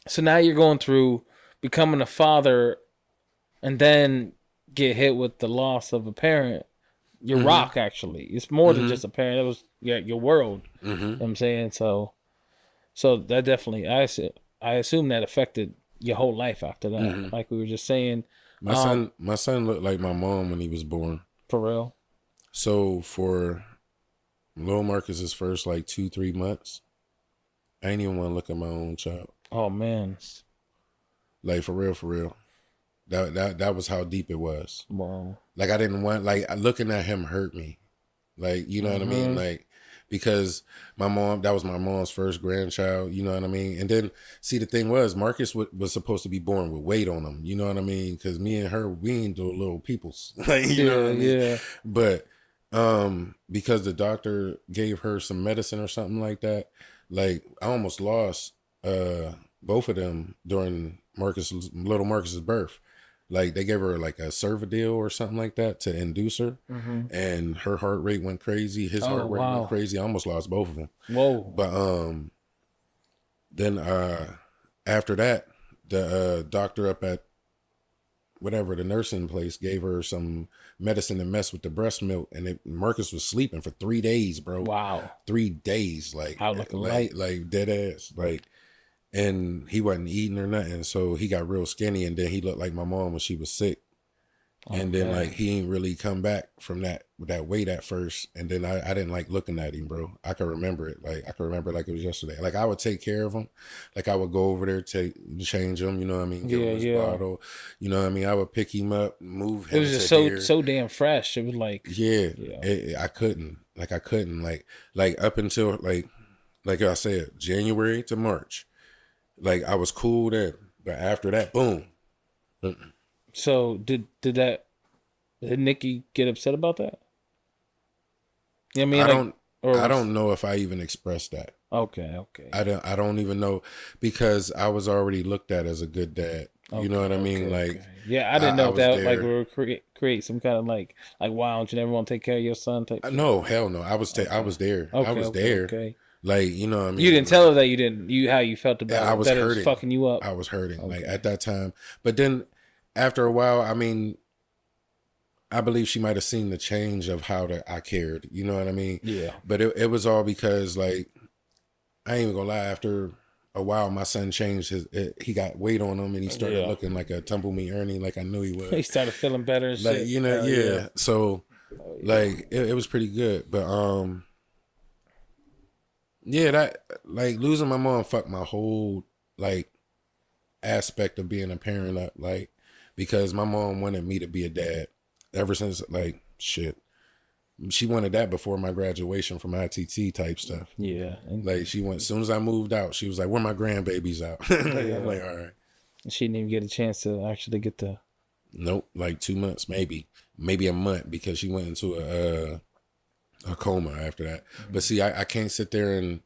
Speaker 2: So now you're going through becoming a father, and then get hit with the loss of a parent. Your rock, actually, it's more than just a parent. It was your world. You know what I'm saying? So that definitely, I assume that affected your whole life after that. Like we were just saying,
Speaker 1: my son looked like my mom when he was born.
Speaker 2: For real. So
Speaker 1: for little Marcus's first like 2-3 months, I ain't even want to look at my own child.
Speaker 2: Oh man.
Speaker 1: Like for real. That was how deep it was.
Speaker 2: Wow.
Speaker 1: Like I didn't want, like looking at him hurt me. Like, you know what I mean? Like, because that was my mom's first grandchild, you know what I mean? And then, see, the thing was, Marcus was supposed to be born with weight on him, you know what I mean? Because me and her, we ain't do little peoples. Like, you know what I mean?
Speaker 2: Yeah.
Speaker 1: But because the doctor gave her some medicine or something like that, like I almost lost both of them during little Marcus's birth. Like they gave her like a Cervidil or something like that to induce her, and her heart rate went crazy. His heart rate went crazy. I almost lost both of them.
Speaker 2: Whoa!
Speaker 1: But then after that, the doctor up at whatever the nursing place gave her some medicine to mess with the breast milk, and Marcus was sleeping for 3 days, bro.
Speaker 2: Wow,
Speaker 1: 3 days, like
Speaker 2: out like a light,
Speaker 1: like dead ass, like. And he wasn't eating or nothing, so he got real skinny, and then he looked like my mom when she was sick. And then like he ain't really come back from that weight at first, and then I didn't like looking at him, bro. I can remember it, like it was yesterday. Like I would take care of him, like I would go over there, change him, you know what I mean, give him his bottle, you know what I mean. I would pick him up, move him.
Speaker 2: It was just so damn fresh. It was like
Speaker 1: I couldn't like up until like I said, January to March. Like I was cool then, but after that, boom.
Speaker 2: So did Nikki get upset about that? You know what I mean?
Speaker 1: I don't know if I even expressed that.
Speaker 2: Okay.
Speaker 1: I don't even know, because I was already looked at as a good dad. You know what I mean? Like,
Speaker 2: yeah, I didn't know if that
Speaker 1: there.
Speaker 2: like would create some kind of like why don't you never want to take care of your son type shit?
Speaker 1: No, hell no. I was there. I was there.
Speaker 2: Okay.
Speaker 1: Like, you know what I mean?
Speaker 2: You didn't tell her that you didn't how you felt about
Speaker 1: I
Speaker 2: it,
Speaker 1: was
Speaker 2: that
Speaker 1: hurting.
Speaker 2: it was fucking you up.
Speaker 1: I was hurting like at that time. But then after a while, I mean, I believe she might have seen the change of how I cared. You know what I mean?
Speaker 2: Yeah.
Speaker 1: But it was all because, like, I ain't even gonna lie, after a while, my son changed he got weight on him and he started looking like a Tumble-Me Ernie, like I knew he was.
Speaker 2: He started feeling better and
Speaker 1: like,
Speaker 2: shit.
Speaker 1: you know, yeah. So, like, it was pretty good. But, yeah, that, like, losing my mom fucked my whole, like, aspect of being a parent up, like, because my mom wanted me to be a dad ever since, like, shit. She wanted that before my graduation from ITT type stuff.
Speaker 2: Yeah.
Speaker 1: Like, she went, as soon as I moved out, she was like, where my grandbabies out? I'm like, all right.
Speaker 2: She didn't even get a chance to actually get the...
Speaker 1: Nope, like 2 months, maybe a month, because she went into a coma after that. Mm-hmm. But see, I can't sit there and,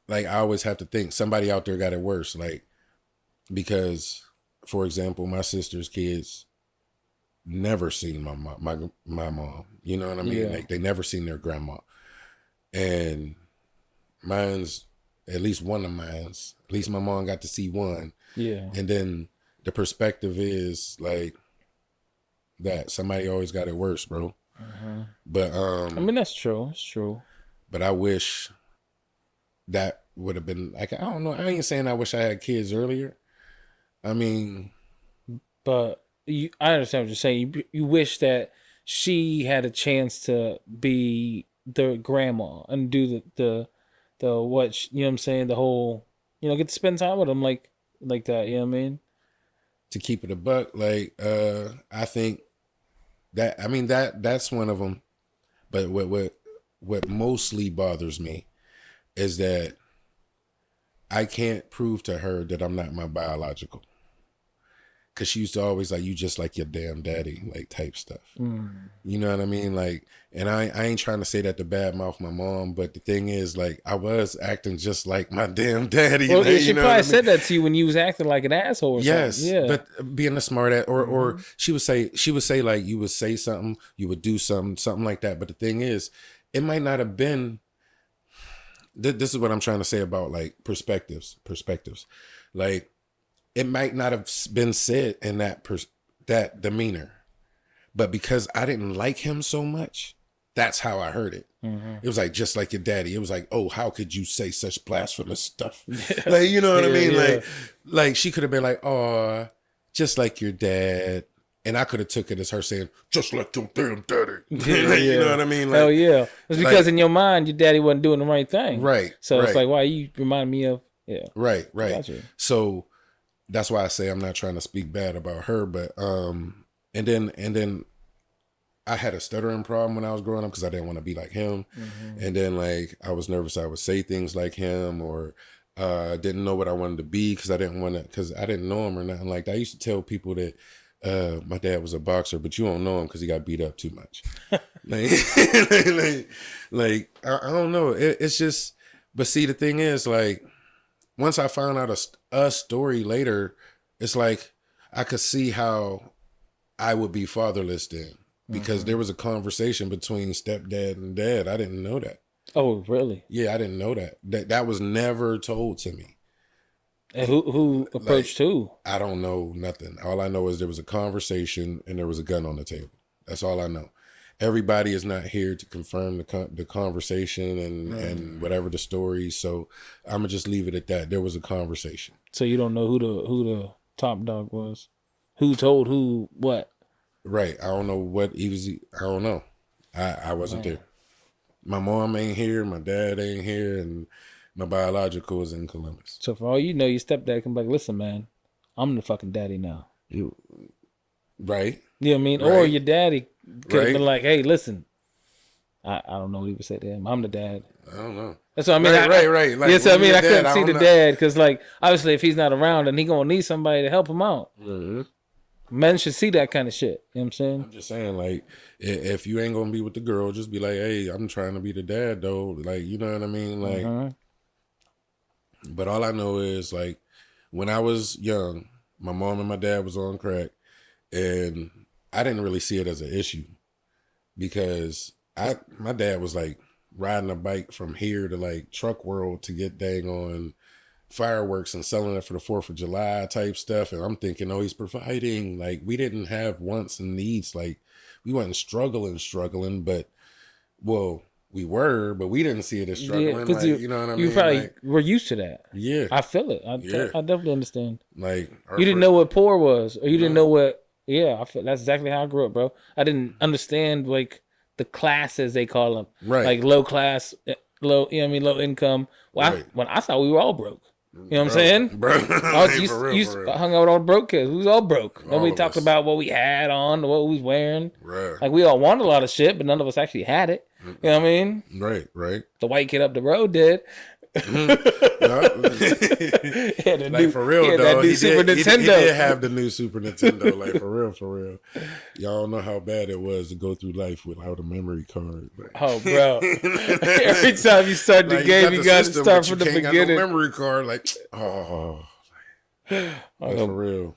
Speaker 1: like, I always have to think somebody out there got it worse. Like, because, for example, my sister's kids never seen my mom. You know what I mean?
Speaker 2: Yeah.
Speaker 1: Like, they never seen their grandma. And mine's, at least one of mine's, at least my mom got to see one.
Speaker 2: Yeah.
Speaker 1: And then the perspective is, like, that somebody always got it worse, bro.
Speaker 2: Uh-huh.
Speaker 1: But,
Speaker 2: I mean, that's true. It's true. But
Speaker 1: I wish that would have been, like, I don't know. I ain't saying I wish I had kids earlier. I mean.
Speaker 2: But I understand what you're saying. You wish that she had a chance to be the grandma and do the what, you know what I'm saying? The whole, you know, get to spend time with them like that, you know what I mean?
Speaker 1: To keep it a buck, like, I think that, I mean, that's one of them. But what mostly bothers me is that I can't prove to her that I'm not my biological. Because she used to always, like, you just like your damn daddy, like, type stuff. Mm. You know what I mean? Like, and I ain't trying to say that to badmouth my mom, but the thing is, like, I was acting just like my damn daddy.
Speaker 2: Well,
Speaker 1: like,
Speaker 2: she probably said that to you when you was acting like an asshole or
Speaker 1: yes,
Speaker 2: something. Yeah.
Speaker 1: But being a smart ass, or she would say, like, you would say something, you would do something like that. But the thing is, it might not have been, this is what I'm trying to say about, like, perspectives. Like, it might not have been said in that demeanor, but because I didn't like him so much, that's how I heard it. Mm-hmm. It was like, just like your daddy. It was like, oh, how could you say such blasphemous stuff? Like, you know what I mean? Yeah. Like she could have been like, oh, just like your dad. And I could have took it as her saying, just like your damn daddy. You know what I mean? Like,
Speaker 2: hell yeah. It's because, like, in your mind, your daddy wasn't doing the right thing.
Speaker 1: Right.
Speaker 2: So it's like, why you remind me of, yeah.
Speaker 1: Right.
Speaker 2: Gotcha.
Speaker 1: So that's why I say I'm not trying to speak bad about her, but and then I had a stuttering problem when I was growing up because I didn't want to be like him, and then, like, I was nervous I would say things like him, or didn't know what I wanted to be because I didn't know him or nothing like that. I used to tell people that my dad was a boxer, but you don't know him because he got beat up too much. like I don't know. It's just, but see, the thing is, like, once I found out a story later, it's like I could see how I would be fatherless then, because there was a conversation between stepdad and dad. I didn't know that.
Speaker 2: Oh, really?
Speaker 1: Yeah, I didn't know that. That was never told to me.
Speaker 2: And who approached, like, who?
Speaker 1: I don't know nothing. All I know is there was a conversation and there was a gun on the table. That's all I know. Everybody is not here to confirm the conversation and whatever the story. So I'm gonna just leave it at that. There was a conversation.
Speaker 2: So you don't know who the top dog was? Who told who what?
Speaker 1: Right. I don't know what he was. I don't know. I wasn't there. My mom ain't here. My dad ain't here, and my biological is in Columbus.
Speaker 2: So for all you know, your stepdad can be like, "Listen, man, I'm the fucking daddy now."
Speaker 1: Right.
Speaker 2: You know what I mean? Right. Or your daddy could have been like, "Hey, listen, I don't know what he would say to him. I'm the dad."
Speaker 1: I don't know.
Speaker 2: That's what I mean.
Speaker 1: Right.
Speaker 2: Like, yes, I mean, I couldn't see the dad because, like, obviously, if he's not around, then he gonna need somebody to help him out. Mm-hmm. Men should see that kind of shit. You know what I'm saying?
Speaker 1: I'm just saying, like, if you ain't gonna be with the girl, just be like, "Hey, I'm trying to be the dad, though." Like, you know what I mean? Like, but all I know is, like, when I was young, my mom and my dad was on crack, and I didn't really see it as an issue because my dad was like riding a bike from here to like Truck World to get dang on fireworks and selling it for the 4th of July type stuff. And I'm thinking, oh, he's providing. Like, we didn't have wants and needs. Like, we wasn't struggling, but, well, we were, but we didn't see it as struggling.
Speaker 2: Yeah, because
Speaker 1: like, you know what I mean?
Speaker 2: You probably
Speaker 1: like,
Speaker 2: were used to that.
Speaker 1: Yeah.
Speaker 2: I feel it. I definitely understand.
Speaker 1: Like,
Speaker 2: you didn't know what poor was, or you didn't know what, I feel that's exactly how I grew up, bro. I didn't understand, like, the classes, they call them.
Speaker 1: Right.
Speaker 2: Like, low class, low income. Well, when I thought we were all broke. You know what I'm saying?
Speaker 1: Bro.
Speaker 2: I hung out with all the broke kids. We was all broke. Nobody talked about what we had on, what we was wearing.
Speaker 1: Right.
Speaker 2: Like, we all wanted a lot of shit, but none of us actually had it. You know what I mean?
Speaker 1: Right.
Speaker 2: The white kid up the road did.
Speaker 1: Like, for real though, he did have the new Super Nintendo. Like, for real. Y'all know how bad it was to go through life without a memory card. Like,
Speaker 2: oh, bro! Every time you start the game, you got to start from the beginning. Got no memory card, like, for real.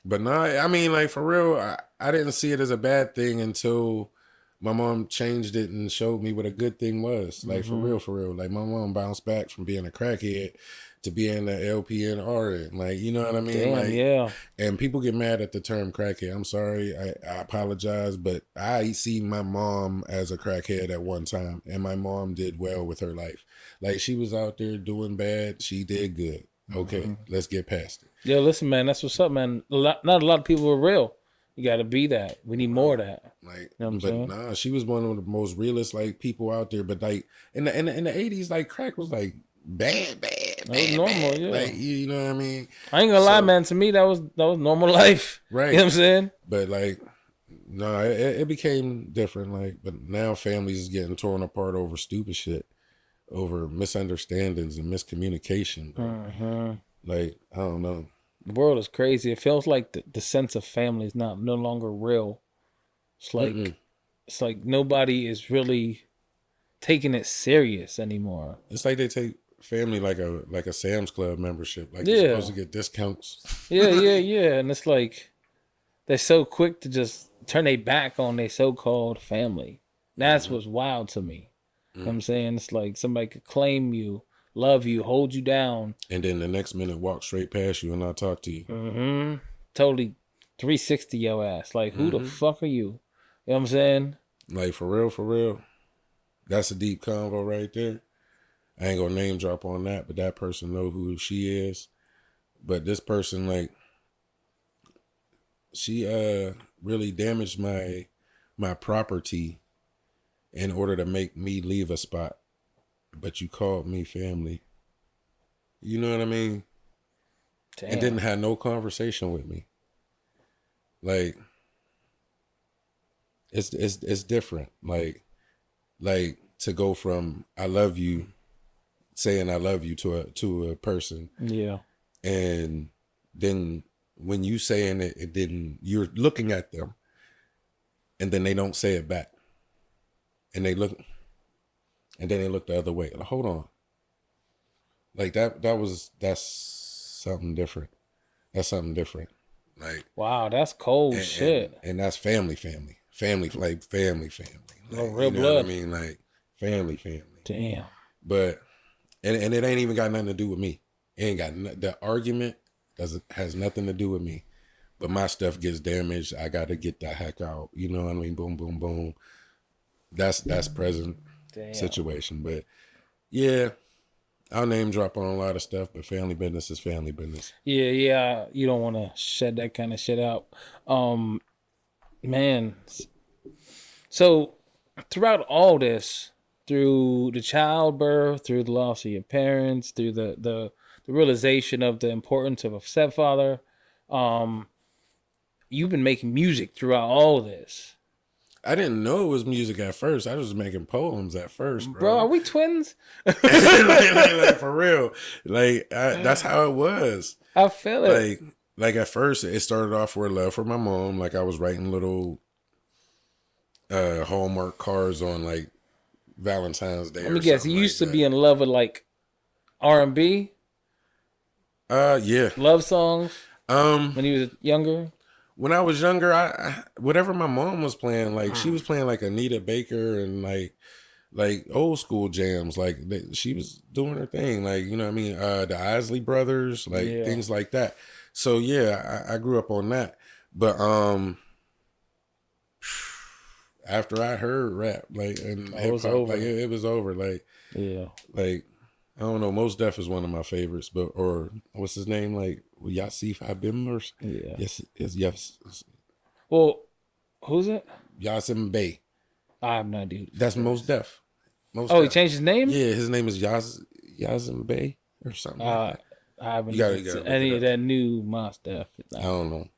Speaker 2: But no, I mean, like, for real, I didn't see it as a bad thing until my mom changed it and showed me what a good thing was. Like, for real. Like, my mom bounced back from being a crackhead to being an LP and RN. Like, you know what I mean? Damn,
Speaker 1: like,
Speaker 2: yeah.
Speaker 1: And people get mad at the term crackhead. I'm sorry. I apologize, but I see my mom as a crackhead at one time, and my mom did well with her life. Like, she was out there doing bad. She did good. Okay, let's get past it.
Speaker 2: Yo, listen, man, that's what's up, man. Not a lot of people are real. You got to be that. We need more of that.
Speaker 1: Like,
Speaker 2: you know what I'm saying?
Speaker 1: Nah, she was one of the most realest like people out there. But like in the 80s, like crack was like bad. That was normal, yeah. Like, you know what I mean?
Speaker 2: I ain't gonna lie, man. To me, that was normal life.
Speaker 1: Right.
Speaker 2: You know what I'm saying?
Speaker 1: But like, no, it became different. Like, but now families is getting torn apart over stupid shit, over misunderstandings and miscommunication. Like, I don't know.
Speaker 2: The world is crazy. It feels like the sense of family is no longer real. It's like it's like nobody is really taking it serious anymore.
Speaker 1: It's like they take family like a Sam's Club membership. Like, you're supposed to get discounts.
Speaker 2: Yeah. And it's like they're so quick to just turn their back on their so-called family. That's what's wild to me. You know what I'm saying? It's like somebody could claim you, love you, hold you down,
Speaker 1: and then the next minute walk straight past you and not talk to you.
Speaker 2: Totally 360 your ass. Like, who the fuck are you? You know what I'm saying?
Speaker 1: Like, for real. That's a deep convo right there. I ain't gonna name drop on that, but that person know who she is. But this person, like, she really damaged my property in order to make me leave a spot. But you called me family. You know what I mean? Damn. And didn't have no conversation with me. Like, it's different. Like to go from I love you, saying I love you to a person.
Speaker 2: Yeah.
Speaker 1: And then when you saying it didn't, you're looking at them and then they don't say it back. And they look, and then they look the other way. Like, hold on. Like that's something different. That's something different. Like,
Speaker 2: wow, that's cold shit.
Speaker 1: And that's family. Like, family. Like,
Speaker 2: real blood.
Speaker 1: Know what I mean? Like, family.
Speaker 2: Damn.
Speaker 1: But, and it ain't even got nothing to do with me. It ain't got, the argument has nothing to do with me. But my stuff gets damaged. I got to get the heck out. You know what I mean? Boom, boom, boom. That's present situation. But yeah, I'll name drop on a lot of stuff, but family business is family business.
Speaker 2: Yeah. You don't want to shed that kind of shit out. Man. So throughout all this, through the childbirth, through the loss of your parents, through the realization of the importance of a stepfather, you've been making music throughout all this.
Speaker 1: I didn't know it was music at first. I was making poems at first, bro.
Speaker 2: Bro, are we twins?
Speaker 1: like, for real. Like, that's how it was.
Speaker 2: I feel it.
Speaker 1: Like at first, it started off with love for my mom. Like, I was writing little Hallmark cards on, like, Valentine's Day.
Speaker 2: Let me guess. You used to be in love with, like, R&B?
Speaker 1: Yeah.
Speaker 2: Love songs
Speaker 1: Um,
Speaker 2: when he was younger.
Speaker 1: when I was younger, I whatever my mom was playing, like she was playing like Anita Baker and like old school jams, like she was doing her thing, like you know what I mean, the Isley Brothers, like
Speaker 2: Yeah.
Speaker 1: things like that. So yeah, I grew up on that, but after I heard rap, like and hip
Speaker 2: was
Speaker 1: hop,
Speaker 2: over.
Speaker 1: like it was over, like
Speaker 2: Yeah.
Speaker 1: I don't know, Mos Def is one of my favorites, but or what's his name, like Yasif Abim or
Speaker 2: Yeah.
Speaker 1: yes,
Speaker 2: Well, who's it?
Speaker 1: Yasim Bey.
Speaker 2: I have no idea.
Speaker 1: That's Mos Def.
Speaker 2: Oh, he changed his name?
Speaker 1: Yeah, his name is Yazim Bey or something. Like that.
Speaker 2: I haven't
Speaker 1: You gotta
Speaker 2: seen
Speaker 1: look
Speaker 2: any
Speaker 1: it
Speaker 2: of that new Mos Def.
Speaker 1: I don't know.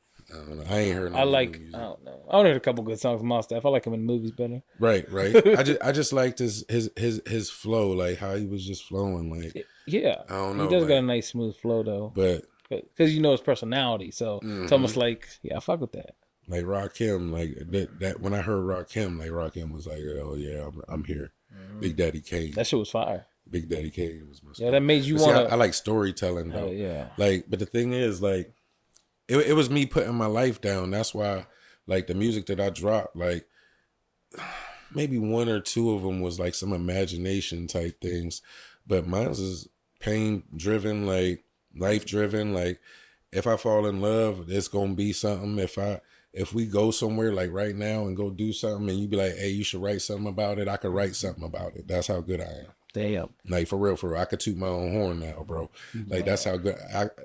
Speaker 1: I ain't heard.
Speaker 2: I
Speaker 1: No
Speaker 2: like.
Speaker 1: new music.
Speaker 2: I don't know. I only heard a couple good songs from Mos Def. I like him in movies better.
Speaker 1: Right. I just liked his flow, like how he was just flowing, like
Speaker 2: Yeah,
Speaker 1: I don't know.
Speaker 2: he does
Speaker 1: like,
Speaker 2: got a nice smooth flow though.
Speaker 1: but
Speaker 2: Because you know his personality, so it's almost like I fuck with that.
Speaker 1: like Rakim, like that when I heard Rakim, like Rakim was like, oh yeah, I'm here. Big Daddy Kane.
Speaker 2: That shit was fire.
Speaker 1: Big Daddy Kane was my
Speaker 2: Yeah, that made you
Speaker 1: But see,
Speaker 2: want to.
Speaker 1: I like storytelling though.
Speaker 2: Yeah.
Speaker 1: Like, but the thing is, like, it was me putting my life down. That's why, like, the music that I dropped, like, maybe one or two of them was like some imagination type things, but mine is pain driven, like life driven. Like, if I fall in love, it's gonna be something. If we go somewhere like right now and go do something, and you be like, hey, you should write something about it, I could write something about it. That's how good I am.
Speaker 2: Damn.
Speaker 1: Like for real, I could toot my own horn now, bro. Like that's how good.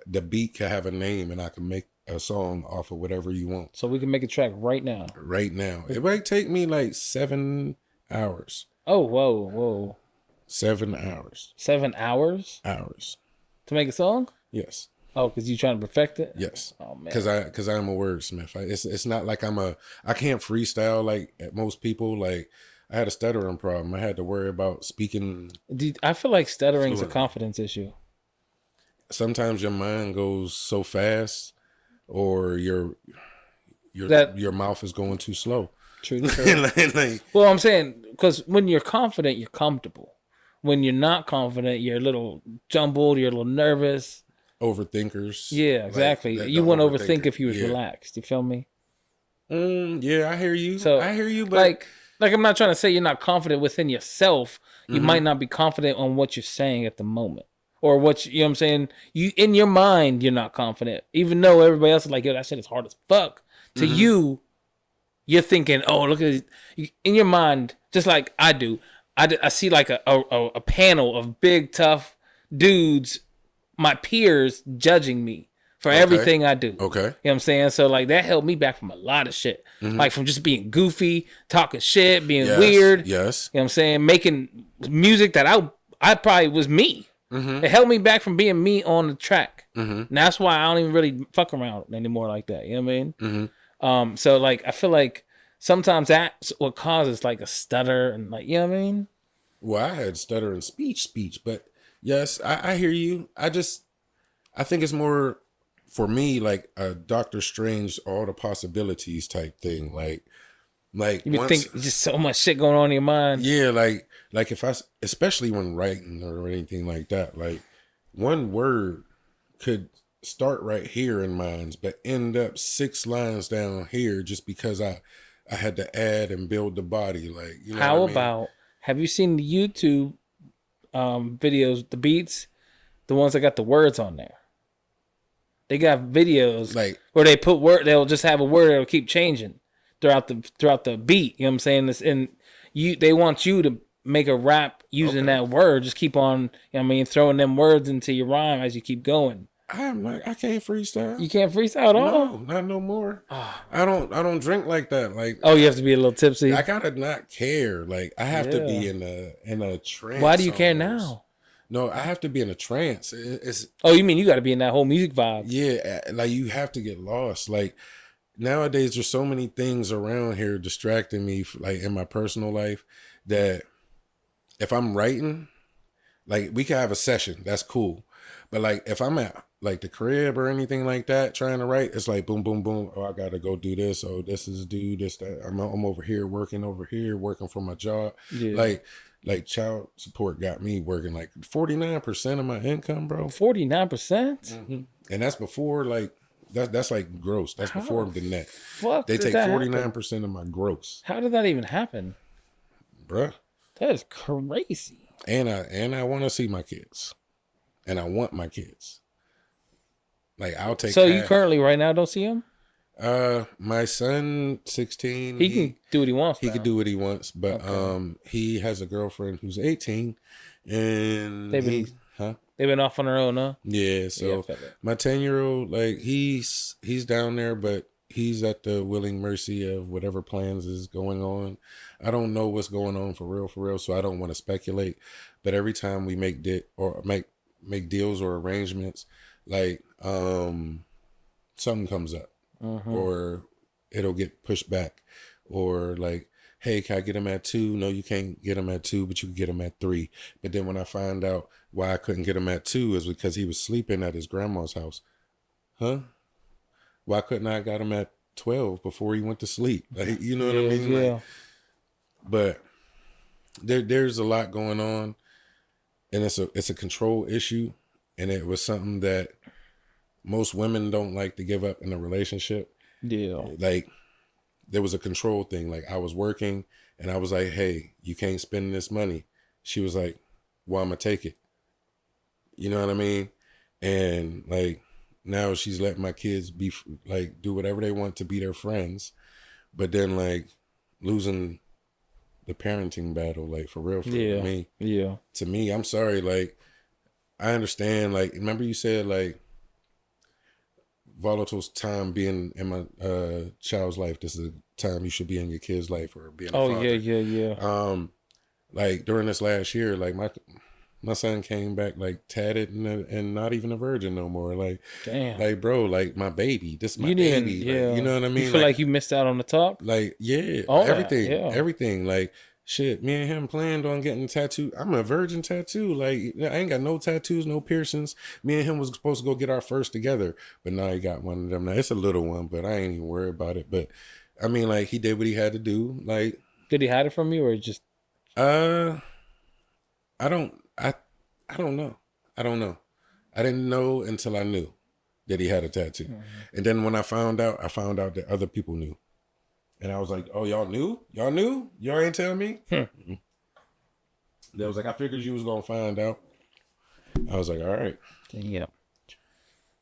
Speaker 1: The beat can have a name, and I can make a song off of whatever you want.
Speaker 2: So we can make a track right now.
Speaker 1: Right now, it might take me like 7 hours.
Speaker 2: Oh, whoa.
Speaker 1: 7 hours.
Speaker 2: 7 hours
Speaker 1: Hours.
Speaker 2: to make a song?
Speaker 1: Yes.
Speaker 2: Oh, because you trying to perfect it?
Speaker 1: Yes.
Speaker 2: Oh man.
Speaker 1: Because I'm a wordsmith. It's not like I can't freestyle like most people. Like I had a stuttering problem. I had to worry about speaking.
Speaker 2: I feel like stuttering is a
Speaker 1: Fluently.
Speaker 2: confidence issue.
Speaker 1: Sometimes your mind goes so fast, or your mouth is going too slow.
Speaker 2: True.
Speaker 1: like,
Speaker 2: Well, I'm saying because when you're confident, you're comfortable. When you're not confident, you're a little jumbled. You're a little nervous.
Speaker 1: overthinkers.
Speaker 2: Yeah, exactly.
Speaker 1: Like,
Speaker 2: You
Speaker 1: the
Speaker 2: wouldn't overthink
Speaker 1: overthinker.
Speaker 2: if you was
Speaker 1: Yeah.
Speaker 2: relaxed. You feel me?
Speaker 1: Yeah, I hear you.
Speaker 2: So
Speaker 1: I hear you, but
Speaker 2: like I'm not trying to say you're not confident within yourself. You might not be confident on what you're saying at the moment, or you know what I'm saying. You in your mind, you're not confident, even though everybody else is like, yo, that shit is hard as fuck. To you, you're thinking, oh, look at it. In your mind, just like I do. I see like a panel of big tough dudes, my peers judging me for everything I do.
Speaker 1: Okay.
Speaker 2: You know what I'm saying? So like that held me back from a lot of shit. Like from just being goofy, talking shit, being weird.
Speaker 1: Yes.
Speaker 2: You know what I'm saying? Making music that I probably was me. It held me back from being me on the track. And that's why I don't even really fuck around anymore like that. You know what I mean? So like I feel like sometimes that's what causes like a stutter and like, you know what I mean?
Speaker 1: Well, I had stutter and speech, but yes, I hear you. I think it's more for me like a Doctor Strange, all the possibilities type thing. Like
Speaker 2: You would think just so much shit going on in your mind.
Speaker 1: yeah, like if especially when writing or anything like that, like one word could start right here in mine, but end up 6 lines down here just because I had to add and build the body. Like, you know
Speaker 2: How
Speaker 1: what I mean?
Speaker 2: about, have you seen the YouTube videos, the beats, the ones that got the words on there? They got videos
Speaker 1: Like
Speaker 2: where they put they'll just have a word that'll keep changing throughout the beat. You know what I'm saying? And they want you to make a rap using that word. Just keep on, you know what I mean, throwing them words into your rhyme as you keep going.
Speaker 1: I can't freestyle.
Speaker 2: You can't freestyle at all?
Speaker 1: No, not no more. I don't drink like that. Like,
Speaker 2: Oh, you have to be a little tipsy.
Speaker 1: I gotta not care. Like, I have to be in a trance.
Speaker 2: Why do you care
Speaker 1: almost.
Speaker 2: now?
Speaker 1: No, I have to be in a trance. It's
Speaker 2: Oh, you mean you got to be in that whole music vibe?
Speaker 1: yeah, like you have to get lost. Like nowadays, there's so many things around here distracting me, like in my personal life, that if I'm writing, like we can have a session, that's cool. But like if I'm at like the crib or anything like that, trying to write, it's like boom, boom, boom. Oh, I gotta go do this. Oh, this is due. This, that. I'm over here, working for my job.
Speaker 2: Yeah.
Speaker 1: Like child support got me working like 49% of my income, bro.
Speaker 2: 49%?
Speaker 1: And that's before like that's like gross. That's before the net.
Speaker 2: Fuck,
Speaker 1: They
Speaker 2: did
Speaker 1: take
Speaker 2: that
Speaker 1: 49% of my gross,
Speaker 2: How did that even happen?
Speaker 1: bruh.
Speaker 2: That is crazy.
Speaker 1: And I want to see my kids, and I want my kids. Like I'll take.
Speaker 2: So you currently right now don't see him?
Speaker 1: My son, 16.
Speaker 2: He can do what he wants.
Speaker 1: He
Speaker 2: now.
Speaker 1: can do what he wants, but
Speaker 2: Okay.
Speaker 1: he has a girlfriend who's 18, and
Speaker 2: They've been off on their own, huh?
Speaker 1: yeah. So
Speaker 2: I feel that.
Speaker 1: my 10-year-old, like he's down there, but he's at the willing mercy of whatever plans is going on. I don't know what's going on for real, so I don't want to speculate. But every time we make make deals or arrangements, like something comes up, or it'll get pushed back, or like, hey, can I get him at 2? No, you can't get him at 2, but you can get him at 3. But then when I find out why I couldn't get him at 2 is because he was sleeping at his grandma's house. Huh? Why couldn't I got him at 12 before he went to sleep? Like, you know what I mean?
Speaker 2: Yeah.
Speaker 1: Like, but there's a lot going on, and it's a control issue, and it was something that most women don't like to give up in a relationship.
Speaker 2: Yeah.
Speaker 1: Like there was a control thing. Like I was working and I was like, hey, you can't spend this money. She was like, well, I'm gonna take it. You know what I mean? And like now she's letting my kids be like do whatever they want to be their friends, but then like losing the parenting battle, like for real, me.
Speaker 2: Yeah.
Speaker 1: To me, I'm sorry. Like I understand. Like remember you said like volatile time being in my child's life. This is a time you should be in your kid's life or being a father.
Speaker 2: Yeah.
Speaker 1: Like during this last year, like my son came back like tatted and not even a virgin no more. Like,
Speaker 2: damn.
Speaker 1: Like bro, like my baby. This is my
Speaker 2: You
Speaker 1: baby.
Speaker 2: yeah.
Speaker 1: Like, you know what I mean?
Speaker 2: You feel like you missed out on the talk?
Speaker 1: Like, yeah,
Speaker 2: All
Speaker 1: everything.
Speaker 2: that, yeah.
Speaker 1: Everything. Like shit, me and him planned on getting a tattoo. I'm a virgin tattoo. Like I ain't got no tattoos, no piercings. Me and him was supposed to go get our first together, but now he got one of them. Now it's a little one, but I ain't even worried about it. But I mean, like he did what he had to do. Like,
Speaker 2: did he hide it from you or just?
Speaker 1: I don't know. I don't know. I didn't know until I knew that he had a tattoo, and then when I found out that other people knew. And I was like, oh, y'all knew? Y'all knew? Y'all ain't tell me? They was like, I figured you was going to find out. I was like, all right.
Speaker 2: Yeah.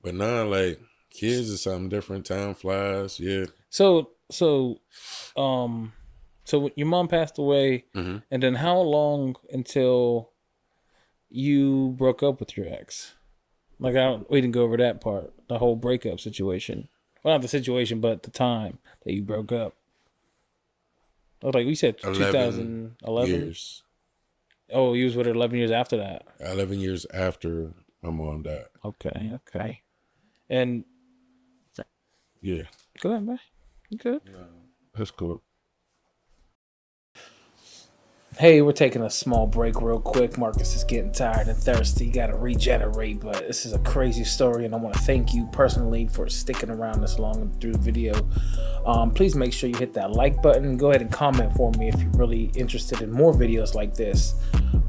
Speaker 1: But now, like, kids is something different. Time flies. Yeah.
Speaker 2: So your mom passed away, and then how long until you broke up with your ex? Like, we didn't go over that part, the whole breakup situation. Well, not the situation, but the time that you broke up. Like we said, 2011
Speaker 1: years.
Speaker 2: Oh, you was with her 11 years after that.
Speaker 1: 11 years after my mom died.
Speaker 2: Okay. And
Speaker 1: yeah,
Speaker 2: go ahead, man. You good?
Speaker 1: That's cool.
Speaker 2: Hey, we're taking a small break real quick. Marcus is getting tired and thirsty. Got to regenerate, but this is a crazy story, and I want to thank you personally for sticking around this long through the video. Please make sure you hit that like button. Go ahead and comment for me if you're really interested in more videos like this,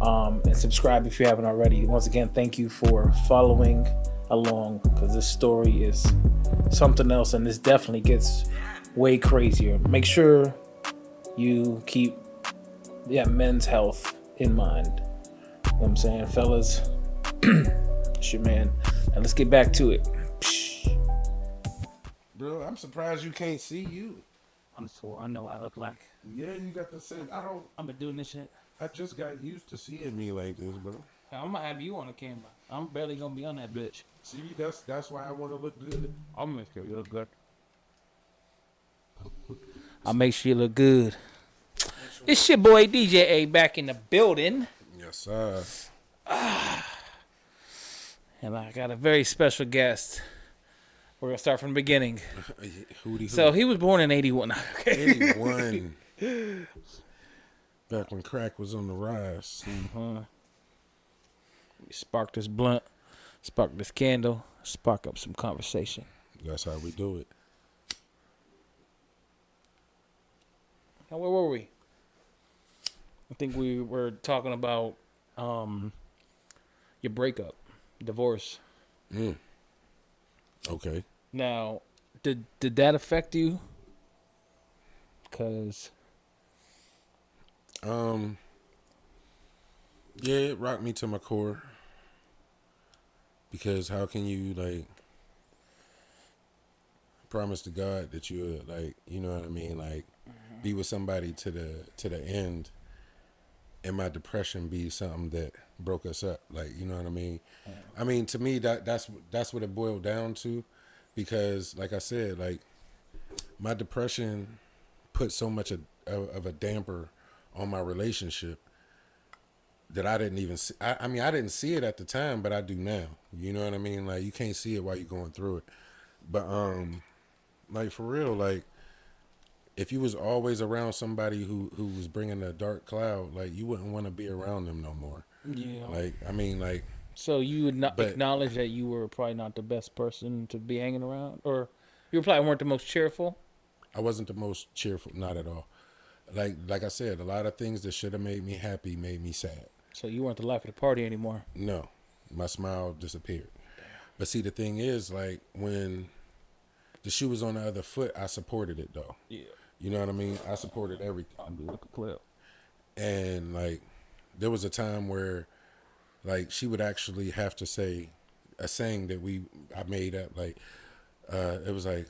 Speaker 2: and subscribe if you haven't already. Once again, thank you for following along, because this story is something else, and this definitely gets way crazier. Make sure you keep men's health in mind. You know what I'm saying, fellas? It's your man. Now let's get back to it.
Speaker 1: Bro, I'm surprised you can't see you.
Speaker 2: I'm sure I know what I look like.
Speaker 1: Yeah, you got the same.
Speaker 2: I've been doing this shit.
Speaker 1: I just got used to seeing me like this, bro.
Speaker 2: I'm gonna have you on the camera. I'm barely gonna be on that bitch.
Speaker 1: See, that's why I want to look good.
Speaker 2: I'll make sure you look good. I'll make sure you look good. It's your boy DJ A back in the building.
Speaker 1: Yes, sir.
Speaker 2: And I got a very special guest. We're going to start from the beginning.
Speaker 1: Who?
Speaker 2: So he was born in 81.
Speaker 1: 81. Back when crack was on the rise.
Speaker 2: We sparked this blunt, sparked this candle, spark up some conversation.
Speaker 1: That's how we do it.
Speaker 2: Now, where were we? I think we were talking about your breakup, divorce.
Speaker 1: Okay.
Speaker 2: Now, did that affect you? Cause
Speaker 1: yeah, it rocked me to my core. Because how can you like promise to God that you like, you know what I mean, like be with somebody to the end, and my depression be something that broke us up, like, you know what I mean? I mean, to me that's what it boiled down to, because like I said, like my depression put so much of a damper on my relationship that I didn't even see. I mean, I didn't see it at the time, but I do now. You know what I mean? Like, you can't see it while you're going through it. But, like, for real, like, if you was always around somebody who was bringing a dark cloud, like, you wouldn't want to be around them no more.
Speaker 2: yeah.
Speaker 1: Like, I mean, like.
Speaker 2: So you would not
Speaker 1: but
Speaker 2: acknowledge that you were probably not the best person to be hanging around, or you probably weren't the most cheerful.
Speaker 1: I wasn't the most cheerful, not at all. Like I said, a lot of things that should have made me happy made me sad.
Speaker 2: So you weren't the life of the party anymore.
Speaker 1: No, my smile disappeared. But see, the thing is, like, when the shoe was on the other foot, I supported it, though.
Speaker 2: Yeah.
Speaker 1: You know what I mean? I supported everything.
Speaker 2: I'll be looking clip.
Speaker 1: And, like, there was a time where, like, she would actually have to say a saying that I made up. Like, it was like,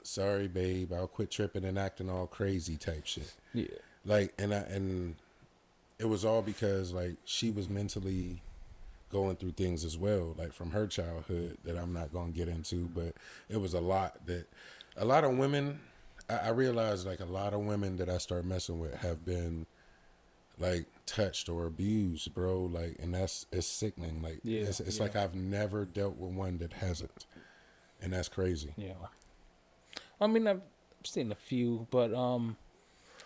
Speaker 1: sorry, babe, I'll quit tripping and acting all crazy type shit.
Speaker 2: Yeah.
Speaker 1: Like, and it was all because, like, she was mentally going through things as well, like from her childhood that I'm not going to get into, but it was a lot of women, I realized, like, a lot of women that I start messing with have been, like, touched or abused, bro, like, and it's sickening. Like,
Speaker 2: yeah,
Speaker 1: it's like I've never dealt with one that hasn't, and that's crazy.
Speaker 2: Yeah. I mean, I've seen a few, but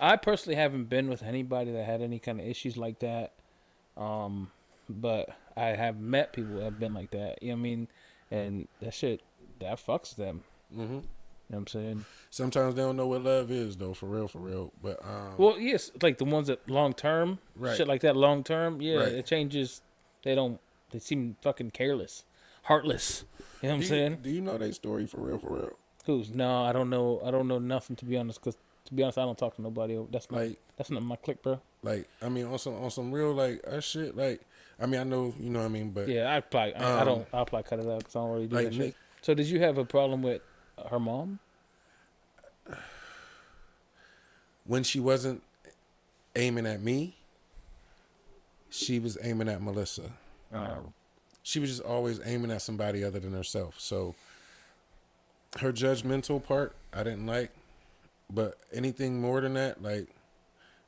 Speaker 2: I personally haven't been with anybody that had any kind of issues like that. But I have met people that have been like that. You know what I mean? And that shit, that fucks them.
Speaker 1: Mm-hmm.
Speaker 2: You know what I'm saying?
Speaker 1: Sometimes they don't know what love is, though, for real. But
Speaker 2: well, yes, like the ones that long term,
Speaker 1: right.
Speaker 2: Shit like that long term, yeah,
Speaker 1: right.
Speaker 2: It changes. They seem fucking careless, heartless. You know what I'm saying?
Speaker 1: Do you know their story for real?
Speaker 2: Who's? No, I don't know. I don't know nothing, to be honest. Because to be honest, I don't talk to nobody. That's not my clique, bro.
Speaker 1: Like, I mean, on some real, like, shit. Like, I mean, I know, you know what I mean, but
Speaker 2: yeah, I'll probably cut it out because I don't really do
Speaker 1: like
Speaker 2: that shit. So did you have a problem with her mom?
Speaker 1: When she wasn't aiming at me, she was aiming at Melissa. She was just always aiming at somebody other than herself. So her judgmental part, I didn't like. But anything more than that, like,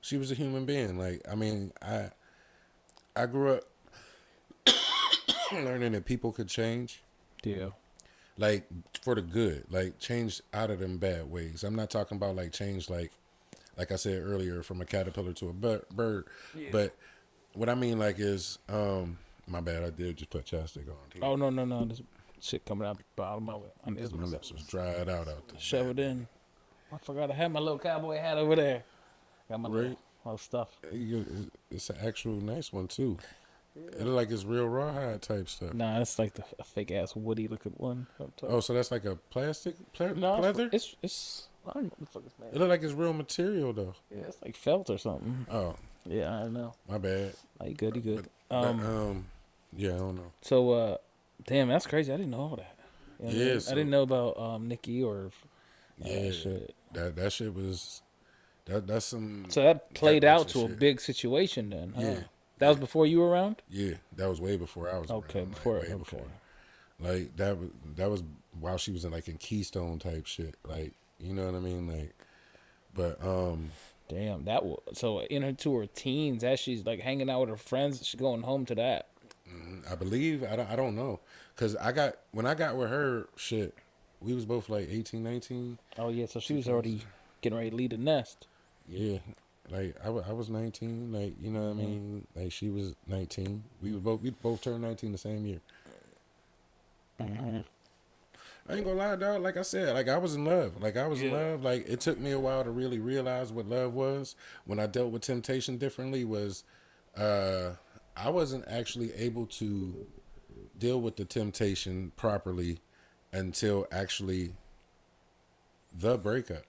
Speaker 1: she was a human being. Like, I mean, I grew up learning that people could change.
Speaker 2: Yeah.
Speaker 1: Like, for the good. Like, change out of them bad ways. I'm not talking about, like, change, like I said earlier, from a caterpillar to a bird. Yeah. But what I mean, like, is, my bad, I did just put chapstick on.
Speaker 2: Oh, no. This shit coming out the bottom of it.
Speaker 1: My lips was dried out there.
Speaker 2: Shove it in. I forgot I had my little cowboy hat over there. Got my little stuff.
Speaker 1: It's an actual nice one, too. Yeah. It look like it's real rawhide type stuff.
Speaker 2: Nah, it's like a fake ass woody looking one.
Speaker 1: Oh, so that's like a plastic leather?
Speaker 2: It's I don't know what the fuck it's made.
Speaker 1: It look like it's real material though.
Speaker 2: Yeah, it's like felt or something.
Speaker 1: Oh.
Speaker 2: Yeah, I don't know.
Speaker 1: My bad.
Speaker 2: Like good.
Speaker 1: Yeah, I don't know.
Speaker 2: So damn, that's crazy. I didn't know all that. You know
Speaker 1: yeah,
Speaker 2: I didn't know about Nikki or
Speaker 1: shit. That shit was that's some.
Speaker 2: So that played out to
Speaker 1: shit.
Speaker 2: A big situation then, huh?
Speaker 1: Yeah.
Speaker 2: That was before you were around?
Speaker 1: Yeah, that was way before I was around.
Speaker 2: Okay,
Speaker 1: before. Like that was while she was in Keystone type shit. Like, you know what I mean? Like, but
Speaker 2: damn, so in her teens, as she's like hanging out with her friends, she's going home to that.
Speaker 1: I believe I don't know, cause when I got with her, shit, we was both like 18, 19.
Speaker 2: Oh yeah, so she was already getting ready to leave the nest.
Speaker 1: Yeah. Like I was 19, like, you know what I mean? Like, she was 19. We both turned 19 the same year. I ain't gonna lie, dog. Like I said, like I was in love. Like I was in love. Like it took me a while to really realize what love was. When I dealt with temptation differently, was I wasn't actually able to deal with the temptation properly until actually the breakup.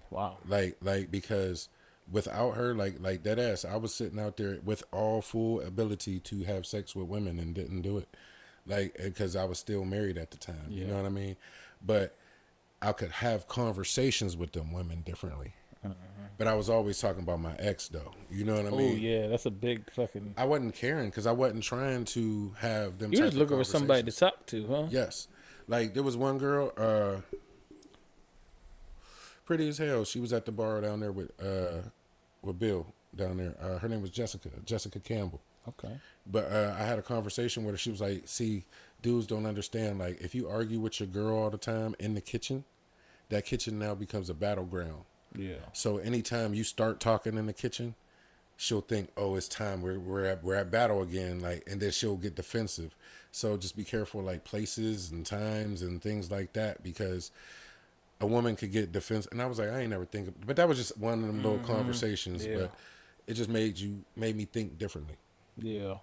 Speaker 2: Wow.
Speaker 1: Like because without her, like that ass, I was sitting out there with all full ability to have sex with women and didn't do it. Like, because I was still married at the time, you know what I mean? But I could have conversations with them women differently. But I was always talking about my ex, though. You know what I
Speaker 2: Oh
Speaker 1: mean?
Speaker 2: yeah, that's a big fucking.
Speaker 1: I wasn't caring because I wasn't trying to have them.
Speaker 2: You
Speaker 1: type
Speaker 2: just
Speaker 1: of
Speaker 2: looking for somebody to
Speaker 1: conversations.
Speaker 2: talk to, huh?
Speaker 1: Yes, like there was one girl, pretty as hell. She was at the bar down there with Bill down there. Her name was Jessica Campbell.
Speaker 2: Okay.
Speaker 1: But I had a conversation with her. She was like, see, dudes don't understand. Like, if you argue with your girl all the time in the kitchen, that kitchen now becomes a battleground.
Speaker 2: Yeah.
Speaker 1: So anytime you start talking in the kitchen, she'll think, oh, it's time. We're at battle again. Like, and then she'll get defensive. So just be careful, like places and times and things like that, because a woman could get defensive. And I was like, I ain't never think of, but that was just one of them little conversations.
Speaker 2: Yeah.
Speaker 1: But it just made me think differently.
Speaker 2: Yeah.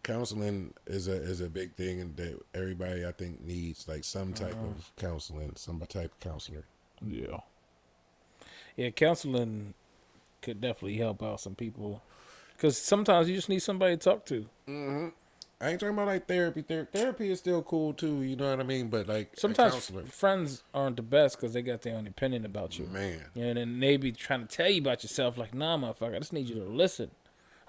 Speaker 1: Counseling is a big thing, and that everybody I think needs like some type of counseling, some type of counselor.
Speaker 2: Yeah. Yeah, counseling could definitely help out some people, because sometimes you just need somebody to talk to.
Speaker 1: I ain't talking about like therapy. Therapy is still cool too, you know what I mean? But like
Speaker 2: Sometimes
Speaker 1: a counselor,
Speaker 2: friends aren't the best because they got their own opinion about you.
Speaker 1: man.
Speaker 2: Yeah, and then they be trying to tell you about yourself, like, nah, motherfucker, I just need you to listen.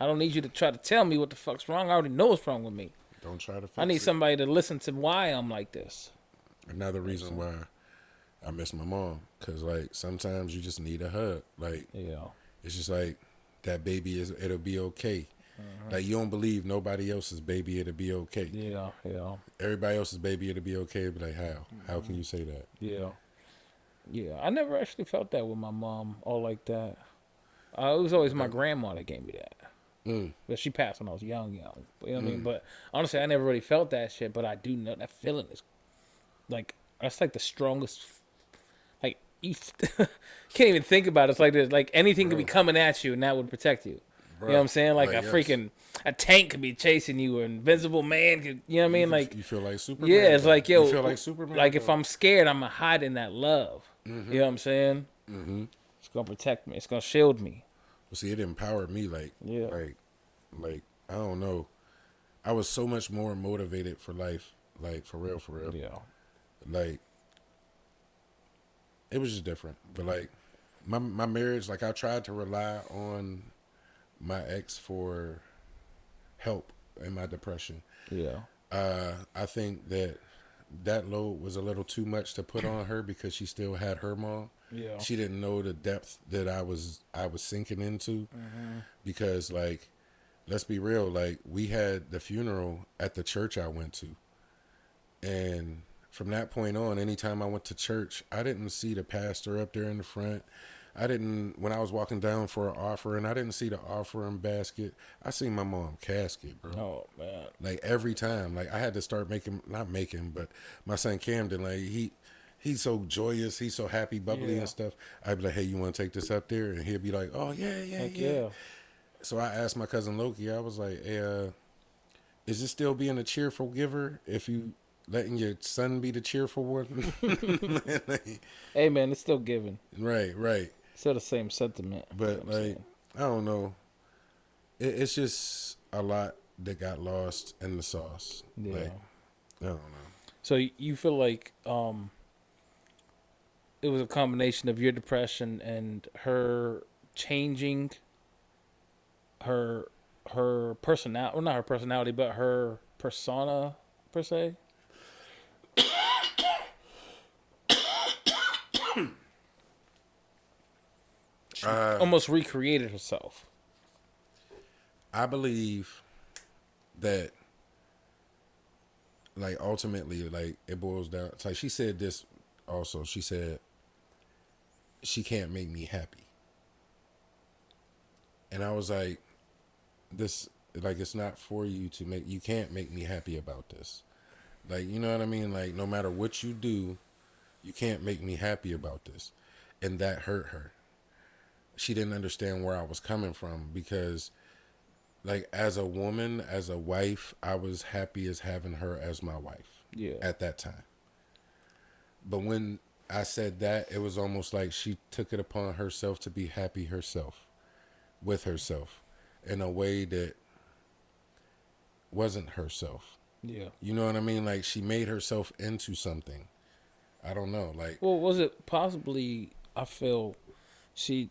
Speaker 2: I don't need you to try to tell me what the fuck's wrong. I already know what's wrong with me.
Speaker 1: Don't try to fix
Speaker 2: I need
Speaker 1: it.
Speaker 2: somebody to listen to why I'm like this.
Speaker 1: Another reason why I miss my mom, because like sometimes you just need a hug. Like
Speaker 2: Yeah.
Speaker 1: it's just like that baby it'll be okay. Like you don't believe nobody else's baby it'll be okay.
Speaker 2: Yeah. Yeah.
Speaker 1: Everybody else's baby it'll be okay. But like how? How can you say that?
Speaker 2: Yeah. Yeah. I never actually felt that with my mom all like that. It was always my grandma that gave me that. But she passed when I was young. You know what I mean? But honestly, I never really felt that shit. But I do know that feeling is like, that's like the strongest. Like, you can't even think about it. It's like this. Like anything could be coming at you, and that would protect you.
Speaker 1: Bro,
Speaker 2: You know what I'm saying? Like
Speaker 1: yes.
Speaker 2: a tank could be chasing you, or an invisible man could. You know what I mean? Like,
Speaker 1: you feel like Superman.
Speaker 2: yeah, it's like, yo,
Speaker 1: you feel like Superman.
Speaker 2: like if I'm scared, I'm gonna hide in that love. You know what I'm saying? It's gonna protect me. It's gonna shield me.
Speaker 1: Well, see, it empowered me. Like,
Speaker 2: Yeah.
Speaker 1: like I don't know. I was so much more motivated for life. Like for real.
Speaker 2: Yeah.
Speaker 1: Like it was just different. But like my marriage, like I tried to rely on my ex for help in my depression.
Speaker 2: Yeah.
Speaker 1: I think that load was a little too much to put on her because she still had her mom.
Speaker 2: Yeah.
Speaker 1: She didn't know the depth that I was sinking into, because like, let's be real, like we had the funeral at the church I went to, and from that point on, anytime I went to church, I didn't see the pastor up there in the front. I didn't, when I was walking down for an offering, I didn't see the offering basket. I seen my mom casket, bro.
Speaker 2: Oh man.
Speaker 1: Like every time, like I had to start not making, but my son Camden, like he's so joyous, he's so happy, bubbly and stuff. I'd be like, hey, you want to take this up there? And he'd be like, oh yeah.
Speaker 2: Yeah.
Speaker 1: So I asked my cousin Loki, I was like, hey, is it still being a cheerful giver if you letting your son be the cheerful one?
Speaker 2: Hey man, it's still giving.
Speaker 1: Right.
Speaker 2: Still the same sentiment.
Speaker 1: But like, I don't know. It's just a lot that got lost in the sauce.
Speaker 2: Yeah.
Speaker 1: Like, I don't know.
Speaker 2: So you feel like it was a combination of your depression and her changing her personality, well, not her personality, but her persona per se. She almost recreated herself.
Speaker 1: I believe that, like, ultimately, like, it boils down. It's like she said this also. She said, she can't make me happy. And I was like, this, like, it's not for you to make, you can't make me happy about this. Like, you know what I mean? Like, no matter what you do, you can't make me happy about this. And that hurt her. She didn't understand where I was coming from because, like, as a woman, as a wife, I was happy as having her as my wife
Speaker 2: Yeah.
Speaker 1: at that time. But when I said that, it was almost like she took it upon herself to be happy herself, with herself, in a way that wasn't herself.
Speaker 2: Yeah.
Speaker 1: You know what I mean? Like, she made herself into something. I don't know. Like,
Speaker 2: Well, was it possibly? I feel she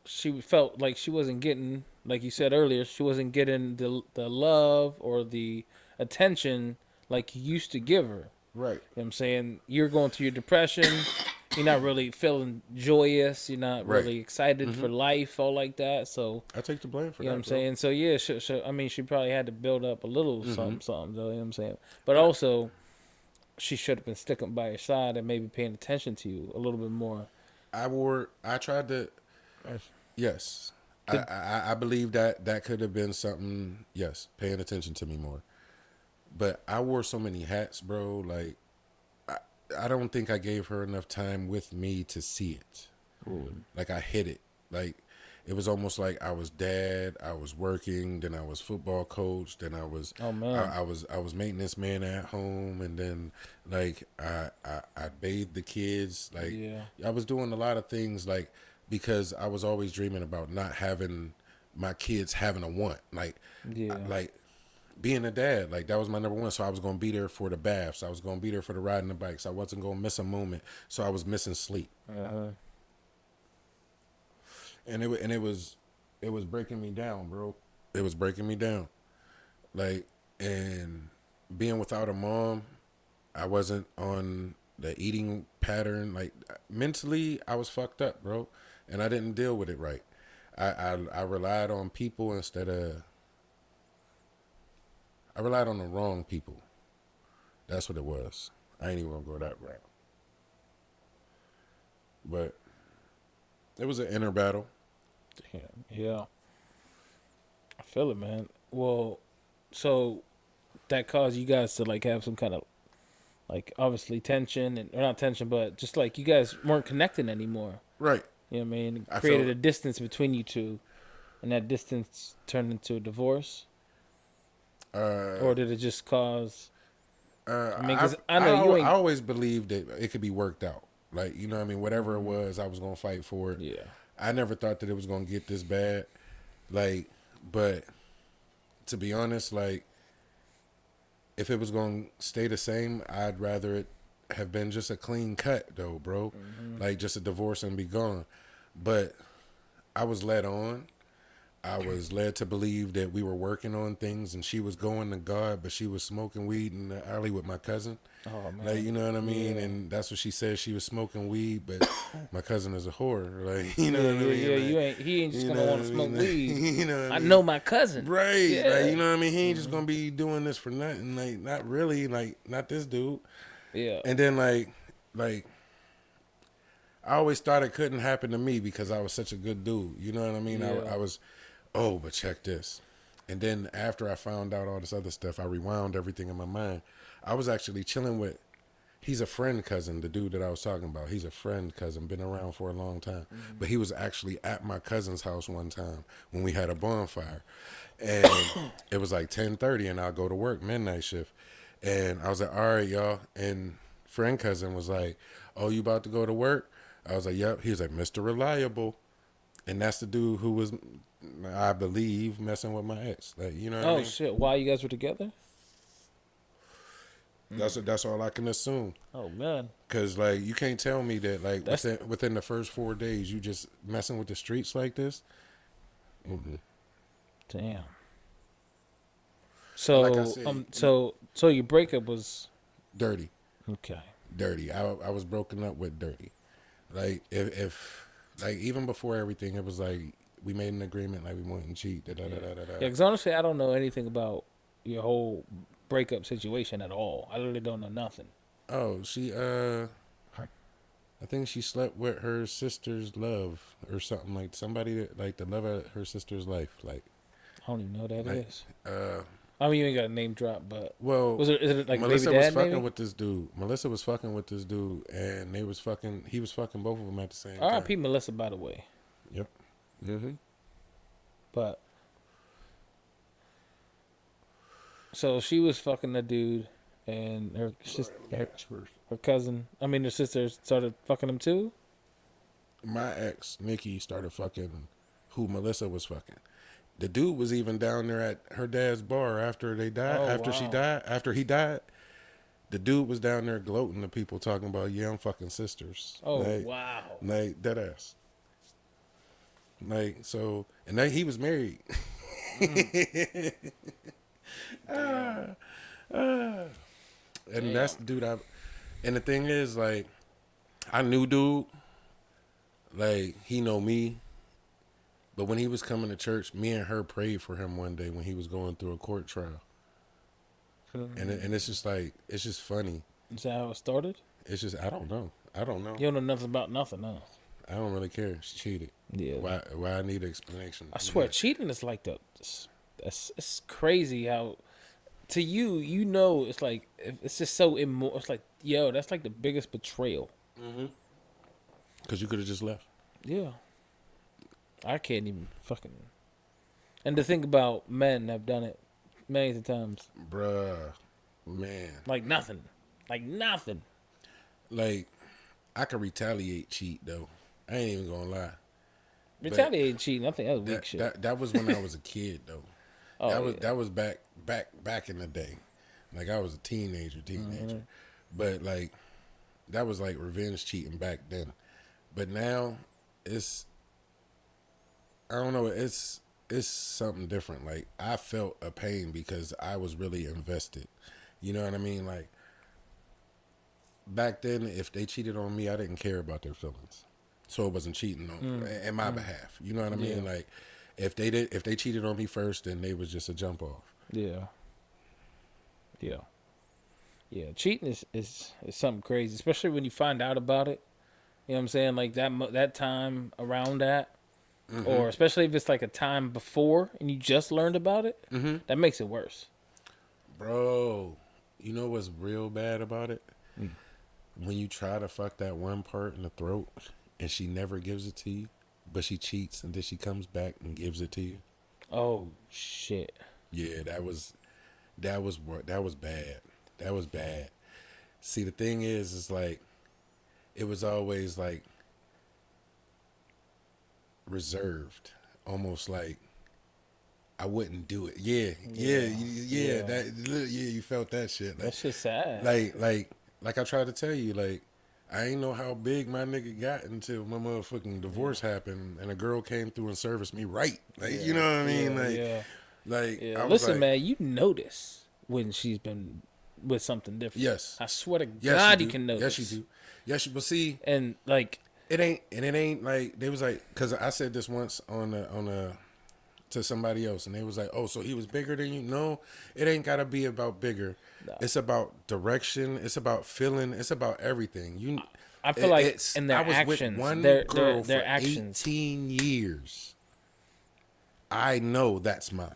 Speaker 2: she felt like she wasn't getting, like you said earlier, she wasn't getting the love or the attention like you used to give her.
Speaker 1: right.
Speaker 2: You know what I'm saying? You're going through your depression. You're not really feeling joyous. You're not
Speaker 1: Right.
Speaker 2: really excited for life, all like that. So,
Speaker 1: I take the blame for
Speaker 2: you know
Speaker 1: that,
Speaker 2: what I'm
Speaker 1: bro.
Speaker 2: saying? So, yeah, I mean, she probably had to build up a little something, though, you know what I'm saying? But also, she should have been sticking by your side and maybe paying attention to you a little bit more.
Speaker 1: I tried to, yes. I believe that could have been something, yes, paying attention to me more. But I wore so many hats, bro. Like, I don't think I gave her enough time with me to see it.
Speaker 2: Ooh.
Speaker 1: Like, I hid it. Like, it was almost like I was dad, I was working, then I was football coach, then I was
Speaker 2: Oh, man.
Speaker 1: I was maintenance man at home, and then like I bathed the kids. Like,
Speaker 2: Yeah.
Speaker 1: I was doing a lot of things, like, because I was always dreaming about not having my kids having a want. Like,
Speaker 2: Yeah.
Speaker 1: like being a dad, like, that was my number one. So I was gonna be there for the baths. I was gonna be there for the riding the bikes. I wasn't gonna miss a moment. So I was missing sleep. And it was breaking me down, bro. It was breaking me down. Like, and being without a mom, I wasn't on the eating pattern. Like, mentally, I was fucked up, bro, and I didn't deal with it right. I relied on people instead of. I relied on the wrong people. That's what it was. I ain't even gonna go that route. But it was an inner battle.
Speaker 2: Yeah. I feel it, man. Well, so that caused you guys to like have some kind of like obviously tension or not tension, but just like you guys weren't connecting anymore.
Speaker 1: Right.
Speaker 2: You know what I mean? It
Speaker 1: I
Speaker 2: created
Speaker 1: felt-
Speaker 2: a distance between you two, and that distance turned into a divorce. Or did it just cause? I mean, 'cause I know you ain't.
Speaker 1: I always believed that it could be worked out. Like, you know what I mean? Whatever it was, I was going to fight for it.
Speaker 2: Yeah.
Speaker 1: I never thought that it was going to get this bad. Like, but to be honest, like, if it was going to stay the same, I'd rather it have been just a clean cut, though, bro. Like, just a divorce and be gone. But I was led on. I was led to believe that we were working on things, and she was going to God, but she was smoking weed in the alley with my cousin.
Speaker 2: Oh man.
Speaker 1: Like, you know what I mean?
Speaker 2: Yeah.
Speaker 1: And that's what she said. She was smoking weed, but my cousin is a whore. Like, you know what I mean?
Speaker 2: Yeah,
Speaker 1: Like,
Speaker 2: you ain't. He ain't just
Speaker 1: you
Speaker 2: gonna
Speaker 1: know
Speaker 2: want to
Speaker 1: what I
Speaker 2: smoke
Speaker 1: mean?
Speaker 2: weed.
Speaker 1: You know what
Speaker 2: I
Speaker 1: mean?
Speaker 2: know my cousin.
Speaker 1: Right.
Speaker 2: Yeah.
Speaker 1: Like, you know what I mean? He ain't just gonna be doing this for nothing. Like, not really. Like, not this dude.
Speaker 2: Yeah.
Speaker 1: And then like I always thought it couldn't happen to me because I was such a good dude. You know what I mean?
Speaker 2: Yeah.
Speaker 1: I was, oh, but check this. And then after I found out all this other stuff, I rewound everything in my mind. I was actually chilling with, he's a friend cousin, the dude that I was talking about. He's a friend cousin, been around for a long time. But he was actually at my cousin's house one time when we had a bonfire. And it was like 10:30 and I'll go to work, midnight shift. And I was like, all right, y'all. And friend cousin was like, oh, you about to go to work? I was like, yep. He was like, Mr. Reliable. And that's the dude who was, I believe, messing with my ex. Like, you know what I
Speaker 2: Oh
Speaker 1: mean?
Speaker 2: shit! While you guys were together?
Speaker 1: That's all I can assume.
Speaker 2: Oh man.
Speaker 1: Cause like you can't tell me that like
Speaker 2: That's-
Speaker 1: within the first 4 days you just messing with the streets like this. Mm-hmm.
Speaker 2: Damn. So
Speaker 1: Like I said,
Speaker 2: so your breakup was
Speaker 1: Dirty.
Speaker 2: okay.
Speaker 1: I was broken up with dirty. Like if like even before everything, it was like we made an agreement like we wouldn't cheat. Da, da, da, da, da, da.
Speaker 2: Yeah, because honestly, I don't know anything about your whole breakup situation at all. I literally don't know nothing.
Speaker 1: Oh, she I think she slept with her sister's love or something, like somebody that like the love of her sister's life. Like
Speaker 2: I don't even know what that
Speaker 1: Like,
Speaker 2: is. I mean, you ain't got a name drop, but
Speaker 1: Well,
Speaker 2: is it like
Speaker 1: Melissa
Speaker 2: baby
Speaker 1: was
Speaker 2: dad?
Speaker 1: fucking
Speaker 2: Maybe.
Speaker 1: with this dude. Melissa was fucking with this dude, and he was fucking both of them at the same time.
Speaker 2: R.I.P. Melissa, by the way.
Speaker 1: Yep. Mm-hmm.
Speaker 2: But so she was fucking the dude, and her sister, her cousin. I mean, her sister started fucking him too.
Speaker 1: My ex, Nikki, started fucking who Melissa was fucking. The dude was even down there at her dad's bar after they died.
Speaker 2: Oh,
Speaker 1: after
Speaker 2: wow.
Speaker 1: she died, after he died, the dude was down there gloating to people, talking about, "Yeah, I'm fucking sisters."
Speaker 2: Oh,
Speaker 1: like,
Speaker 2: wow.
Speaker 1: Like dead ass. Like so, and then he was married. And that's the dude and the thing is, like, I knew dude, like, he know me, but when he was coming to church, me and her prayed for him one day when he was going through a court trial. And it's just like, it's just funny.
Speaker 2: Is that how it started?
Speaker 1: It's just, I don't know. You
Speaker 2: don't know nothing about nothing, huh?
Speaker 1: I don't really care. She cheated.
Speaker 2: Yeah.
Speaker 1: Why I need an explanation?
Speaker 2: I swear, cheating is like it's crazy how, to you, it's like, it's just so immoral. It's like, yo, that's like the biggest betrayal.
Speaker 1: Mm-hmm. Because you could have just left.
Speaker 2: Yeah. I can't even fucking. And to think about men have done it millions of times.
Speaker 1: Bruh, man.
Speaker 2: Like nothing.
Speaker 1: Like, I could retaliate cheat, though. I ain't even gonna lie.
Speaker 2: Retaliate cheating, I think that was weak shit.
Speaker 1: That was when I was a kid, though.
Speaker 2: Oh,
Speaker 1: that was back in the day. Like, I was a teenager.
Speaker 2: Mm-hmm.
Speaker 1: But, like, that was like revenge cheating back then. But now, I don't know, it's something different. Like, I felt a pain because I was really invested. You know what I mean? Like, back then, if they cheated on me, I didn't care about their feelings. So it wasn't cheating on in my behalf. You know what I mean?
Speaker 2: Yeah.
Speaker 1: Like, if they cheated on me first, then they was just a jump off.
Speaker 2: Yeah. Cheating is something crazy, especially when you find out about it. You know what I'm saying? Like that time around that, or especially if it's like a time before and you just learned about it, that makes it worse.
Speaker 1: Bro, you know what's real bad about it? When you try to fuck that one part in the throat and she never gives it to you, but she cheats and then she comes back and gives it to you.
Speaker 2: Oh shit.
Speaker 1: Yeah, that was bad. That was bad. See, the thing is like, it was always like reserved, almost like I wouldn't do it. Yeah. You felt that shit. Like,
Speaker 2: That shit's sad.
Speaker 1: Like I tried to tell you, like, I ain't know how big my nigga got until my motherfucking divorce happened and a girl came through and serviced me right. Like, you know what I mean? I was
Speaker 2: listen,
Speaker 1: like,
Speaker 2: man, you notice when she's been with something different.
Speaker 1: Yes.
Speaker 2: I swear to God, you can notice.
Speaker 1: Yes, you do. Yes, but see,
Speaker 2: and like
Speaker 1: it ain't like they was like, because I said this once on a to somebody else, and they was like, "Oh, so he was bigger than you?" No, it ain't gotta be about bigger. No. It's about direction. It's about feeling. It's about everything.
Speaker 2: I feel like in their actions,
Speaker 1: with one
Speaker 2: their
Speaker 1: girl
Speaker 2: their
Speaker 1: for
Speaker 2: actions.
Speaker 1: 18 years. I know that's mine.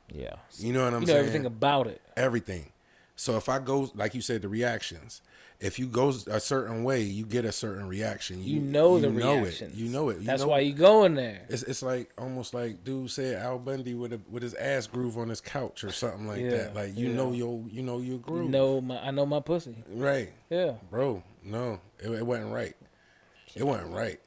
Speaker 2: Yeah,
Speaker 1: you know what I'm saying.
Speaker 2: You know everything about it.
Speaker 1: Everything. So if I go, like you said, the reactions. If you go a certain way, you get a certain reaction.
Speaker 2: You know the
Speaker 1: reactions. You know it.
Speaker 2: That's why you go in there.
Speaker 1: It's like almost like dude said Al Bundy with his ass groove on his couch or something like that. Like you know your groove.
Speaker 2: I know my pussy.
Speaker 1: Right.
Speaker 2: Yeah.
Speaker 1: Bro, no, it wasn't right. It wasn't right.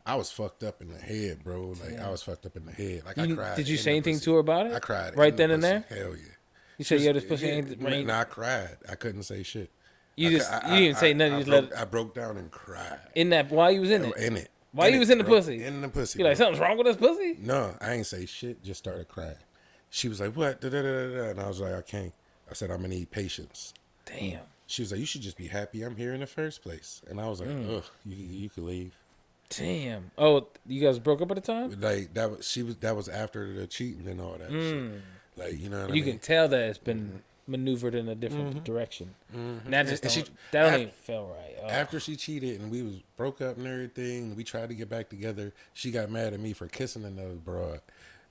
Speaker 1: I was fucked up in the head, bro. Like I was fucked up in the head. Like I cried.
Speaker 2: Did you say anything to her about it?
Speaker 1: I cried
Speaker 2: right then and there.
Speaker 1: Hell yeah.
Speaker 2: You said, "Yo, this pussy ain't right."
Speaker 1: Nah, I cried. I couldn't say shit.
Speaker 2: You didn't say nothing.
Speaker 1: I broke down and cried.
Speaker 2: In that, while you was in it?
Speaker 1: In it.
Speaker 2: While you was in the pussy?
Speaker 1: In the pussy.
Speaker 2: You like, something's wrong with this pussy?
Speaker 1: No, I ain't say shit. Just started crying. She was like, what? And I was like, I can't. I said, I'm going to need patience.
Speaker 2: Damn.
Speaker 1: She was like, you should just be happy I'm here in the first place. And I was like, ugh, you could leave.
Speaker 2: Damn. Oh, you guys broke up at the time?
Speaker 1: Like, that was after the cheating and all that shit. Like, you know what I mean?
Speaker 2: You can tell that it's been maneuvered in a different direction. And that just that don't even feel right. Oh.
Speaker 1: After she cheated and we was broke up and everything, and we tried to get back together, she got mad at me for kissing another broad.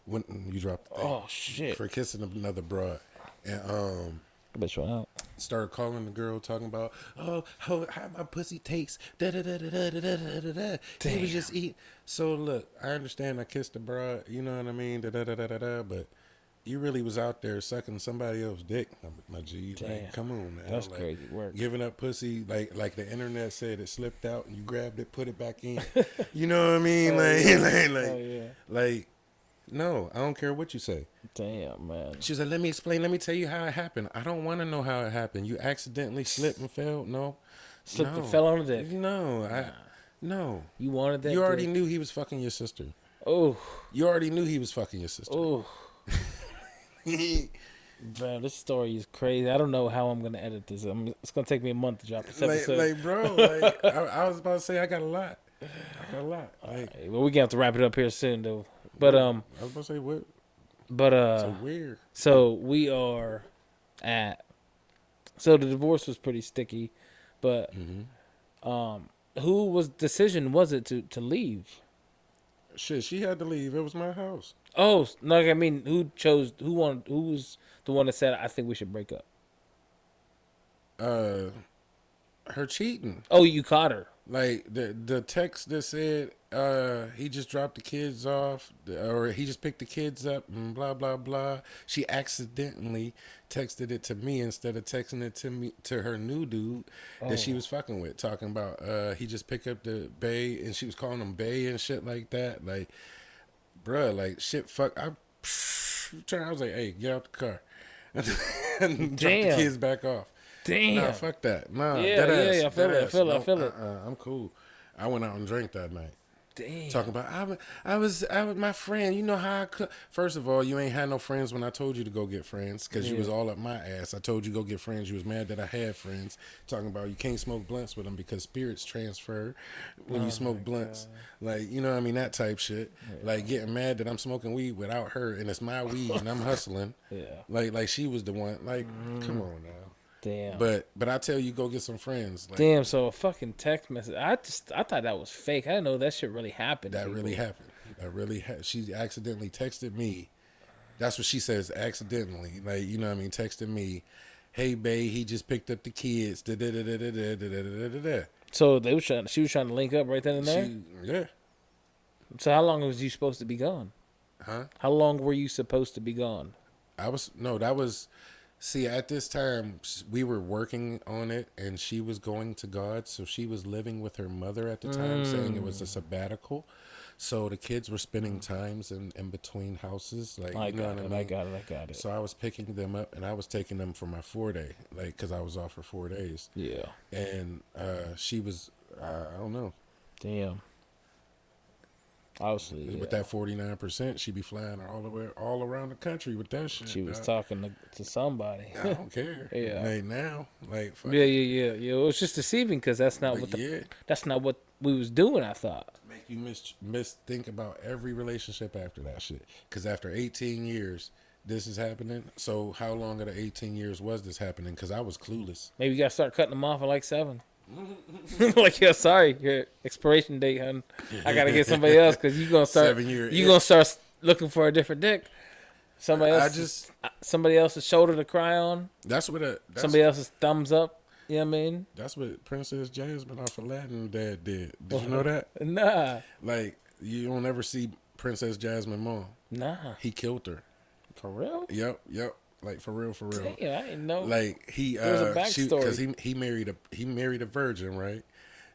Speaker 1: When you dropped the thing.
Speaker 2: Oh shit.
Speaker 1: For kissing another broad. And
Speaker 2: Bet you out.
Speaker 1: started calling the girl, talking about, how my pussy takes. Da da da da da da da da da. He was just eating. So look, I understand. I kissed the broad. You know what I mean? Da da da da da da. But you really was out there sucking somebody else's dick, my G. Like, come on, man.
Speaker 2: That's
Speaker 1: like,
Speaker 2: crazy work.
Speaker 1: Giving up pussy, like the internet said, it slipped out and you grabbed it, put it back in. You know what I mean? Like, no, I don't care what you say.
Speaker 2: Damn, man.
Speaker 1: She said, let me explain. Let me tell you how it happened. I don't want to know how it happened. You accidentally slipped and fell? No.
Speaker 2: Slipped and fell on the dick?
Speaker 1: No. No.
Speaker 2: You wanted that?
Speaker 1: You already knew he was fucking your sister.
Speaker 2: Oh.
Speaker 1: You already knew he was fucking your sister.
Speaker 2: Oh. Bro, this story is crazy. I don't know how I'm gonna edit this. It's gonna take me a month to drop this episode.
Speaker 1: Bro, I was about to say I got a lot.
Speaker 2: Right, well, we gonna have to wrap it up here soon, though. But
Speaker 1: I was about to say what?
Speaker 2: But
Speaker 1: so weird.
Speaker 2: So we are at. So the divorce was pretty sticky, but whose decision was it to leave?
Speaker 1: Shit, she had to leave. It was my house.
Speaker 2: Oh no! I mean, who was the one that said I think we should break up?
Speaker 1: Her cheating.
Speaker 2: Oh, you caught her.
Speaker 1: Like the text that said he just dropped the kids off, or he just picked the kids up and blah blah blah. She accidentally texted it to me instead of texting it to her new dude that she was fucking with, talking about he just picked up the bae, and she was calling him bae and shit like that. Like, bruh, like shit. Fuck. I was like, hey, get out the car and drop the kids back off.
Speaker 2: Damn.
Speaker 1: Nah, fuck that. Nah,
Speaker 2: I feel it.
Speaker 1: I'm cool. I went out and drank that night.
Speaker 2: Damn.
Speaker 1: Talking about I was my friend. You know how I could. First of all, you ain't had no friends when I told you to go get friends because you was all up my ass. I told you go get friends. You was mad that I had friends. Talking about you can't smoke blunts with them because spirits transfer when you smoke blunts. God. Like, you know what I mean, that type shit. Yeah. Like getting mad that I'm smoking weed without her and it's my weed and I'm hustling. Yeah. Like she was the one. Like, come on now.
Speaker 2: Damn.
Speaker 1: But I tell you, go get some friends. Like,
Speaker 2: damn. So a fucking text message. I thought that was fake. I didn't know that shit really happened.
Speaker 1: That really happened. She accidentally texted me. That's what she says. Accidentally, like, you know what I mean. Texted me, hey babe, he just picked up the kids.
Speaker 2: So she was trying to link up right then and there.
Speaker 1: Yeah.
Speaker 2: So how long was you supposed to be gone?
Speaker 1: Huh?
Speaker 2: How long were you supposed to be gone?
Speaker 1: See, at this time, we were working on it, and she was going to God, so she was living with her mother at the time, saying it was a sabbatical. So the kids were spending times in between houses, like, you know what I mean?
Speaker 2: I got it.
Speaker 1: So I was picking them up, and I was taking them for my 4-day, like, because I was off for 4 days.
Speaker 2: Yeah.
Speaker 1: And she was, I don't know.
Speaker 2: Damn. Obviously,
Speaker 1: with that 49%, she be flying all around the country with that shit.
Speaker 2: She was talking to somebody.
Speaker 1: I don't care.
Speaker 2: Yeah.
Speaker 1: Like now, like fuck.
Speaker 2: Yeah. It was just deceiving because that's not that's not what we was doing. I thought.
Speaker 1: Make you miss think about every relationship after that shit. Because after 18 years, this is happening. So how long of the 18 years was this happening? Because I was clueless.
Speaker 2: Maybe you gotta start cutting them off at like 7. Like, yeah, sorry, your expiration date, hun. I gotta get somebody else because you gonna start.
Speaker 1: 7 years.
Speaker 2: You gonna start looking for a different dick. Somebody else's shoulder to cry on. Somebody else's thumbs up. You know what I mean?
Speaker 1: That's what Princess Jasmine off Aladdin dad did. Did you know that?
Speaker 2: Nah.
Speaker 1: Like, you don't ever see Princess Jasmine mom.
Speaker 2: Nah.
Speaker 1: He killed her.
Speaker 2: For real?
Speaker 1: Yep. Like for real.
Speaker 2: Damn, I didn't know.
Speaker 1: Like he,
Speaker 2: there's a backstory
Speaker 1: because he married a virgin, right?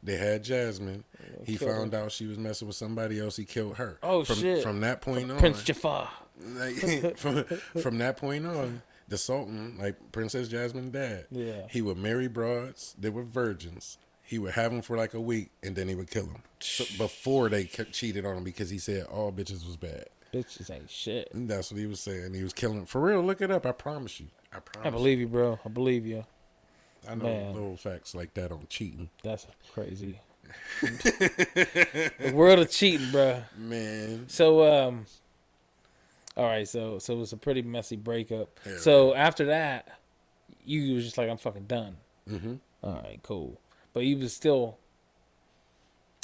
Speaker 1: They had Jasmine. He found out she was messing with somebody else. He killed her.
Speaker 2: Oh shit!
Speaker 1: From that point on,
Speaker 2: Prince Jafar.
Speaker 1: Like from that point on, the Sultan, like Princess Jasmine's dad, he would marry broads that were virgins. He would have them for like a week, and then he would kill them before they cheated on him because he said all bitches was bad.
Speaker 2: Bitches ain't shit.
Speaker 1: And that's what he was saying. He was killing for real. Look it up. I promise you.
Speaker 2: I believe you, bro. I believe you.
Speaker 1: I know little facts like that on cheating.
Speaker 2: That's crazy. The world of cheating, bro.
Speaker 1: Man.
Speaker 2: So, all right. So it was a pretty messy breakup. Yeah, so after that, you was just like, I'm fucking done. Mm-hmm. All right, cool. But you was still.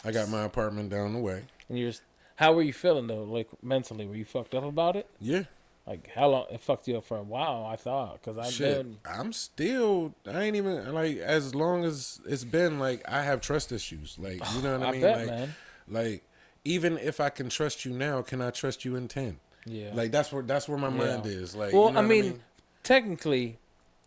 Speaker 1: I got my apartment down the way.
Speaker 2: And how were you feeling though? Like mentally, were you fucked up about it?
Speaker 1: Yeah.
Speaker 2: Like, how long? It fucked you up for a while, I thought. Because I've been...
Speaker 1: I ain't even, like, as long as it's been, like, I have trust issues. Like, you know what I mean?
Speaker 2: bet,
Speaker 1: like,
Speaker 2: man.
Speaker 1: Like, even if I can trust you now, can I trust you in 10?
Speaker 2: Yeah.
Speaker 1: Like, that's where my mind is. Like,
Speaker 2: well,
Speaker 1: you know
Speaker 2: I
Speaker 1: what
Speaker 2: mean, technically,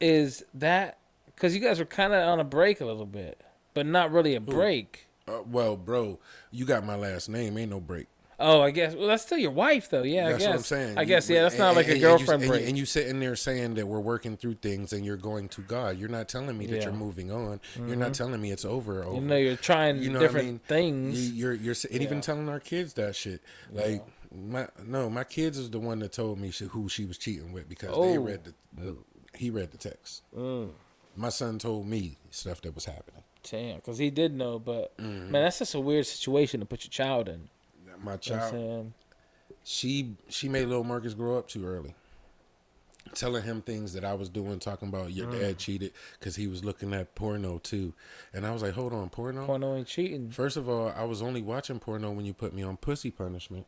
Speaker 2: is that... Because you guys were kind of on a break a little bit. But not really a break.
Speaker 1: Well, bro, you got my last name. Ain't no break.
Speaker 2: Oh, I guess. Well, that's still your wife, though. Yeah,
Speaker 1: That's
Speaker 2: I guess.
Speaker 1: what I'm saying.
Speaker 2: I guess, yeah, that's not like a girlfriend break.
Speaker 1: And you sitting there saying that we're working through things and you're going to God. You're not telling me that you're moving on. Mm-hmm. You're not telling me it's over.
Speaker 2: You know, you're trying different things.
Speaker 1: You're and even telling our kids that shit. Like, my kids is the one that told me who she was cheating with because he read the text. My son told me stuff that was happening.
Speaker 2: Damn, because he did know, but man, that's just a weird situation to put your child in.
Speaker 1: My child, she made little Marcus grow up too early. Telling him things that I was doing, talking about your dad cheated because he was looking at porno too. And I was like, hold on, porno?
Speaker 2: Porno ain't cheating.
Speaker 1: First of all, I was only watching porno when you put me on pussy punishment.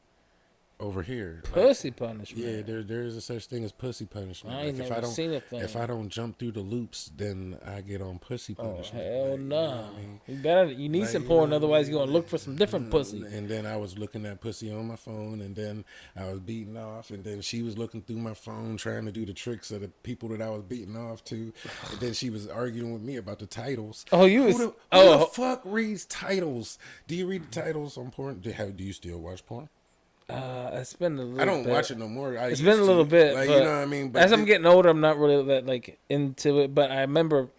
Speaker 1: Over here,
Speaker 2: pussy punishment.
Speaker 1: Yeah, there is a such thing as pussy punishment.
Speaker 2: I ain't never seen a thing.
Speaker 1: If I don't jump through the loops, then I get on pussy punishment.
Speaker 2: Oh hell no! You better. You need some porn, otherwise you're gonna look for some different pussy.
Speaker 1: And then I was looking at pussy on my phone, and then I was beating off, and then she was looking through my phone trying to do the tricks of the people that I was beating off to, and then she was arguing with me about the titles.
Speaker 2: Oh, who
Speaker 1: the fuck reads titles? Do you read the titles on porn? Do you still watch porn?
Speaker 2: It's been a little bit.
Speaker 1: I don't watch it no more.
Speaker 2: It's been a little bit.
Speaker 1: Like, you know what I mean? But
Speaker 2: as I'm getting older, I'm not really that like into it. But I remember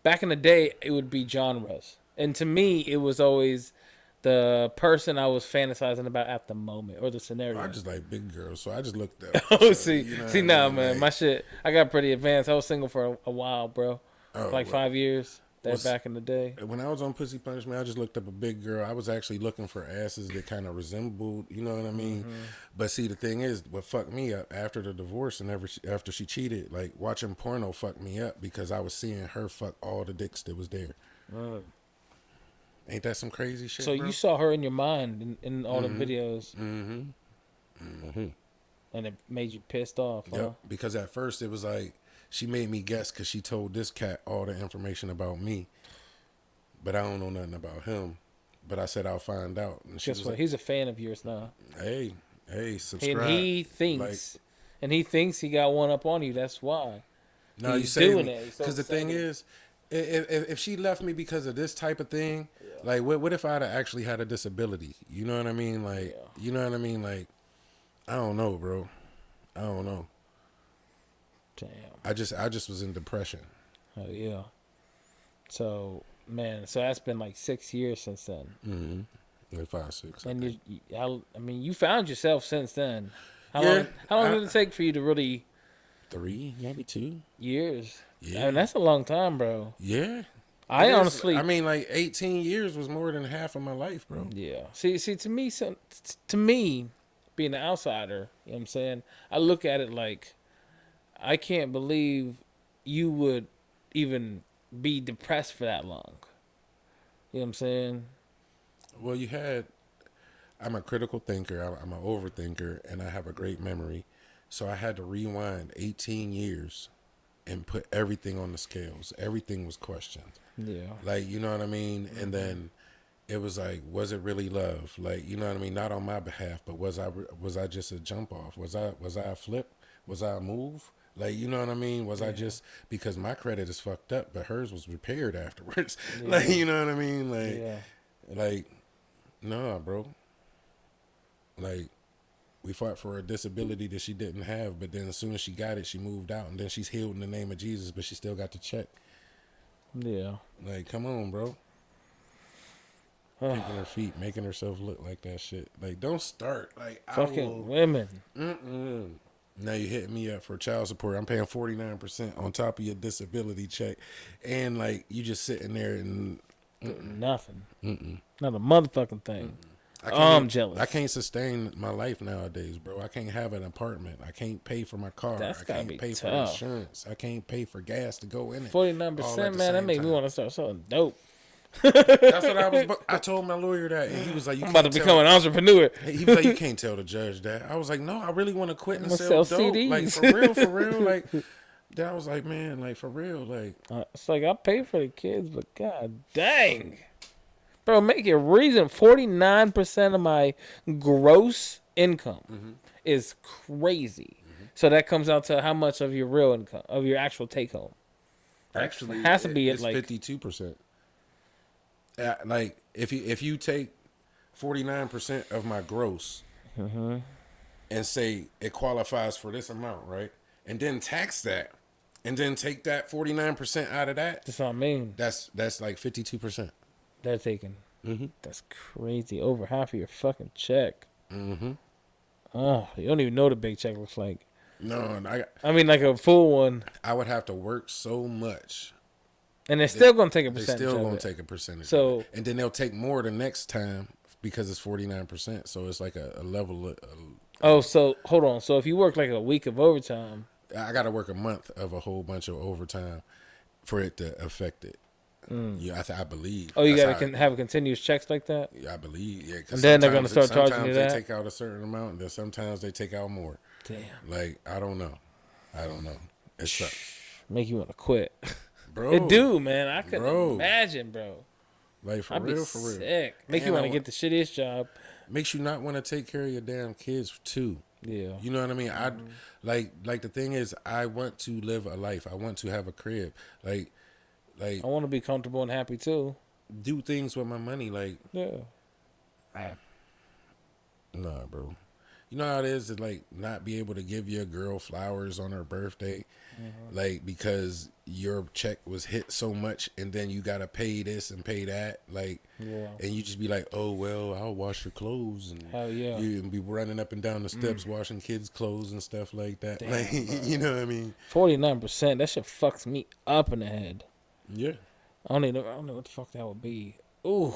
Speaker 2: back in the day, it would be genres. And to me, it was always the person I was fantasizing about at the moment or the scenario.
Speaker 1: I just like big girls, so I just looked up.
Speaker 2: Oh, see, now, man, my shit, I got pretty advanced. I was single for a while, bro. Like 5 years. Back in the day.
Speaker 1: When I was on Pussy Punishment, I just looked up a big girl. I was actually looking for asses that kind of resembled, you know what I mean? Mm-hmm. But see, the thing is, what fucked me up after the divorce and after she cheated, like watching porno fucked me up because I was seeing her fuck all the dicks that was there. Ain't that some crazy shit?
Speaker 2: So
Speaker 1: bro?
Speaker 2: You saw her in your mind in all the videos. And it made you pissed off, huh?
Speaker 1: Yep, because at first it was like, she made me guess because she told this cat all the information about me. But I don't know nothing about him. But I said I'll find out. And
Speaker 2: guess what? Like, he's a fan of yours now.
Speaker 1: Hey, subscribe.
Speaker 2: And he thinks he got one up on you. That's why.
Speaker 1: No, you say doing it. Because the thing is, if she left me because of this type of thing, like what if I'd actually had a disability? You know what I mean? Like, you know what I mean? Like, I don't know, bro. I don't know.
Speaker 2: Damn.
Speaker 1: I just was in depression.
Speaker 2: Oh yeah. So man, that's been like 6 years since then.
Speaker 1: Mm-hmm. Like 5, 6.
Speaker 2: And you found yourself since then. How long did it take for you to really?
Speaker 1: 3, maybe 2
Speaker 2: years.
Speaker 1: Yeah,
Speaker 2: I mean, that's a long time, bro.
Speaker 1: Yeah.
Speaker 2: Honestly,
Speaker 1: I mean, like 18 years was more than half of my life, bro.
Speaker 2: Yeah. See, to me, being an outsider, you know what I'm saying? I look at it like, I can't believe you would even be depressed for that long. You know what I'm saying?
Speaker 1: Well, I'm a critical thinker. I'm an overthinker, and I have a great memory. So I had to rewind 18 years and put everything on the scales. Everything was questioned.
Speaker 2: Yeah.
Speaker 1: Like, you know what I mean? And then it was like, was it really love? Like, you know what I mean? Not on my behalf, but was I just a jump off? Was I a flip? Was I a move? Like, you know what I mean? Was I just, because my credit is fucked up, but hers was repaired afterwards. Yeah. Like, you know what I mean? Like, nah, bro. Like, we fought for a disability that she didn't have, but then as soon as she got it, she moved out, and then she's healed in the name of Jesus, but she still got the check.
Speaker 2: Yeah.
Speaker 1: Like, come on, bro. Picking her feet, making herself look like that shit. Like, don't start. Like,
Speaker 2: fucking women.
Speaker 1: Now you're hitting me up for child support. I'm paying 49% on top of your disability check, and like you just sitting there and
Speaker 2: nothing. Not a motherfucking thing. I'm jealous.
Speaker 1: I can't sustain my life nowadays, bro. I can't have an apartment. I can't pay for my car.
Speaker 2: That's
Speaker 1: I can't pay for insurance. I can't pay for gas to go in it.
Speaker 2: 49%, man. That makes me want to start selling dope.
Speaker 1: That's what I told my lawyer that, and he was like, "You
Speaker 2: I'm
Speaker 1: can't
Speaker 2: about to become an entrepreneur.
Speaker 1: He was like, "You can't tell the judge that." I was like, "No, I really want to quit and sell dope,
Speaker 2: CDs.
Speaker 1: like for real, for real." Like, then I was like, "Man, like for real, like."
Speaker 2: It's like I pay for the kids, but god dang, bro, make it reason. 49% of my gross income is crazy. So that comes out to how much of your real income, of your actual take home.
Speaker 1: Actually,
Speaker 2: it has to be
Speaker 1: it's
Speaker 2: at like
Speaker 1: 52%. Like if you take 49% of my gross and say it qualifies for this amount, right? And then tax that, and then take that 49% out of that.
Speaker 2: That's what I mean.
Speaker 1: That's like 52%.
Speaker 2: They're taking. That's crazy. Over half of your fucking check. Oh, you don't even know what a big check looks like.
Speaker 1: No,
Speaker 2: I mean like a full one.
Speaker 1: I would have to work so much.
Speaker 2: And they're still going to take a
Speaker 1: They're
Speaker 2: percentage.
Speaker 1: still going to take a percentage.
Speaker 2: So,
Speaker 1: and then they'll take more the next time because it's 49%. So it's like a level.
Speaker 2: So hold on. So if you work like a week of overtime,
Speaker 1: I got to work a month of a whole bunch of overtime for it to affect it. Yeah, I believe.
Speaker 2: Oh, you got to have continuous checks like that?
Speaker 1: Yeah, I believe. Yeah,
Speaker 2: and then they're going to start charging you that?
Speaker 1: Sometimes they take out a certain amount, and then sometimes they take out more.
Speaker 2: Damn.
Speaker 1: Like, I don't know. It sucks.
Speaker 2: Make you want to quit.
Speaker 1: Bro.
Speaker 2: It do, man. I couldn't imagine, bro.
Speaker 1: Like, for
Speaker 2: I'd
Speaker 1: real,
Speaker 2: be
Speaker 1: for real.
Speaker 2: Sick. Make you want to get the shittiest job.
Speaker 1: Makes you not want to take care of your damn kids, too.
Speaker 2: Yeah.
Speaker 1: You know what I mean? Like the thing is, I want to live a life. I want to have a crib. Like
Speaker 2: I want to be comfortable and happy too.
Speaker 1: Do things with my money. Like,
Speaker 2: yeah.
Speaker 1: Nah, bro. You know how it is to like not be able to give your girl flowers on her birthday, like because your check was hit so much, and then you gotta pay this and pay that, like, and you just be like, oh well, I'll wash your clothes, and
Speaker 2: hell yeah,
Speaker 1: you be running up and down the steps washing kids' clothes and stuff like that. Damn, like, you know what I mean?
Speaker 2: 49%. That shit fucks me up in the head.
Speaker 1: Yeah,
Speaker 2: I don't know what the fuck that would be. Ooh,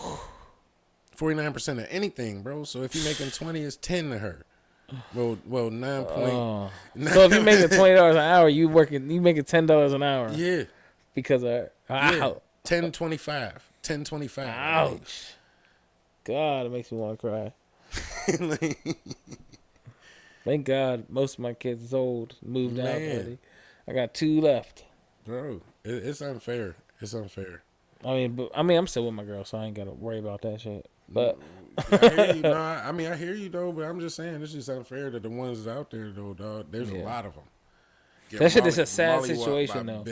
Speaker 1: 49% of anything, bro. So if you're making 20, it's 10 to her. Well, 9 point.
Speaker 2: So if you're making $20 an hour, you making $10 an hour.
Speaker 1: Yeah,
Speaker 2: because of
Speaker 1: yeah. 10.25.
Speaker 2: Ouch. God, it makes me want to cry. Thank God, most of my kids is old, moved out already. I got 2 left.
Speaker 1: Bro, it's unfair. It's unfair.
Speaker 2: I'm still with my girl, so I ain't gotta worry about that shit. But
Speaker 1: I hear you. No, I hear you though. But I'm just saying, this is unfair to the ones out there though, dog. There's a lot of them.
Speaker 2: That shit is a sad situation though.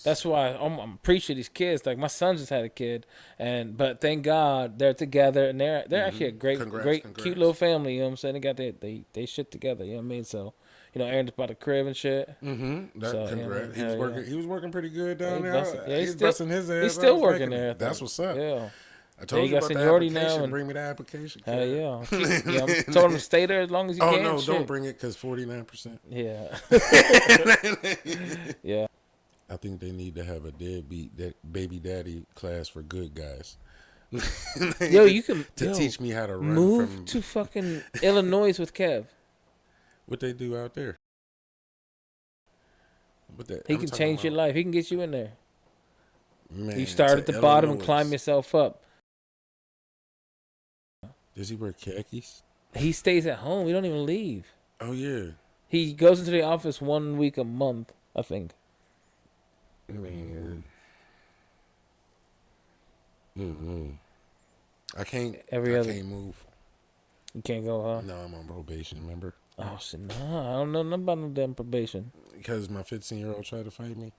Speaker 2: That's why I'm preaching these kids. Like my son just had a kid, but thank God they're together and they're actually a great, cute little family. You know what I'm saying? They got they shit together. You know what I mean? So. Aaron's about the crib and shit.
Speaker 1: Congrats. He was working pretty good down there.
Speaker 2: He's
Speaker 1: busting his ass.
Speaker 2: He's still working there.
Speaker 1: That's what's up.
Speaker 2: Yeah.
Speaker 1: I told you about the application. Now bring me the application.
Speaker 2: Hell yeah. I told him to stay there as long as you can.
Speaker 1: Oh, no, don't bring it because 49%.
Speaker 2: Yeah. Yeah.
Speaker 1: I think they need to have a deadbeat baby daddy class for good guys.
Speaker 2: Yo, you can
Speaker 1: teach me how to run.
Speaker 2: Move to fucking Illinois with Kev.
Speaker 1: What they do out there?
Speaker 2: He can change your life. He can get you in there.
Speaker 1: Man,
Speaker 2: you start at the bottom and climb yourself up.
Speaker 1: Does he wear khakis?
Speaker 2: He stays at home. He don't even leave.
Speaker 1: Oh, yeah.
Speaker 2: He goes into the office 1 week a month, I think.
Speaker 1: Man. I can't move.
Speaker 2: You can't go, huh?
Speaker 1: No, I'm on probation, remember?
Speaker 2: Oh, shit, no. I don't know nothing about no damn probation.
Speaker 1: Because my 15-year-old tried to fight me.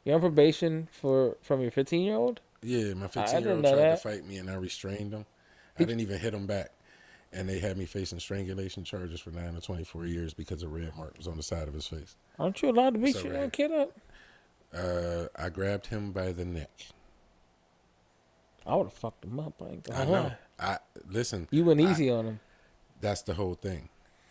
Speaker 2: You're on probation from your 15-year-old?
Speaker 1: Yeah, my 15-year-old tried to fight me, and I restrained him. I didn't even hit him back. And they had me facing strangulation charges for 9 to 24 years because a red mark was on the side of his face.
Speaker 2: Aren't you allowed to beat your own kid up?
Speaker 1: I grabbed him by the neck.
Speaker 2: I would have fucked him up.
Speaker 1: I know. Listen.
Speaker 2: You went easy on him.
Speaker 1: That's the whole thing.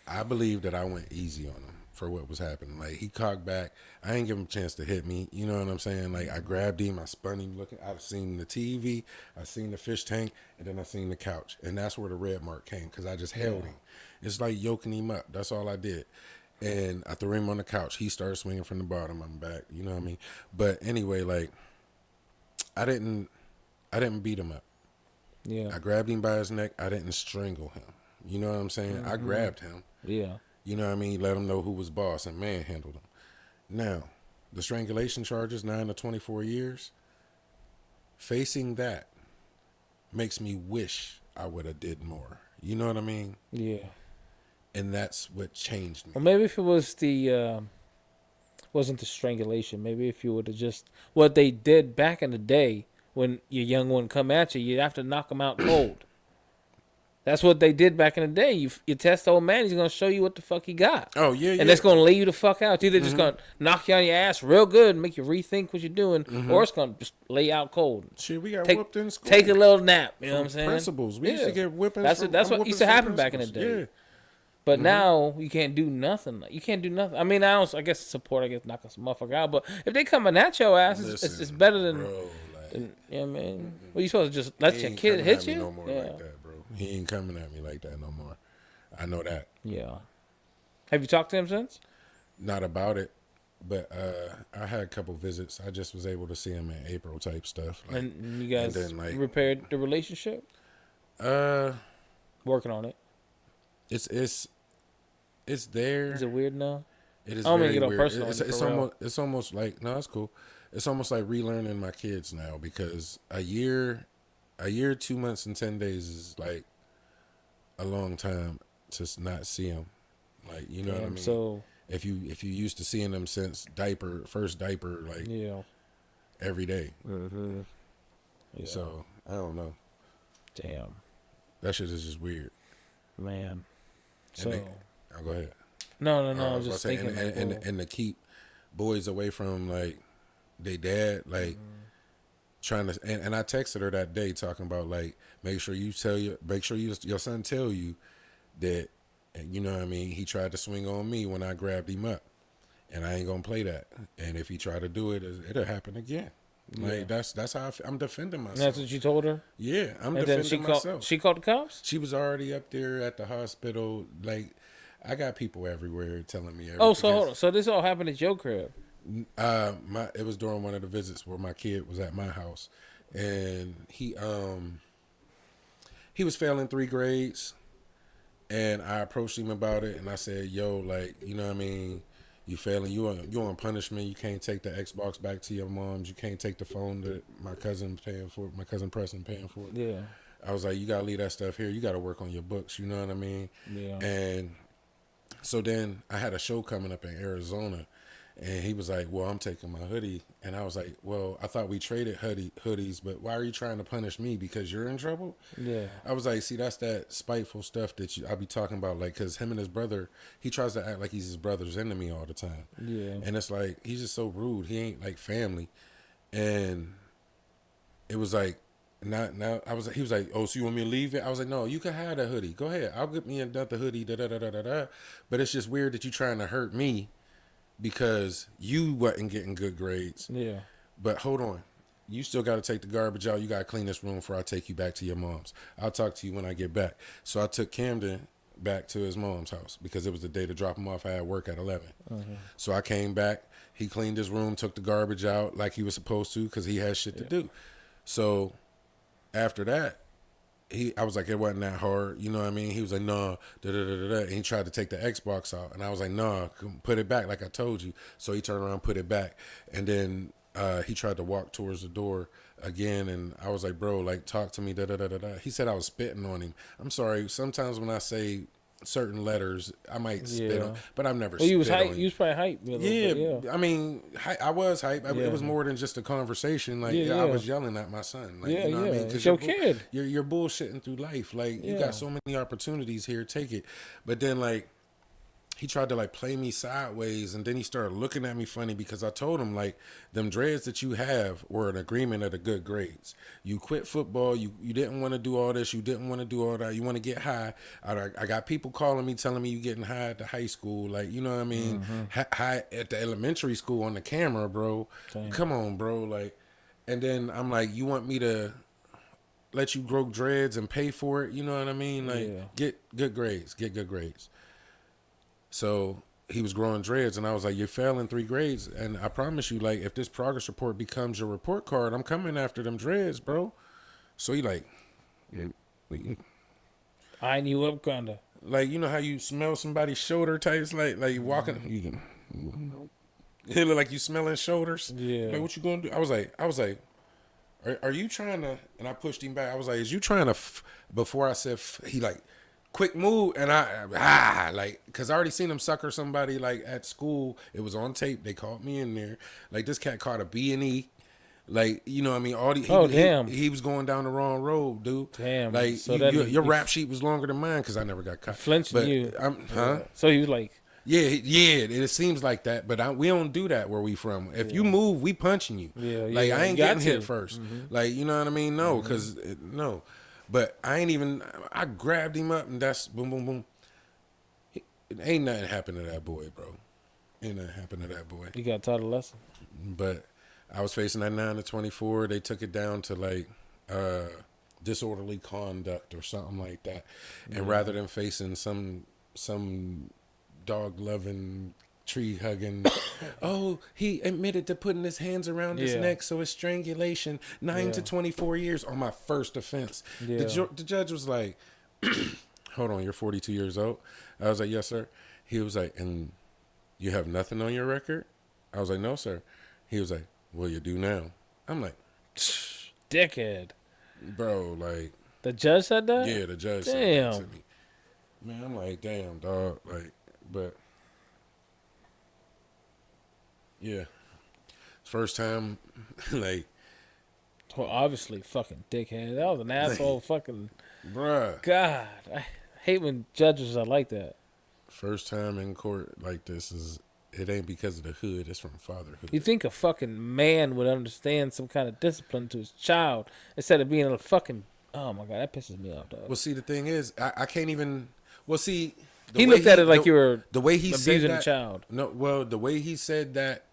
Speaker 1: I believe that I went easy on him for what was happening. Like, he cocked back. I didn't give him a chance to hit me. You know what I'm saying? Like, I grabbed him. I spun him looking. I've seen the TV. I seen the fish tank. And then I seen the couch. And that's where the red mark came because I just held him. It's like yoking him up. That's all I did. And I threw him on the couch. He started swinging from the bottom. I'm back. You know what I mean? But anyway, like, I didn't I didn't beat him up.
Speaker 2: Yeah.
Speaker 1: I grabbed him by his neck. I didn't strangle him. You know what I'm saying? I grabbed him.
Speaker 2: Yeah.
Speaker 1: You know what I mean? Let him know who was boss and manhandled him. Now, the strangulation charges, 9 to 24 years, facing that makes me wish I would have did more. You know what I mean?
Speaker 2: Yeah.
Speaker 1: And that's what changed me.
Speaker 2: Well, maybe if it was wasn't the strangulation, maybe if you would have just, what they did back in the day when your young one come at you, you'd have to knock him out cold. That's what they did back in the day. You test the old man, he's going to show you what the fuck he got.
Speaker 1: Oh, yeah, yeah.
Speaker 2: And that's going to lay you the fuck out. It's either just going to knock you on your ass real good and make you rethink what you're doing, or it's going to just lay you out cold.
Speaker 1: Shit, we got whooped in school.
Speaker 2: Take a little nap, you know what I'm saying?
Speaker 1: Principles. We used to get whippings.
Speaker 2: That's what used to happen back in the day.
Speaker 1: Yeah.
Speaker 2: But now you can't do nothing. You can't do nothing. I mean, I guess support, knocking some motherfucker out. But if they coming at your ass, it's better than,
Speaker 1: bro,
Speaker 2: you know what I mean? Well, you supposed to just let your kid hit you?
Speaker 1: No more like that, bro. He ain't coming at me like that no more. I know that.
Speaker 2: Yeah. Have you talked to him since?
Speaker 1: Not about it, but I had a couple visits. I just was able to see him in April type stuff. Like,
Speaker 2: and you guys
Speaker 1: then, like,
Speaker 2: repaired the relationship? Working on it.
Speaker 1: It's there.
Speaker 2: Is it weird now?
Speaker 1: It is
Speaker 2: I don't
Speaker 1: very
Speaker 2: mean to get
Speaker 1: weird.
Speaker 2: personal.
Speaker 1: It's almost like, no, it's cool. It's almost like relearning my kids now, because a year, 2 months, and 10 days is like a long time to not see them. Like, you know what I mean?
Speaker 2: So
Speaker 1: if you used to seeing them since first diaper, like, every day.
Speaker 2: Mm-hmm. Yeah.
Speaker 1: So I don't know.
Speaker 2: Damn.
Speaker 1: That shit is just weird,
Speaker 2: man. So
Speaker 1: go ahead.
Speaker 2: No. I was just thinking,
Speaker 1: and to keep boys away from, like, they dad, like, trying to, and I texted her that day talking about, like, make sure your son tell you that, you know what I mean, he tried to swing on me when I grabbed him up, and I ain't gonna play that. And if he try to do it, it'll happen again. Like, that's how I'm defending myself.
Speaker 2: And that's what you told her?
Speaker 1: Yeah, I'm defending myself.
Speaker 2: She called the cops?
Speaker 1: She was already up there at the hospital. Like, I got people everywhere telling me everything.
Speaker 2: Oh, so hold on. So this all happened at your crib?
Speaker 1: It was during one of the visits where my kid was at my house, and he was failing 3 grades, and I approached him about it, and I said, "Yo, like, you know what I mean? You failing? You on punishment? You can't take the Xbox back to your mom's. You can't take the phone that my cousin Preston paying for it.
Speaker 2: Yeah.
Speaker 1: I was like, you gotta leave that stuff here. You gotta work on your books. You know what I mean?
Speaker 2: Yeah.
Speaker 1: And so then I had a show coming up in Arizona, and he was like, well, I'm taking my hoodie. And I was like, well, I thought we traded hoodies, but why are you trying to punish me? Because you're in trouble?
Speaker 2: Yeah.
Speaker 1: I was like, see, that's that spiteful stuff that I be talking about. Like, because him and his brother, he tries to act like he's his brother's enemy all the time.
Speaker 2: Yeah.
Speaker 1: And it's like, he's just so rude. He ain't like family. And it was like, he was like, oh, so you want me to leave it? I was like, no, you can have that hoodie. Go ahead. I'll get me another hoodie, da-da-da-da-da-da. But it's just weird that you trying to hurt me because you wasn't getting good grades.
Speaker 2: Yeah.
Speaker 1: But hold on. You still got to take the garbage out. You got to clean this room before I take you back to your mom's. I'll talk to you when I get back. So I took Camden back to his mom's house because it was the day to drop him off. I had work at 11. Mm-hmm. So I came back. He cleaned his room, took the garbage out like he was supposed to because he had shit to do. So after that, I was like, it wasn't that hard. You know what I mean? He was like, no, da-da-da-da-da. And he tried to take the Xbox out. And I was like, no, put it back like I told you. So he turned around, put it back. And then he tried to walk towards the door again. And I was like, bro, like, talk to me, da-da-da-da-da. He said I was spitting on him. I'm sorry. Sometimes when I say certain letters, I might spit on, but I've never spit
Speaker 2: you was
Speaker 1: on
Speaker 2: hype.
Speaker 1: him.
Speaker 2: You was probably hype.
Speaker 1: Yeah. I mean, I was hype. It was more than just a conversation. Like, I was yelling at my son. Like, you know what I mean?
Speaker 2: It's your kid.
Speaker 1: You're bullshitting through life. Like, you got so many opportunities here. Take it. But then, like, he tried to, like, play me sideways, and then he started looking at me funny because I told him, like, them dreads that you have were an agreement of the good grades. You quit football. You didn't want to do all this. You didn't want to do all that. You want to get high. I got people calling me, telling me you getting high at the high school. Like, you know what I mean? Mm-hmm. High at the elementary school on the camera, bro. Damn. Come on, bro. Like, and then I'm like, you want me to let you grow dreads and pay for it? You know what I mean? Like, get good grades. Get good grades. So he was growing dreads, and I was like, you're failing 3 grades. And I promise you, like, if this progress report becomes your report card, I'm coming after them dreads, bro. So he like, yeah,
Speaker 2: eyeing you up, kinda.
Speaker 1: like you know how you smell somebody's shoulder type? It's like you walking. It look like you smelling shoulders.
Speaker 2: Yeah.
Speaker 1: Like what you gonna do? I was like, are you trying to? And I pushed him back. I was like, is you trying to? Before I said, he like, quick move, and I like, cause I already seen him sucker somebody like at school. It was on tape. They called me in there. Like this cat caught a B&E. Like you know what I mean?
Speaker 2: Damn.
Speaker 1: He was going down the wrong road, dude.
Speaker 2: Damn.
Speaker 1: Like
Speaker 2: So
Speaker 1: your rap sheet was longer than mine because I never got caught.
Speaker 2: Flinching you.
Speaker 1: Huh?
Speaker 2: So he was like,
Speaker 1: Yeah. It seems like that, but we don't do that where we from. If you move, we punching you. Like I ain't getting hit first. Like you know what I mean? No, because no. But I ain't even. I grabbed him up and that's boom, boom, boom. Ain't nothing happened to that boy, bro. Ain't nothing happened to that boy.
Speaker 2: you got taught a lesson.
Speaker 1: But I was facing that 9 to 24. They took it down to like disorderly conduct or something like that. And rather than facing some dog loving, tree hugging, oh, he admitted to putting his hands around his neck, so it's strangulation. 9 to 24 years on my first offense.
Speaker 2: Yeah.
Speaker 1: The judge was like, hold on, you're 42 years old? I was like, yes, sir. He was like, and you have nothing on your record? I was like, no, sir. He was like, well, you do now. I'm like,
Speaker 2: Dickhead.
Speaker 1: bro, like.
Speaker 2: The judge said that?
Speaker 1: Yeah, the judge
Speaker 2: Damn.
Speaker 1: said that to me. Man, I'm like, damn, dog. Like, but. Yeah. First time, like.
Speaker 2: Well, obviously, fucking dickhead. That was an asshole fucking.
Speaker 1: Bruh.
Speaker 2: God. I hate when judges are like that.
Speaker 1: First time in court like this it ain't because of the hood, it's from fatherhood.
Speaker 2: You think a fucking man would understand some kind of discipline to his child instead of being a fucking. Oh my God, that pisses me off, dog.
Speaker 1: Well, see, the thing is, I can't even. Well, see.
Speaker 2: He looked at it like you were
Speaker 1: the way he
Speaker 2: abusing
Speaker 1: said that,
Speaker 2: a child.
Speaker 1: No, well, the way he said that,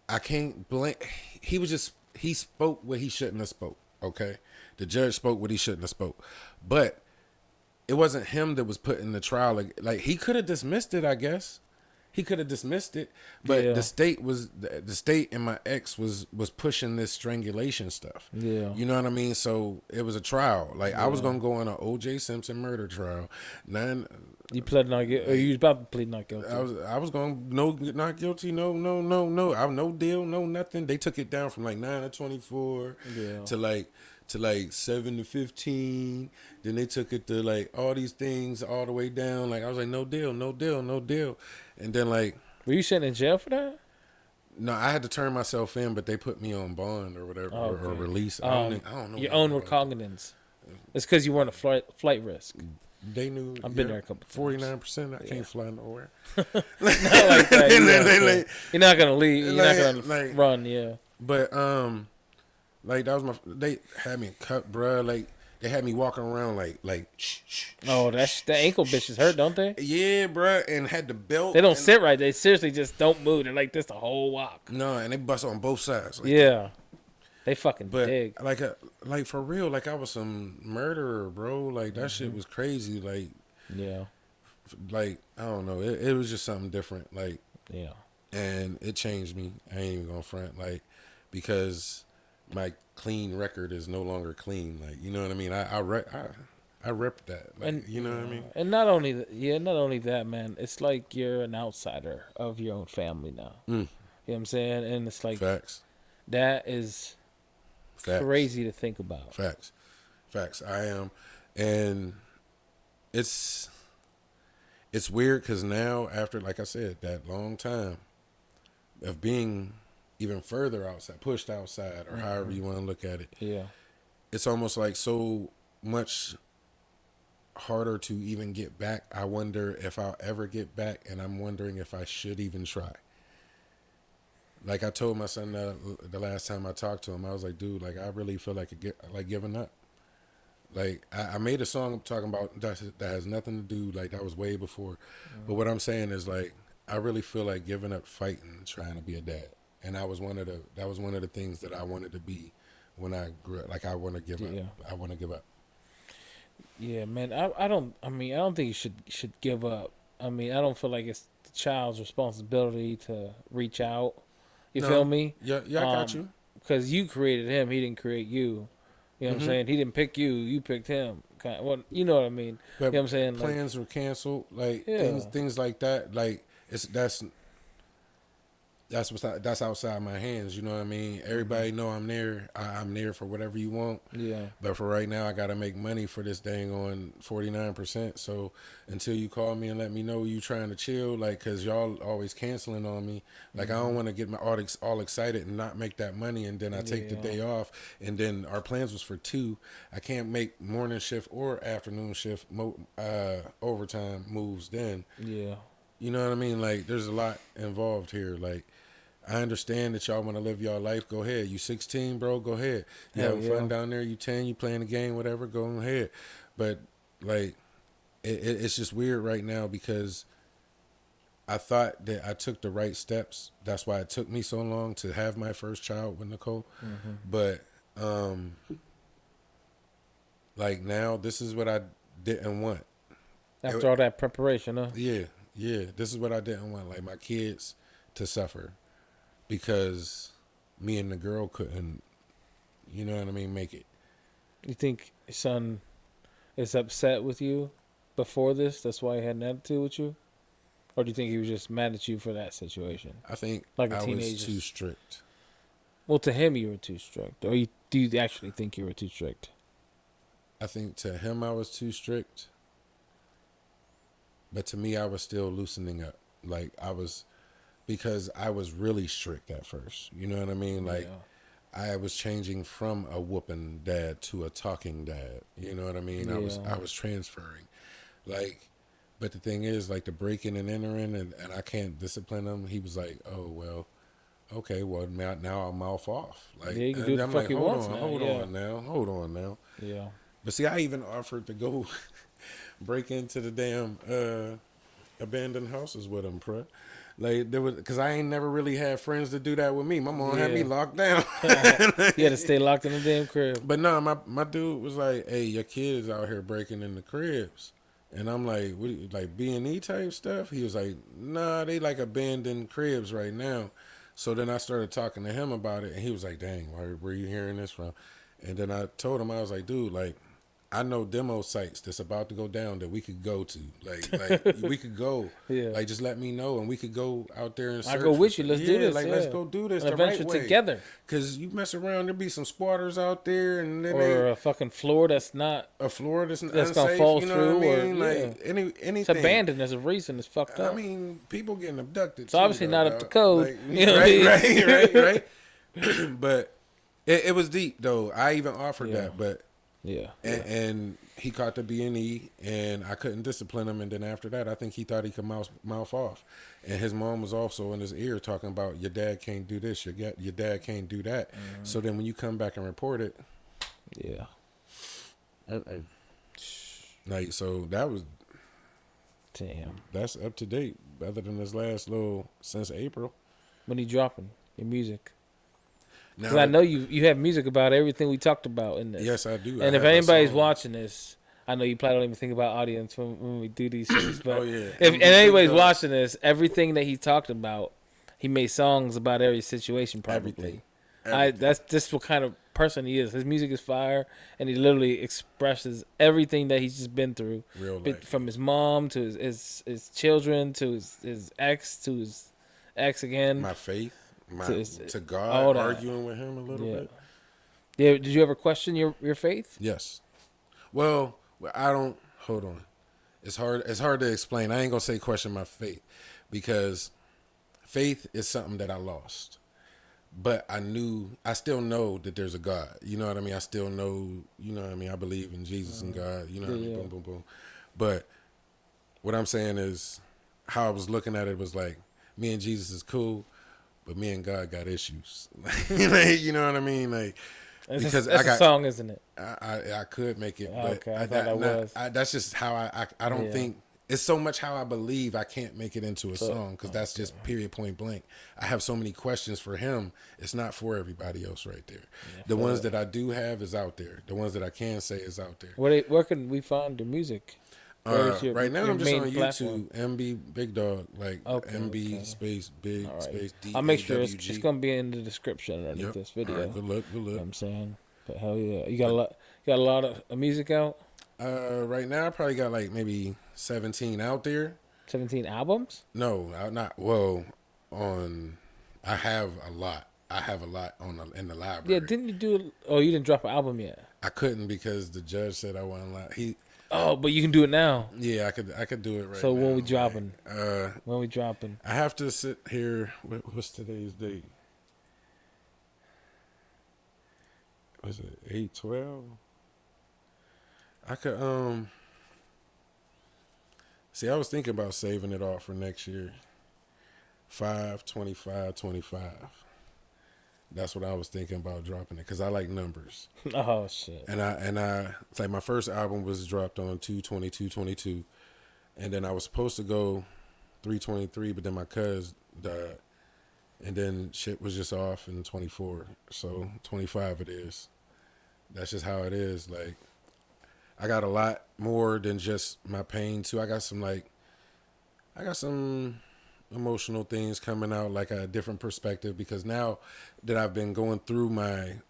Speaker 1: I can't blame. He spoke what he shouldn't have spoke. Okay, the judge spoke what he shouldn't have spoke, but it wasn't him that was put in the trial. Like he could have dismissed it, I guess. He could have dismissed it, but the state and my ex was pushing this strangulation stuff.
Speaker 2: Yeah,
Speaker 1: you know what I mean. So it was a trial. Like I was gonna go on an O.J. Simpson murder trial.
Speaker 2: You pled not guilty. Or you was about to plead not guilty.
Speaker 1: I was going not guilty. No. I no deal, no nothing. They took it down from like 9 to 24 to like 7 to 15. Then they took it to like all these things all the way down. Like I was like, no deal. And then like,
Speaker 2: were you sitting in jail for that?
Speaker 1: No, I had to turn myself in, but they put me on bond or whatever or release. I don't know.
Speaker 2: Your own recognizance. It's because you weren't a flight risk.
Speaker 1: They knew.
Speaker 2: I've been there a couple.
Speaker 1: 49%. I can't fly nowhere.
Speaker 2: Not like that. You're not gonna leave. You're not gonna run. Yeah.
Speaker 1: But like that was they had me cut, bruh. Like they had me walking around like shh.
Speaker 2: Oh, the ankle bitches hurt, don't they?
Speaker 1: Yeah, bruh. And had the belt.
Speaker 2: They don't sit right. They seriously just don't move. They're like this the whole walk.
Speaker 1: No, and they bust on both sides. Like,
Speaker 2: yeah. They fucking dig.
Speaker 1: Like for real, like I was some murderer, bro. Like that shit was crazy. Like like I don't know. It was just something different. Like and it changed me. I ain't even gonna front. Like because my clean record is no longer clean. Like you know what I mean. I rep that. Like, and you know what I mean.
Speaker 2: And not only that, man. It's like you're an outsider of your own family now. You know what I'm saying? And it's like
Speaker 1: facts.
Speaker 2: That is. Facts. Crazy to think about.
Speaker 1: Facts. I am, and it's weird because now after, like I said, that long time of being even further outside, pushed outside, or however you want to look at it.
Speaker 2: Yeah,
Speaker 1: it's almost like so much harder to even get back. I wonder if I'll ever get back, and I'm wondering if I should even try. Like I told my son the last time I talked to him, I was like, dude, like I really feel like giving up. Like I made a song talking about that has nothing to do, like that was way before. But what I'm saying is like I really feel like giving up fighting, trying to be a dad. And that was one of the things that I wanted to be when I grew up. Like I want to give up. I want to give up.
Speaker 2: Yeah, man. I don't think you should give up. I mean, I don't feel like it's the child's responsibility to reach out. You feel me?
Speaker 1: Yeah, I got you.
Speaker 2: Because you created him, he didn't create you. You know what I'm saying? He didn't pick you. You picked him. Well, you know what I mean.
Speaker 1: But
Speaker 2: you know what I'm saying?
Speaker 1: plans were canceled. Like
Speaker 2: Yeah.
Speaker 1: things like that. Like that's outside my hands. You know what I mean? Everybody know I'm there. I'm there for whatever you want.
Speaker 2: Yeah.
Speaker 1: But for right now, I gotta make money for this dang on 49%. So until you call me and let me know you trying to chill, like, cause y'all always canceling on me. Like, I don't want to get my all excited and not make that money, and then I take the day off, and then our plans was for 2. I can't make morning shift or afternoon shift overtime moves then.
Speaker 2: Yeah.
Speaker 1: You know what I mean? Like, there's a lot involved here. Like, I understand that y'all want to live y'all life. Go ahead. You 16, bro. Go ahead. You having fun down there. You 10. You playing the game. Whatever. Go ahead. But like, it's just weird right now because I thought that I took the right steps. That's why it took me so long to have my first child with Nicole. But like now, this is what I didn't want.
Speaker 2: After all that preparation, huh?
Speaker 1: Yeah. This is what I didn't want. Like, my kids to suffer. Because me and the girl couldn't, you know what I mean, make it.
Speaker 2: You think your son is upset with you before this? That's why he had an attitude with you? Or do you think he was just mad at you for that situation?
Speaker 1: I think
Speaker 2: like
Speaker 1: I was too strict.
Speaker 2: Well, to him you were too strict. Or do you actually think you were too strict?
Speaker 1: I think to him I was too strict. But to me, I was still loosening up. Like, because I was really strict at first. You know what I mean? Like, I was changing from a whooping dad to a talking dad. You know what I mean? I was transferring. Like, but the thing is, like, the breaking and entering, and I can't discipline him. He was like, oh, well, okay, well, now I'll mouth off. Like,
Speaker 2: yeah, you can do what the fuck he wants now.
Speaker 1: Hold on now.
Speaker 2: Yeah.
Speaker 1: But see, I even offered to go break into the damn abandoned houses with him, bruh. Like, there was, because I ain't never really had friends to do that with me. My mom had me locked down.
Speaker 2: You had to stay locked in the damn crib.
Speaker 1: But no, my dude was like, hey, your kids out here breaking in the cribs. And I'm like, what, like B&E type stuff? He was like, nah, they like abandoned cribs right now. So then I started talking to him about it, and he was like, dang, where you hearing this from? And then I told him, I was like, dude, like, I know demo sites that's about to go down that we could go to. Like we could go.
Speaker 2: Yeah.
Speaker 1: Like, just let me know, and we could go out there and search.
Speaker 2: I go with you. Let's do this.
Speaker 1: Like, let's go do this
Speaker 2: an
Speaker 1: the
Speaker 2: adventure
Speaker 1: right way.
Speaker 2: together.
Speaker 1: Because you mess around, there'll be some squatters out there, and then
Speaker 2: or a fucking floor that's not
Speaker 1: a floor that's
Speaker 2: unsafe,
Speaker 1: gonna fall through. What I mean?
Speaker 2: Or
Speaker 1: like anything.
Speaker 2: It's abandoned. There's a reason. It's fucked up.
Speaker 1: I mean, people getting abducted.
Speaker 2: It's obviously not up to code.
Speaker 1: Like,
Speaker 2: you know what I mean?
Speaker 1: right. But it was deep though. I even offered that, but and he caught the B&E, and I couldn't discipline him. And then after that, I think he thought he could mouth off. And his mom was also in his ear talking about, your dad can't do this, your dad can't do that. Mm-hmm. So then when you come back and report it, like, so that was,
Speaker 2: damn,
Speaker 1: that's up to date. Other than this last little since April.
Speaker 2: When he dropping your music?
Speaker 1: Now,
Speaker 2: because I know you have music about everything we talked about in this.
Speaker 1: Yes, I do.
Speaker 2: And if anybody's watching this, I know you probably don't even think about audience when we do these things. But if anybody's watching this, everything that he talked about, he made songs about every situation. Probably. Everything. That's just what kind of person he is. His music is fire, and he literally expresses everything that he's just been through.
Speaker 1: Real life.
Speaker 2: From his mom to his children to his ex to his ex again.
Speaker 1: My faith. To God, arguing with him a little bit.
Speaker 2: Yeah. Did you ever question your faith?
Speaker 1: Yes. Well, I don't. Hold on. It's hard to explain. I ain't gonna say question my faith, because faith is something that I lost. But I still know that there's a God. You know what I mean? I still know. You know what I mean? I believe in Jesus and God. You know what I mean? Boom, boom, boom. But what I'm saying is, how I was looking at it was like, me and Jesus is cool, but me and God got issues. Like, you know what I mean? Like, because
Speaker 2: that's a song, isn't it?
Speaker 1: I could make it, but
Speaker 2: okay, I thought that was.
Speaker 1: That's just how I don't think. It's so much how I believe I can't make it into a song, because that's just period, point blank. I have so many questions for him. It's not for everybody else right there. The ones that I do have is out there. The ones that I can say is out there.
Speaker 2: Where can we find the music?
Speaker 1: Right now I'm just on YouTube, MB Big Dawg, like MB space Big space D.
Speaker 2: I'll make sure it's going to be in the description underneath this video.
Speaker 1: Right, good luck.
Speaker 2: You know what I'm saying? But hell yeah, you got a lot of music out.
Speaker 1: Right now I probably got like maybe 17 out there.
Speaker 2: 17 albums?
Speaker 1: No, not well. I have a lot. I have a lot in the library.
Speaker 2: Yeah, didn't you do? Oh, you didn't drop an album yet.
Speaker 1: I couldn't because the judge said I wasn't allowed.
Speaker 2: Oh, but you can do it now.
Speaker 1: Yeah, I could do it right.
Speaker 2: So
Speaker 1: now.
Speaker 2: when we dropping?
Speaker 1: When
Speaker 2: we dropping?
Speaker 1: I have to sit here. What's today's date? Was it 8/12? I could see. I was thinking about saving it all for next year. 5/25/25. That's what I was thinking about dropping it because I like numbers.
Speaker 2: Oh shit!
Speaker 1: And I it's like my first album was dropped on 2/22/22, and then I was supposed to go 3/23, but then my cuz died, and then shit was just off in 24. So 25 it is. That's just how it is. Like I got a lot more than just my pain too. I got some emotional things coming out, like a different perspective, because now that I've been going through my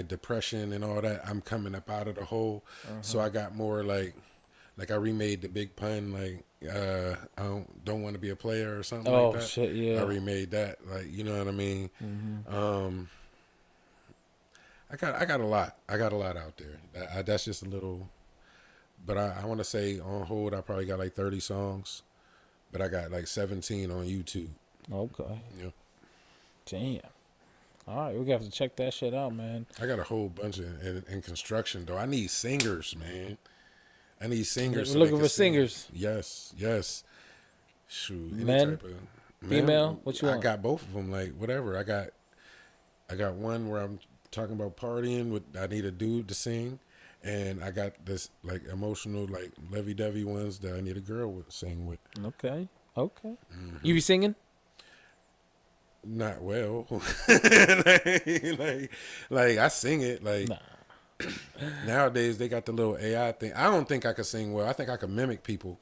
Speaker 1: depression and all that, I'm coming up out of the hole. So I got more like I remade the big pun, like I don't want to be a player or something like that.
Speaker 2: Oh shit, yeah.
Speaker 1: I remade that, like, you know what I mean? I got a lot. I got a lot out there. That's just a little, but I want to say on hold I probably got like 30 songs. But I got like 17 on YouTube.
Speaker 2: Okay.
Speaker 1: Yeah.
Speaker 2: Damn. All right, we got to check that shit out, man.
Speaker 1: I got a whole bunch in construction, though. I need singers, man. I need singers.
Speaker 2: We're looking for singers.
Speaker 1: Yes. Shoot.
Speaker 2: Men? Female? What you want?
Speaker 1: I got both of them, like, whatever. I got one where I'm talking about partying. I need a dude to sing. And I got this like emotional, like lovey-dovey ones that I need a girl to sing with.
Speaker 2: Okay. You be singing?
Speaker 1: Not well. like I sing it. Like nowadays they got the little AI thing. I don't think I could sing well. I think I could mimic people.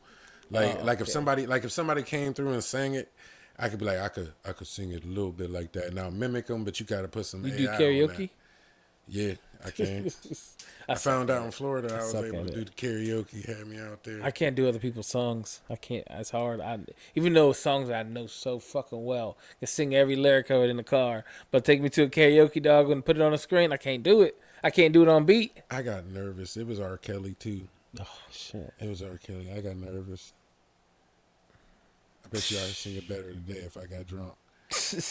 Speaker 1: If somebody came through and sang it, I could be like I could sing it a little bit like that. Now mimic them, but you got to put some.
Speaker 2: You
Speaker 1: AI
Speaker 2: do karaoke?
Speaker 1: Yeah, I can. I found out in Florida I was able to do the karaoke. Had me out there.
Speaker 2: I can't do other people's songs. I can't. It's hard. Even though songs I know so fucking well, I can sing every lyric of it in the car. But take me to a karaoke, dog, and put it on the screen. I can't do it. I can't do it on beat.
Speaker 1: I got nervous. It was R. Kelly too.
Speaker 2: Oh shit!
Speaker 1: It was R. Kelly. I got nervous. I bet you I could sing it better today if I got drunk.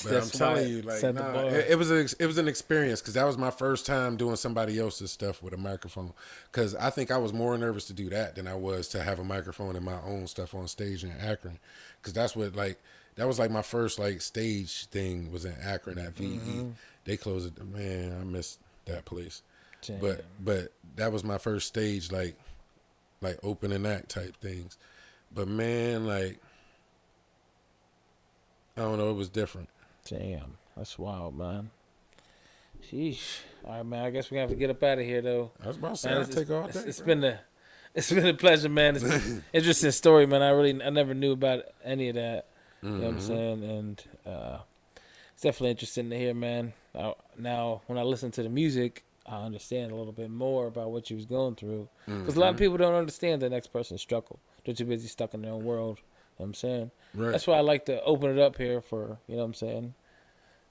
Speaker 1: But I'm telling you, like, it was an experience because that was my first time doing somebody else's stuff with a microphone. Because I think I was more nervous to do that than I was to have a microphone and my own stuff on stage in Akron. Because that was like my first like stage thing was in Akron at VE. They closed it. Man, I missed that place. Damn. But that was my first stage like opening act type things. But man, like, I don't know, it was different.
Speaker 2: Damn, that's wild, man. Sheesh. All right, man. I guess we have to get up out of here, though.
Speaker 1: I was about to say, I'll take all day.
Speaker 2: It's been a pleasure, man. It's been an interesting story, man. I never knew about any of that. You know what I'm saying? And it's definitely interesting to hear, man. Now, when I listen to the music, I understand a little bit more about what you was going through. Because a lot of people don't understand the next person's struggle. They're too busy stuck in their own world. You know what I'm saying? Right. That's why I like to open it up here for, you know what I'm saying?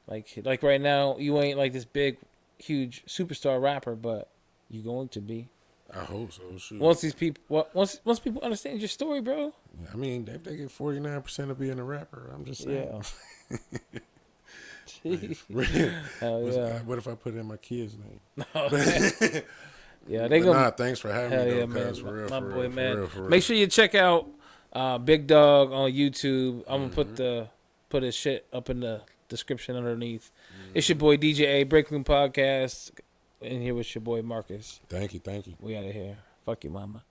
Speaker 2: Like right now, you ain't like this big, huge superstar rapper, but you going to be.
Speaker 1: I hope so. Shoot.
Speaker 2: Once people understand your story, bro.
Speaker 1: I mean, if they get 49% of being a rapper, I'm just saying.
Speaker 2: Yeah. Hell yeah.
Speaker 1: What if I put in my kid's name?
Speaker 2: Yeah, they go.
Speaker 1: Nah, thanks for having me, though,
Speaker 2: man.
Speaker 1: For real,
Speaker 2: my
Speaker 1: for
Speaker 2: boy,
Speaker 1: real,
Speaker 2: man.
Speaker 1: For real, for real.
Speaker 2: Make sure you check out Big Dawg on YouTube. I'm gonna put his shit up in the description underneath. It's your boy DJ A, BreakRoom Podcast, and here with your boy Marques.
Speaker 1: Thank you.
Speaker 2: We out of here. Fuck you, mama.